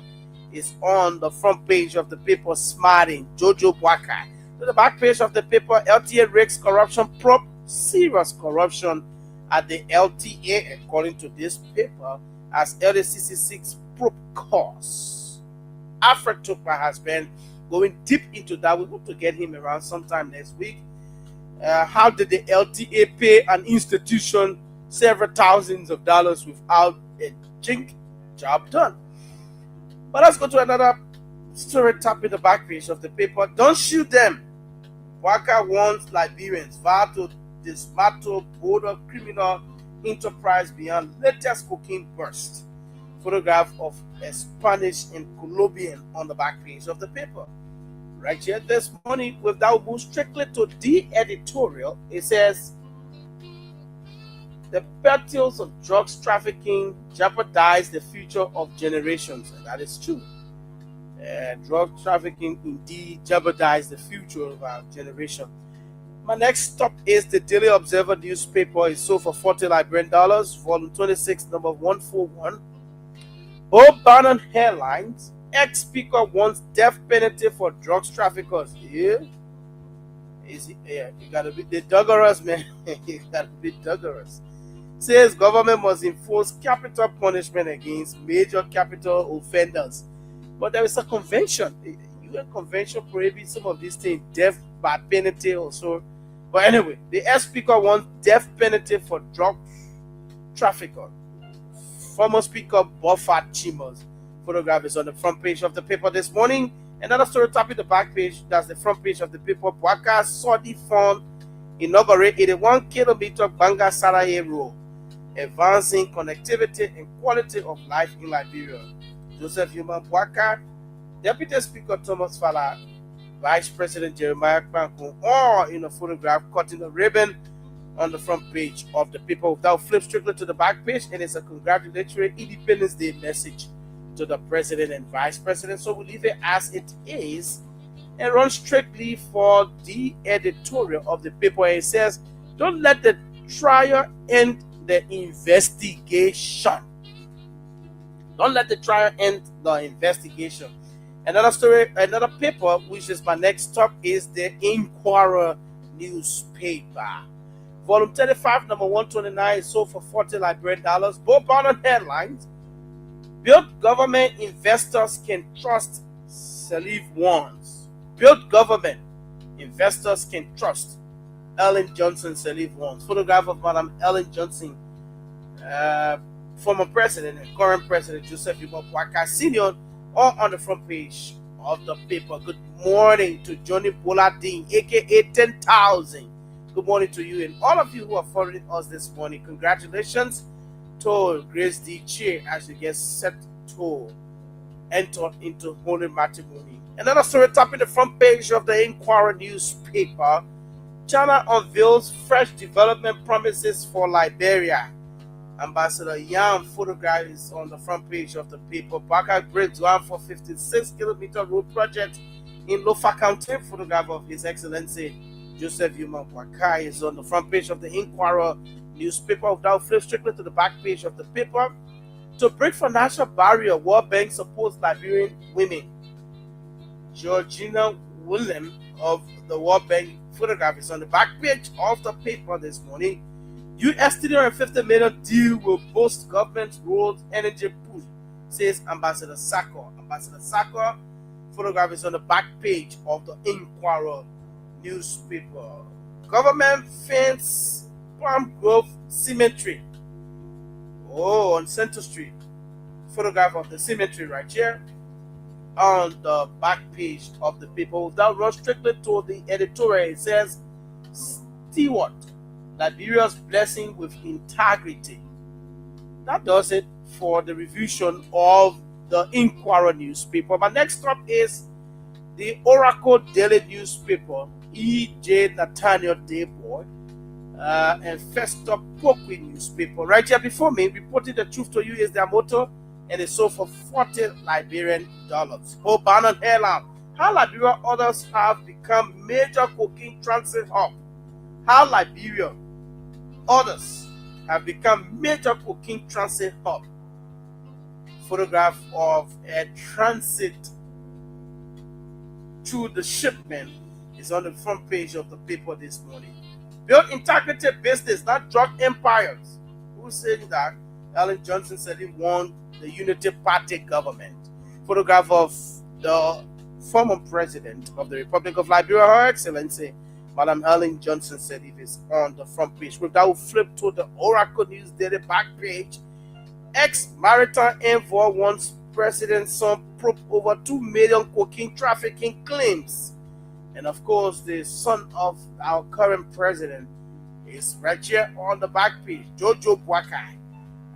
is on the front page of the paper smarting Jojo Bwaka. To the back page of the paper: LTA rakes corruption probe. Serious corruption at the LTA, according to this paper, as LACC6 probe cause. Alfred Tupa has been going deep into that. We hope to get him around sometime next week. How did the LTA pay an institution several thousands of dollars without a jink job done? But let's go to another story topping the back page of the paper. Don't shoot them. Waka warns Liberians vowed to dismantle border criminal enterprise beyond latest cocaine burst. Photograph of a Spanish and Colombian on the back page of the paper. Right here this morning, with that, we'll move strictly to the editorial. It says, the battles of drugs trafficking jeopardize the future of generations. And that is true. Drug trafficking indeed jeopardize the future of our generation. My next stop is the Daily Observer newspaper. It's sold for $40 Liberian, volume 26, number 141. Both Bannon headlines: ex-speaker wants death penalty for drugs traffickers. Yeah. You gotta be the duggerous, man. You gotta be duggerous. says government must enforce capital punishment against major capital offenders. But there is a convention. The UN convention prohibits some of these things, death by penalty also. But anyway, the ex-speaker wants death penalty for drug trafficker. Former Speaker Buffett Chimers. Photograph is on the front page of the paper this morning. Another story topping the back page, that's the front page of the paper. Bwaka Saudi Fund inaugurate 81-kilometer Banga Saraye Road, advancing connectivity and quality of life in Liberia. Joseph Human Bwaka, Deputy Speaker Thomas Fala, Vice President Jeremiah Kranko, all in a photograph cutting the ribbon on the front page of the paper. Without flip strictly to the back page, and it's a congratulatory Independence Day message to the President and Vice President. So we leave it as it is and run strictly for the editorial of the paper. It says, don't let the trial end the investigation. Don't let the trial end the investigation. Another story, another paper, which is my next stop, is the Inquirer newspaper. Volume 35, number 129, is sold for $40 Liberian. Both bound on headlines. Built government investors can trust, Salif warns. Built government investors can trust, Ellen Johnson, Salif warns. Photograph of Madam Ellen Johnson, former president and current president Joseph Bwaka Sr., all on the front page of the paper. Good morning to Johnny Boladin, aka 10,000. Good morning to you and all of you who are following us this morning. Congratulations to Grace D. Cheer as she gets set to enter into holy matrimony. Another story topping the front page of the Inquirer newspaper. China unveils fresh development promises for Liberia. Ambassador Yam photograph is on the front page of the paper. Baka breaks ground for 56-kilometer road project in Lofa County. Photograph of His Excellency Joseph Yuma Bwaka is on the front page of the Inquirer newspaper. Without flip strictly to the back page of the paper. To break financial barrier, World Bank supports Liberian women. Georgina William of the World Bank photograph is on the back page of the paper this morning. US $350 million deal will boost government's road energy push, says Ambassador Sako. Ambassador Sako photograph is on the back page of the Inquirer newspaper. Government fence Palm Grove Cemetery. Oh, on Center Street. Photograph of the cemetery right here on the back page of the paper. Without run strictly to the editorial, it says, Stewart, Liberia's blessing with integrity. That does it for the revision of the Inquirer newspaper. My next stop is the Oracle Daily newspaper, E.J. Nathaniel Dayboy, and First Up Pokey newspaper. Right here before me, reporting the truth to you is their motto, and it's sold for $40 Liberian. Oh, Bannon Airline. How Liberia others have become major cocaine transit hub. How Liberia others have become major cocaine transit hub. Photograph of a transit through the shipment is on the front page of the paper this morning. Build integrity business, not drug empires. Who said that? Ellen Johnson said he won the Unity Party government. Photograph of the former president of the Republic of Liberia, Her Excellency Madam Ellen Johnson said it is on the front page. With that, we'll flip to the Oracle News Daily back page. Ex-maritime envoy wants President's son probe over 2 million cocaine trafficking claims. And of course, the son of our current president is right here on the back page. Jojo Bwaka,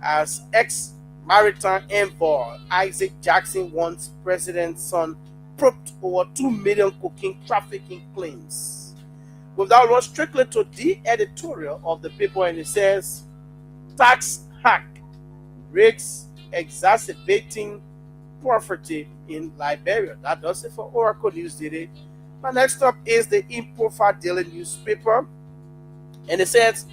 as ex-maritime envoy Isaac Jackson wants President's son probed over 2 million cocaine trafficking claims. Without run strictly to the editorial of the paper, and it says, tax hack risks exacerbating poverty in Liberia. That does it for Oracle News Daily. My next up is the Improfa Daily newspaper, and it says,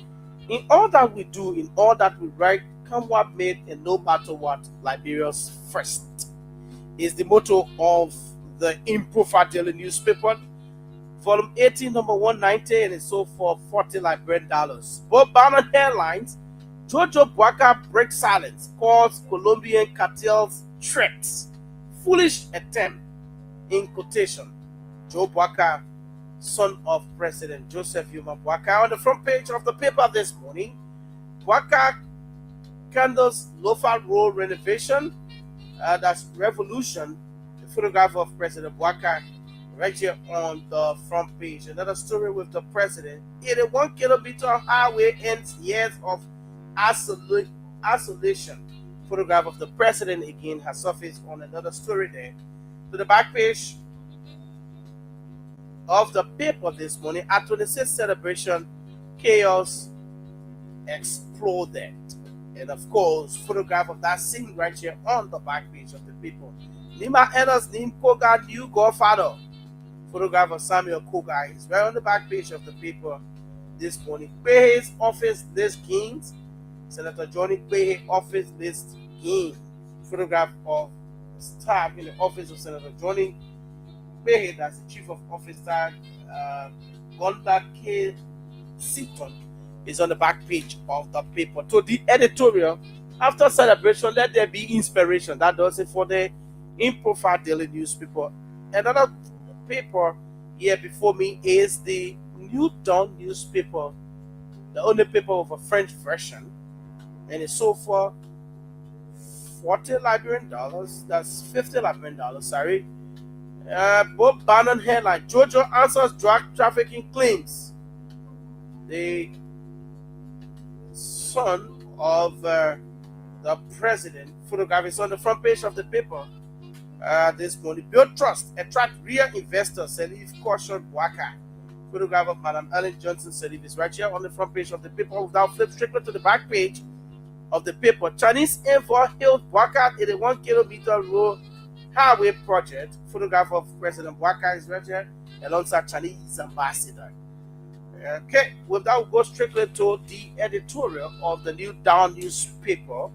in all that we do, in all that we write, come what may, and no matter what, Liberia's first is the motto of the Improfa Daily newspaper. Volume 18, number 190, and it's sold for $40 Liberian. Both bound on headlines. Jojo Boakai breaks silence, calls Colombian cartels threats. Foolish attempt, in quotation. Joe Boakai, son of President Joseph Yuma Boakai. On the front page of the paper this morning, Boakai candles local road renovation. That's revolution. The photograph of President Boakai right here on the front page. Another story with the president. 81 kilometer highway ends years of isolation. Photograph of the president again has surfaced on another story there. To the back page of the paper this morning, at 26th celebration, chaos exploded. And of course, photograph of that scene right here on the back page of the paper. Nima Ella's name Koga, new godfather. Photograph of Samuel Koga is right on the back page of the paper this morning. Kwehe's office list gains. Senator Johnny Kwehe office list gain. Photograph of staff in the office of Senator Johnny Kwehe, that's the chief of office staff, Gonda K. Seaton, is on the back page of the paper. To the editorial, after celebration, let there be inspiration. That does it for the in-profile daily newspaper. Another paper here before me is the New Dawn newspaper, the only paper with a French version, and it's sold for $40 Liberian dollars. That's $50 Liberian dollars. Sorry. Bob Bannon headline: Jojo answers drug trafficking claims. The son of the president photograph is on the front page of the paper this morning. Build trust, attract real investors. Salif caution Boakai. Photograph of Madam Ellen Johnson Salif is right here on the front page of the paper. Without flip strictly to the back page of the paper. Chinese envoy hailed Boakai 81 kilometer road highway project. Photograph of President Boakai is right here alongside Chinese ambassador. Okay, without we'll go strictly to the editorial of the New Dawn newspaper,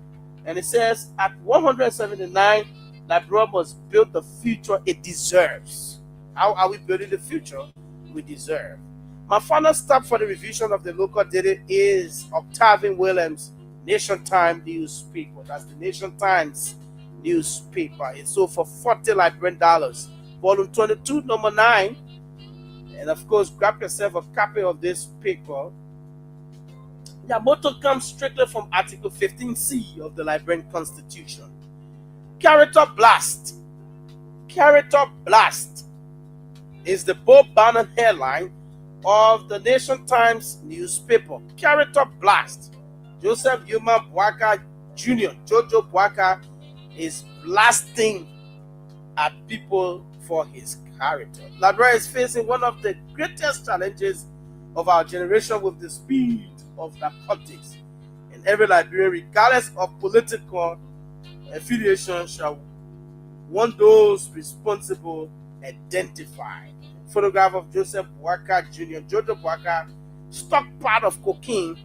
and it says at 179, Liberia must build the future it deserves. How are we building the future we deserve? My final stop for the revision of the local data is Octavian Williams' Nation Time newspaper. That's the Nation Times newspaper. It's sold for $40 Liberian dollars. Volume 22, number 9. And of course, grab yourself a copy of this paper. The motto comes strictly from Article 15C of the Liberian Constitution. Character blast. Character blast is the Bob Bannon headline of the Nation Times newspaper. Character blast. Joseph Yuma Boakai Jr., Jojo Boakai, is blasting at people for his character. Liberia is facing one of the greatest challenges of our generation with the speed of narcotics. And every Liberian, regardless of political affiliation, shall want those responsible identified. Photograph of Joseph Boakai Jr., Jojo Boakai, stockpile of cocaine,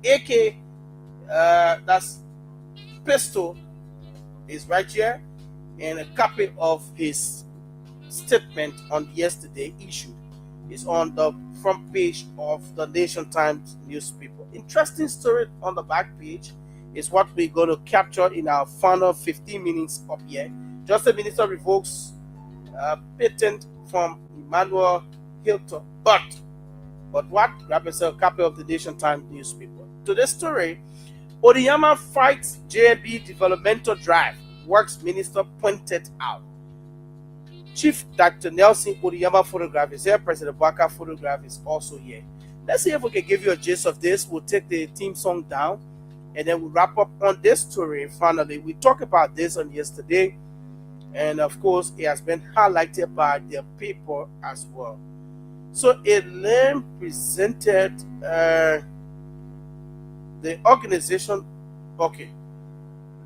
AK, that's pistol, is right here, and a copy of his statement on yesterday issued is on the front page of the Nation Times newspaper. Interesting story on the back page is what we're going to capture in our final 15 minutes up here. Justice Minister revokes patent from Emmanuel Hilton. But what? Grab yourself a copy of the Nation Times newspaper. To this story, Odiyama fights JB developmental drive, Works Minister pointed out. Chief Dr. Nelson Odiyama photograph is here. President Boakai photograph is also here. Let's see if we can give you a gist of this. We'll take the theme song down and then we'll wrap up on this story. Finally, we talked about this on yesterday, and of course, it has been highlighted by the paper as well. So, Elaine presented the organization. Okay.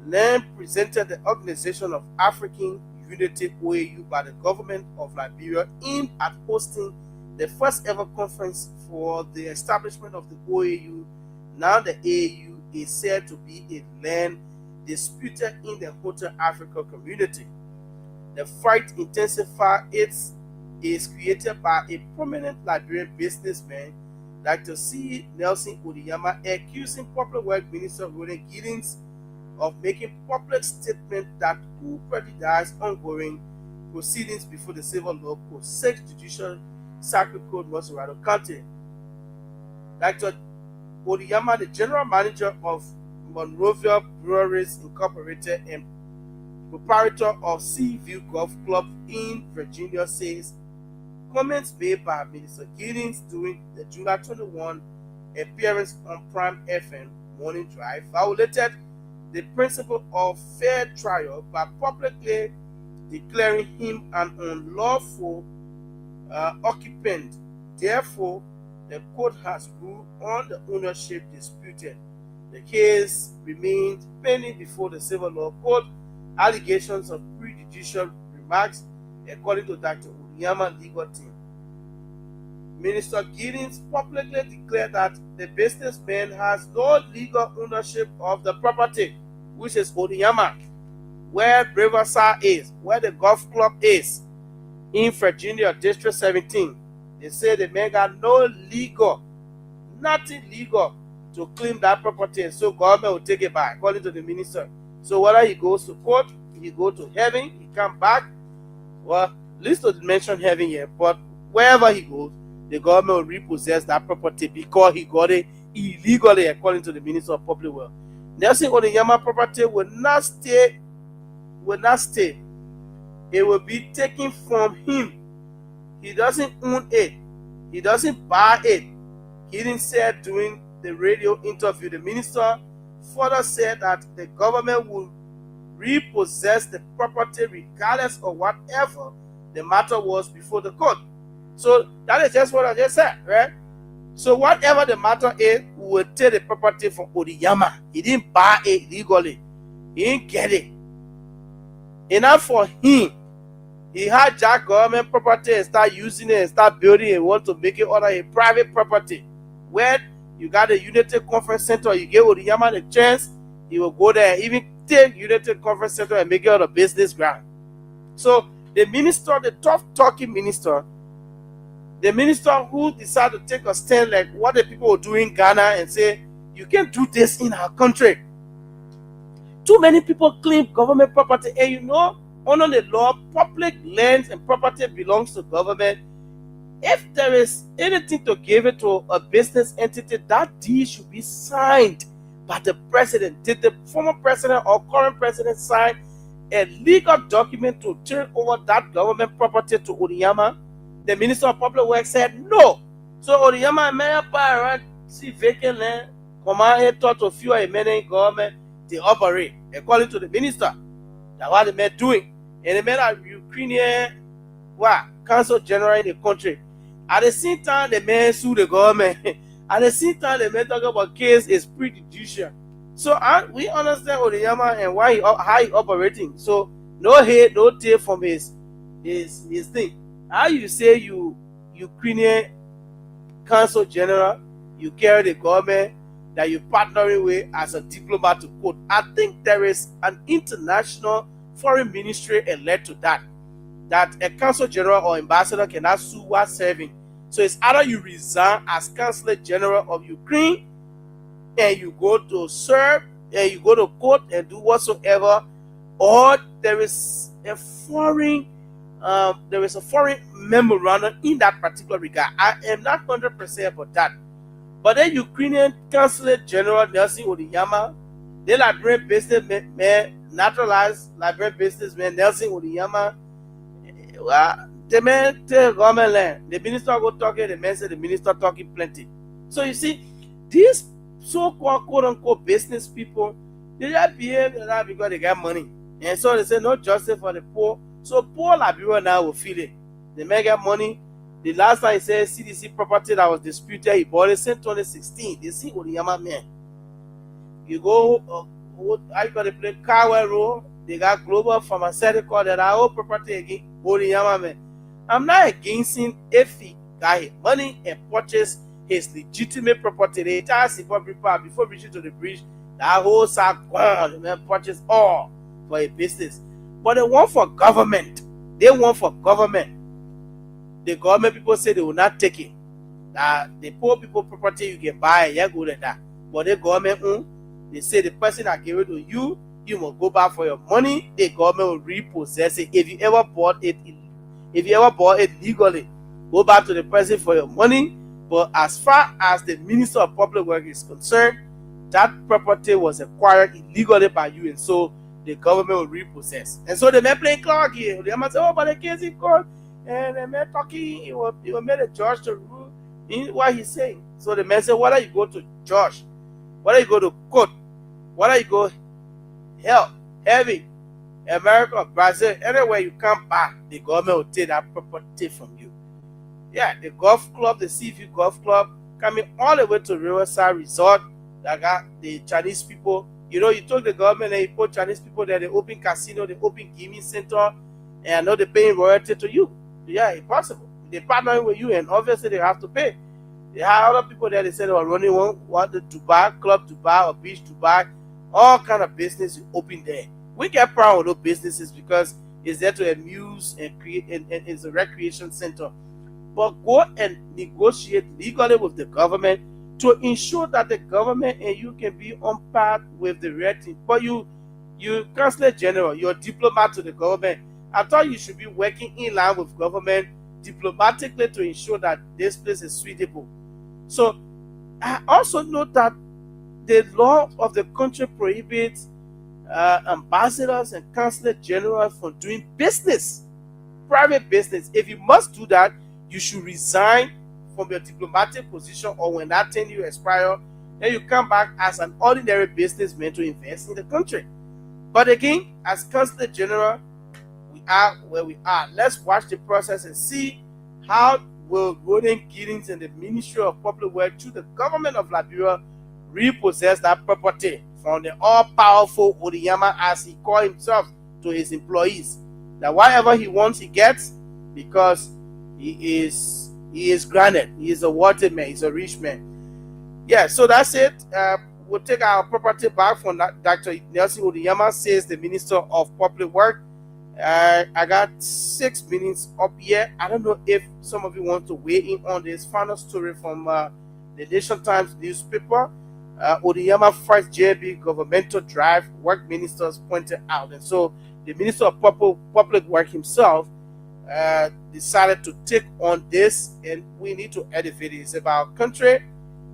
Len presented the Organization of African Unity OAU by the government of Liberia aimed at hosting the first ever conference for the establishment of the OAU. Now the AU is said to be a land disputed in the Hotel Africa community. The fight intensified is created by a prominent Liberian businessman Dr. C. Nelson Odiyama accusing Public Works Minister Ronan Giddens of making public statement that could prejudice ongoing proceedings before the Civil Law Court, 6 Judicial Circuit Court, Monserrado County. Dr. Odiyama, the general manager of Monrovia Breweries Incorporated and proprietor of Seaview Golf Club in Virginia, says comments made by Minister Giddens during the July 21 appearance on Prime FM Morning Drive violated the principle of fair trial by publicly declaring him an unlawful occupant. Therefore, the court has ruled on the ownership disputed. The case remains pending before the Civil Law Court. Allegations of prejudicial remarks, according to Dr. Odiyama legal team. Minister Giddens publicly declared that the businessman has no legal ownership of the property, which is Odiyama, where Riverside is, where the golf club is, in Virginia, District 17. They say the man got no legal, nothing legal to claim that property, so government will take it back, according to the minister. So whether he goes to court, he go to heaven, he come back, well, at least to mention heaven here, but wherever he goes, the government will repossess that property because he got it illegally, according to the Minister of Public Works. Nelson Odiyama property will not stay. It will be taken from him. He doesn't own it. He doesn't buy it. Giddens said during the radio interview. The minister further said that the government will repossess the property regardless of whatever the matter was before the court. So that is just what I just said, right? So whatever the matter is, we will take the property from Odiyama. He didn't buy it legally. He didn't get it. Enough for him. He hijacked government property and start using it and start building and want to make it under a private property. Where you got a United Conference Center, you give Odiyama the chance, he will go there, even take United Conference Center and make it on a business ground. So the minister, the tough talking minister, the minister who decided to take a stand like what the people will do in Ghana and say, you can't do this in our country. Too many people claim government property, and you know, under the law, public lands and property belongs to government. If there is anything to give it to a business entity, that deed should be signed by the president. Did the former president or current president sign a legal document to turn over that government property to Odiyama? The Minister of Public Works said no. So Odiyama may buy around see vacant land, come out here, talk to a few men in government, they operate according to the minister. That's what the man doing. And the man are Ukrainian Council General in the country. At the same time, the man sue the government. At the same time, the man talking about case is prejudicial. So we understand Odiyama and how he operating. So no hate, no tail from his thing. How you say you Ukrainian Council General, you carry the government that you're partnering with as a diplomat to quote. I think there is an international foreign ministry led to that a Council General or Ambassador cannot sue while serving. So it's either you resign as Consul General of Ukraine and you go to serve and you go to court and do whatsoever, or there is a foreign memorandum in that particular regard. I am not 100% about that. But the Ukrainian Consulate General Nelson Odiyama, the Liberian businessman, naturalized Liberian businessman Nelson Odiyama, the man tell government land. The minister go talking, the man said the minister talking plenty. So you see, these so-called quote-unquote business people, they just behave like that because they got money. And so they say no justice for the poor. So poor Liberia now will feel it. They may get money. The last time he said CDC property that was disputed, he bought it in 2016. They see Odiyama man. You go, I got to play Carwell Road. They got global pharmaceutical that are all property again. Odiyama man. I'm not against him if he got his money and purchased his legitimate property. The entire Zimbabwe part before reaching to the bridge, that whole side gone. The man purchased all for a business. But they want for government. They want for government. The government people say they will not take it. The poor people property you can buy, yeah, good at that. But the government own, they say the person that gave it to you, you must go back for your money. The government will repossess it. If you ever bought it legally, go back to the person for your money. But as far as the Minister of Public Works is concerned, that property was acquired illegally by you, and so the government will repossess. And so they may play clock here. They might say, oh, but the case in court, and they may talking, he will made a judge to rule in what he's saying. So the man said, whether you go to judge, whether you go to court, whether you go hell, heavy, America, Brazil, anywhere you come back, the government will take that property from you. Yeah, the golf club, the Seaview Golf Club, coming all the way to Riverside Resort, that got the Chinese people. You know, you took the government and you put Chinese people there, they open casino, they open gaming center, and I know they're paying royalty to you. Yeah, it's possible. They partner with you, and obviously they have to pay. They have other people there, they said they were running one the Dubai, Club Dubai or Beach Dubai, all kind of business you open there. We get proud of those businesses because it's there to amuse and create, and it's a recreation center. But go and negotiate legally with the government to ensure that the government and you can be on par with the red team. But you Consul General, you're a diplomat to the government. I thought you should be working in line with government diplomatically to ensure that this place is suitable. So I also note that the law of the country prohibits ambassadors and Consul General from doing business, private business. If you must do that, you should resign from your diplomatic position, or when that tenure expires, then you come back as an ordinary businessman to invest in the country. But again, as Consul General, we are where we are. Let's watch the process and see how will Roden Giddings and the Ministry of Public Works to the government of Liberia repossess that property from the all-powerful Odiyama, as he called himself to his employees. That whatever he wants, he gets, because he is granted. He is a wealthy man. He's a rich man. Yeah, so that's it. We'll take our property back from Dr. Nelson Odiyama, says the Minister of Public Works. I got 6 minutes up here. I don't know if some of you want to weigh in on this final story from the Nation Times newspaper. Odiyama fights JB governmental drive, work ministers pointed out. And so the Minister of Public Works himself decided to take on this, and we need to elevate it. It's about our country,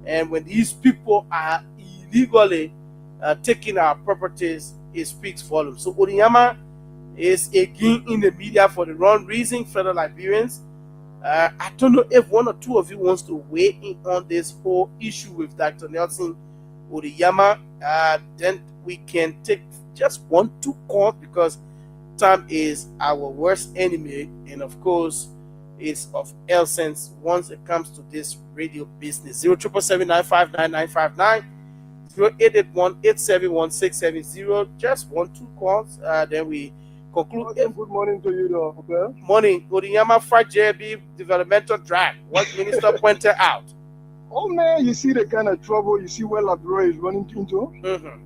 and when these people are illegally taking our properties, it speaks volumes. So Odiyama is again in the media for the wrong reason, fellow Liberians. I don't know if one or two of you wants to weigh in on this whole issue with Dr. Nelson Odiyama. Then we can take just 1-2 calls, because time is our worst enemy, and of course it's of essence once it comes to this radio business. 07779599959, 0881-871-670. Just 1-2 calls, then we conclude.
Good morning to you, though. Okay.
Morning. Odiyama fight JB developmental drive, what minister pointed out.
Oh man, you see the kind of trouble you see where Liberia is running into.
Mm-hmm.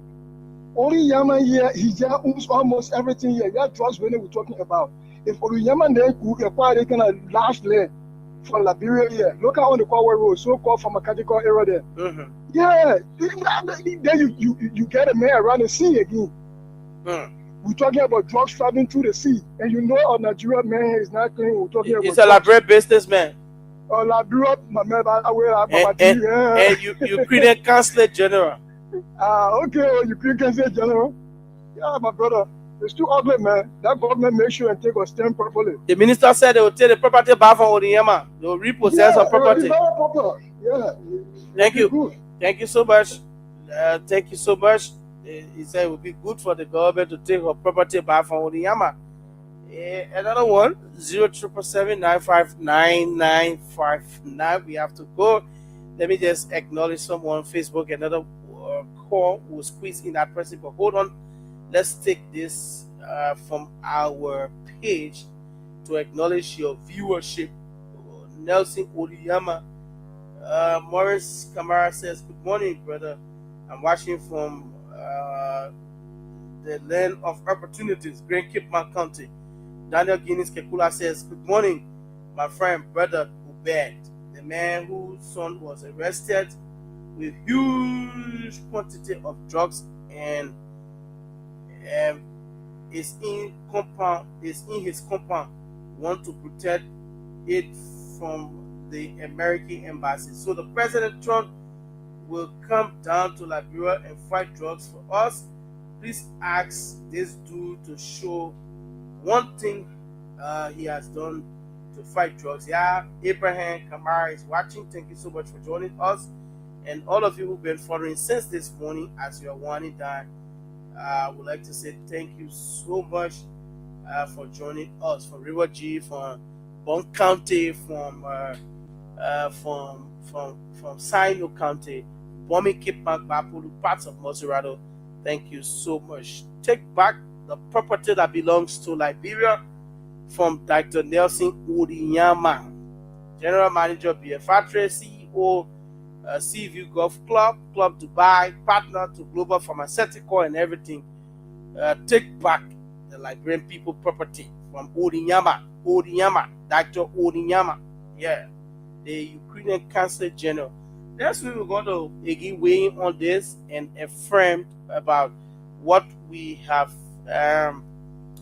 Odiyama here, he just owns almost everything here. That drugs when we're talking about. If Odiyama then could acquire the kind of large land from Liberia here, look out on the Kwara Road, so-called pharmaceutical area there.
Mm-hmm.
Yeah, then you get a man around the sea again. We're talking about drugs traveling through the sea, and you know a Nigerian man is not clean. We're talking about.
He's a Liberia businessman.
Liberia,
and Ukrainian Consul General.
Okay, Ukrainian Consul General. Yeah, my brother. It's too ugly, man. That government make sure and take a stand properly.
The minister said they will take the property back from Odiyama. They will repossess our property.
Yeah.
Thank you. Good. Thank you so much. Thank you so much. He said it would be good for the government to take our property back from Odiyama. Another one, 077959959. We have to go. Let me just acknowledge someone on Facebook. Another call will squeeze in that person, but hold on. Let's take this from our page to acknowledge your viewership. Nelson Odiyama. Morris Kamara says, good morning, brother. I'm watching from the land of opportunities, Grand Cape County. Daniel Guinness Kekula says, good morning, my friend, brother Ubed. The man whose son was arrested with huge quantity of drugs and is in his compound. Want to protect it from the American embassy. So the President Trump will come down to Liberia and fight drugs for us. Please ask this dude to show one thing he has done to fight drugs. Yeah, Abraham Kamara is watching. Thank you so much for joining us. And all of you who've been following since this morning as you are winding down, I would like to say thank you so much for joining us. From River G, from Bon County, from Sino County, Bomi Kipak, Bapulu, parts of Moserado. Thank you so much. Take back the property that belongs to Liberia from Dr. Nelson Odinyama, General Manager, BFATRE, CEO, Seaview Golf Club, Club Dubai, partner to Global Pharmaceutical and everything. Take back the Liberian people property from Odinyama, Dr. Odinyama, yeah, the Ukrainian Council General. That's where we're going to again weigh in on this and affirm about what we have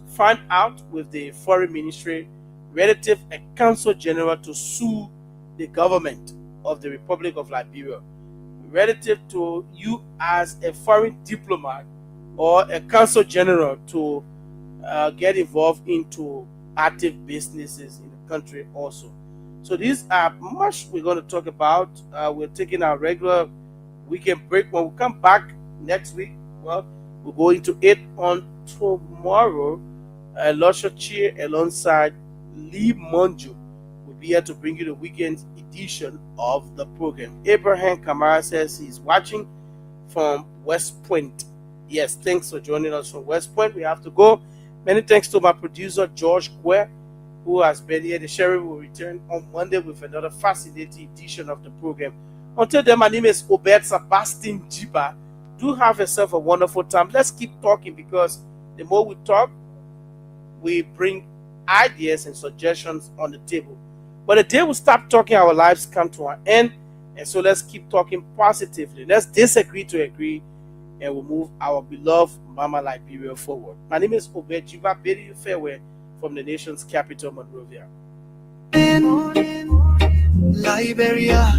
found out with the Foreign Ministry relative a Council General to sue the government of the Republic of Liberia relative to you as a foreign diplomat or a Council General to get involved into active businesses in the country also. So these are much we're going to talk about. We're taking our regular weekend break. When we come back next week, well, we'll go into it on tomorrow. Lusha Cheer alongside Lee Monju will be here to bring you the weekend edition of the program. Abraham Kamara says he's watching from West Point. Yes, thanks for joining us from West Point. We have to go. Many thanks to my producer, George Quer, who has been here. The sheriff will return on Monday with another fascinating edition of the program. Until then, my name is Obed Sebastian Jiba. Do have yourself a wonderful time. Let's keep talking because the more we talk, we bring ideas and suggestions on the table. But the day we stop talking, our lives come to an end. And so let's keep talking positively. Let's disagree to agree and we'll move our beloved Mama Liberia forward. My name is Obed Jiba. Bidding you farewell from the nation's capital, Monrovia.
Liberia.